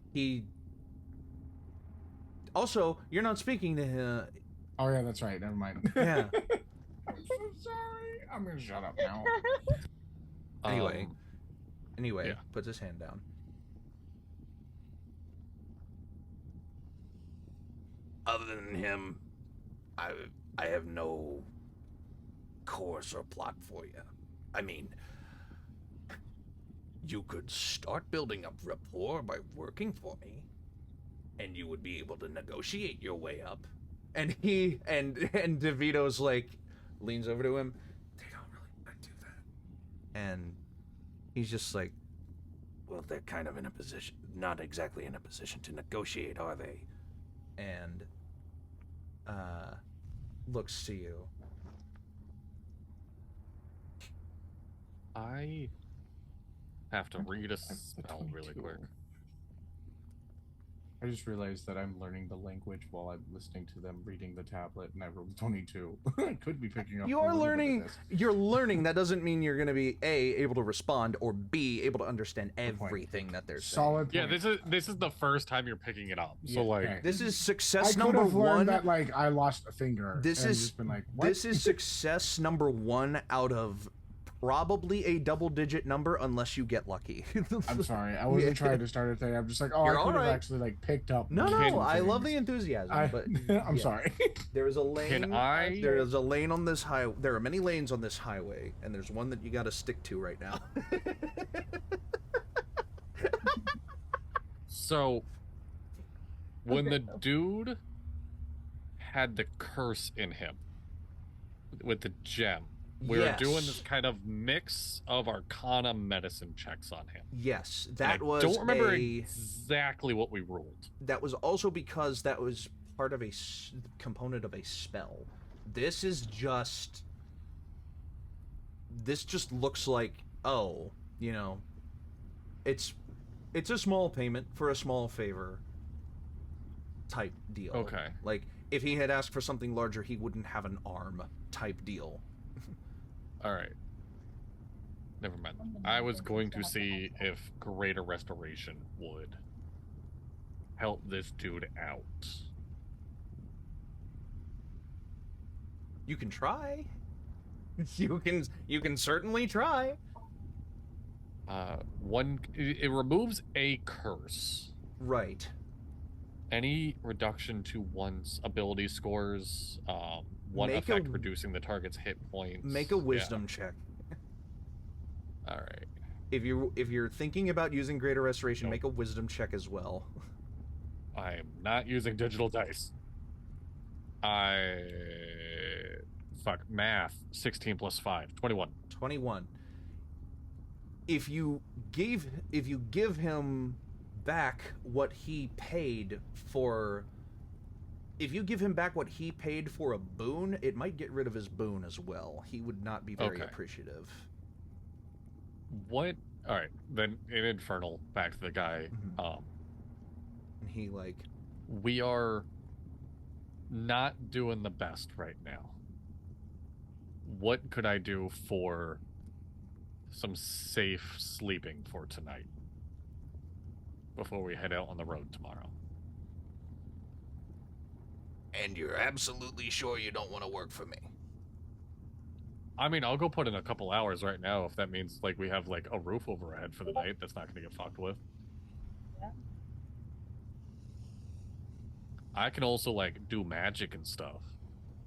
Also, you're not speaking to him. Oh yeah, that's right. Never mind. Yeah. I'm so sorry. I'm gonna shut up now. Anyway, puts his hand down. Other than him, I have no course or plot for you. I mean, you could start building up rapport by working for me, and you would be able to negotiate your way up. And DeVito's like, leans over to him. They don't really want to do that. And he's just like, well, they're kind of in a position, not exactly in a position to negotiate, are they? And looks to you. I have to read a spell really quick. I just realized that I'm learning the language while I'm listening to them reading the tablet, and I rolled 22. I could be picking up. You are learning. You're learning. That doesn't mean you're going to be able to respond, or B, able to understand everything that they're saying. Solid. Yeah, this is the first time you're picking it up. So like, this is success I number one. That like I lost a finger. This is just been like, what? This is success number one out of probably a double-digit number, unless you get lucky. I'm sorry, I wasn't trying to start a thing. I'm just like, oh, I could have actually like picked up. No, I love the enthusiasm, but I'm sorry. There is a lane. There is a lane on this highway. There are many lanes on this highway, and there's one that you got to stick to right now. So, when the dude had the curse in him with the gem, we were doing this kind of mix of Arcana medicine checks on him. Yes, that was. Don't remember exactly what we rolled. That was also because that was part of a component of a spell. This is just. This just looks like, oh, you know, it's a small payment for a small favor type deal. Okay. Like, if he had asked for something larger, he wouldn't have an arm type deal. All right. Never mind. I was going to see if Greater Restoration would help this dude out. You can try. You can certainly try. It removes a curse. Right. Any reduction to one's ability scores, one effect reducing the target's hit points. Make a wisdom check. All right. If you're thinking about using Greater Restoration, make a wisdom check as well. I am not using digital dice. Math. 16 plus 5. 21. 21. If you give him back what he paid for if you give him back what he paid for a boon, it might get rid of his boon as well. He would not be very appreciative. What? All right, then in Infernal, back to the guy. And he like, we are not doing the best right now. What could I do for some safe sleeping for tonight before we head out on the road tomorrow? And you're absolutely sure you don't want to work for me? I mean, I'll go put in a couple hours right now if that means like we have like a roof over our head for the night that's not going to get fucked with. Yeah. I can also like do magic and stuff.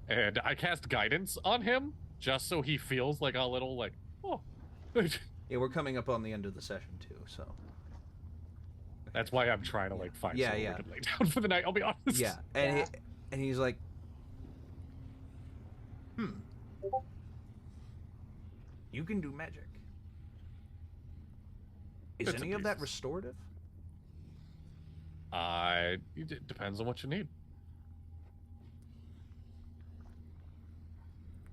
And I cast guidance on him just so he feels like a little like, oh. Yeah, we're coming up on the end of the session too, so. That's why I'm trying to like find somewhere we can lay down for the night, I'll be honest. Yeah, and and he's like, you can do magic. Is any of that restorative? It depends on what you need.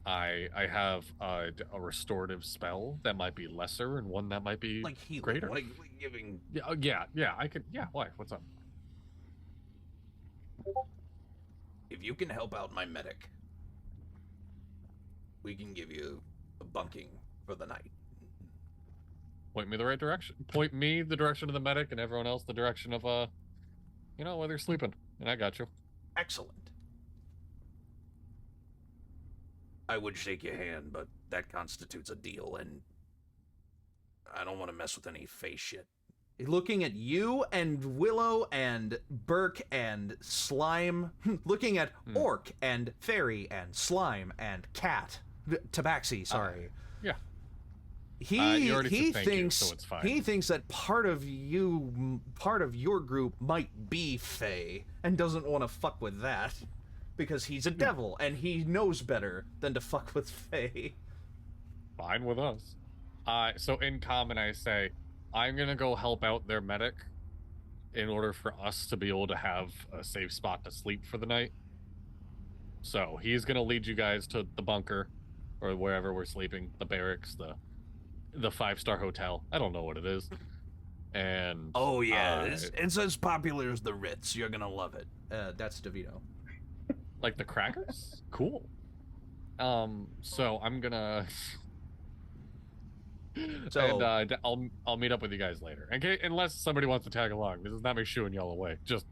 I have a restorative spell that might be lesser and one that might be like healing, greater. Like giving. Yeah. I could. Yeah. Why? What's up? If you can help out my medic, we can give you a bunking for the night. Point me the right direction. Point me the direction of the medic, and everyone else the direction of where they're sleeping. And I got you. Excellent. I would shake your hand, but that constitutes a deal, and I don't want to mess with any face shit. Looking at you and Willow and Burk and Slime, looking at Orc and Fairy and Slime and Cat, Tabaxi, sorry. Yeah. He thinks that part of your group might be Fae and doesn't want to fuck with that because he's a devil and he knows better than to fuck with Fae. Fine with us. So in common, I say, I'm gonna go help out their medic in order for us to be able to have a safe spot to sleep for the night. So he's gonna lead you guys to the bunker or wherever we're sleeping, the barracks, the 5-star hotel. I don't know what it is. And oh yeah, it's as popular as the Ritz. You're gonna love it. That's DeVito. Like the crackers? Cool. So I'm gonna. And I'll meet up with you guys later. Okay, unless somebody wants to tag along. This is not me shooing y'all away. Just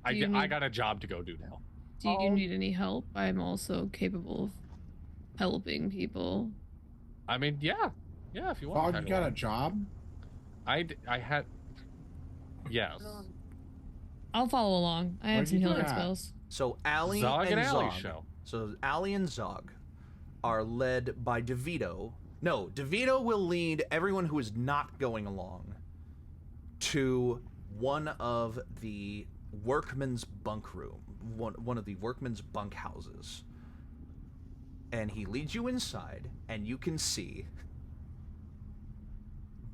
I got a job to go do now. Do you need any help? I'm also capable of helping people. I mean, yeah, if you want. Oh, you got a job? I had. Yes. I'll follow along. I have some healing spells. So Allie Zog and Allie Zog. show. So Allie and Zog are led by DeVito. No, DeVito will lead everyone who is not going along to one of the workmen's bunk room, one of the workmen's bunk houses. And he leads you inside, and you can see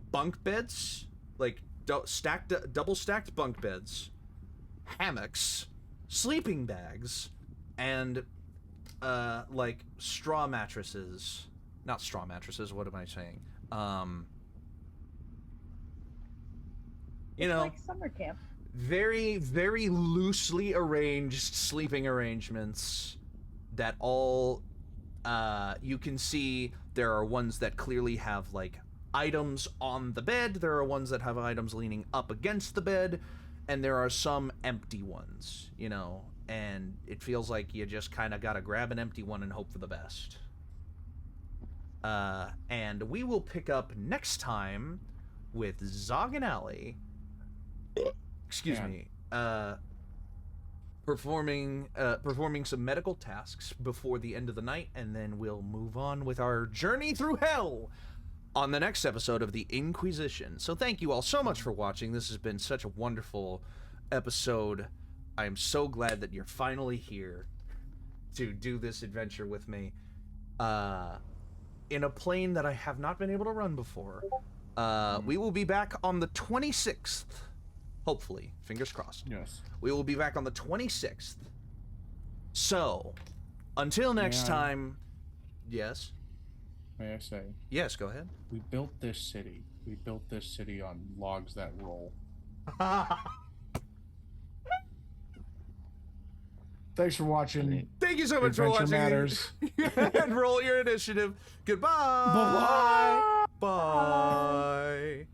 bunk beds, like double stacked bunk beds, hammocks, sleeping bags, and like straw mattresses. Not straw mattresses, what am I saying? It's like summer camp. Very, very loosely arranged sleeping arrangements that all, you can see there are ones that clearly have, like, items on the bed, there are ones that have items leaning up against the bed, and there are some empty ones, and it feels like you just kind of gotta grab an empty one and hope for the best. And we will pick up next time with Zog and Allie, performing some medical tasks before the end of the night, and then we'll move on with our journey through hell on the next episode of the In-Quy'zz-ition. So thank you all so much for watching. This has been such a wonderful episode. I am so glad that you're finally here to do this adventure with me. In a plane that I have not been able to run before. We will be back on the 26th. Hopefully. Fingers crossed. Yes. We will be back on the 26th So, until next time, yes? May I say? Yes, go ahead. We built this city. We built this city on logs that roll. Thanks for watching. Thank you so much for watching. Matters. And roll your initiative. Goodbye. Bye. Bye.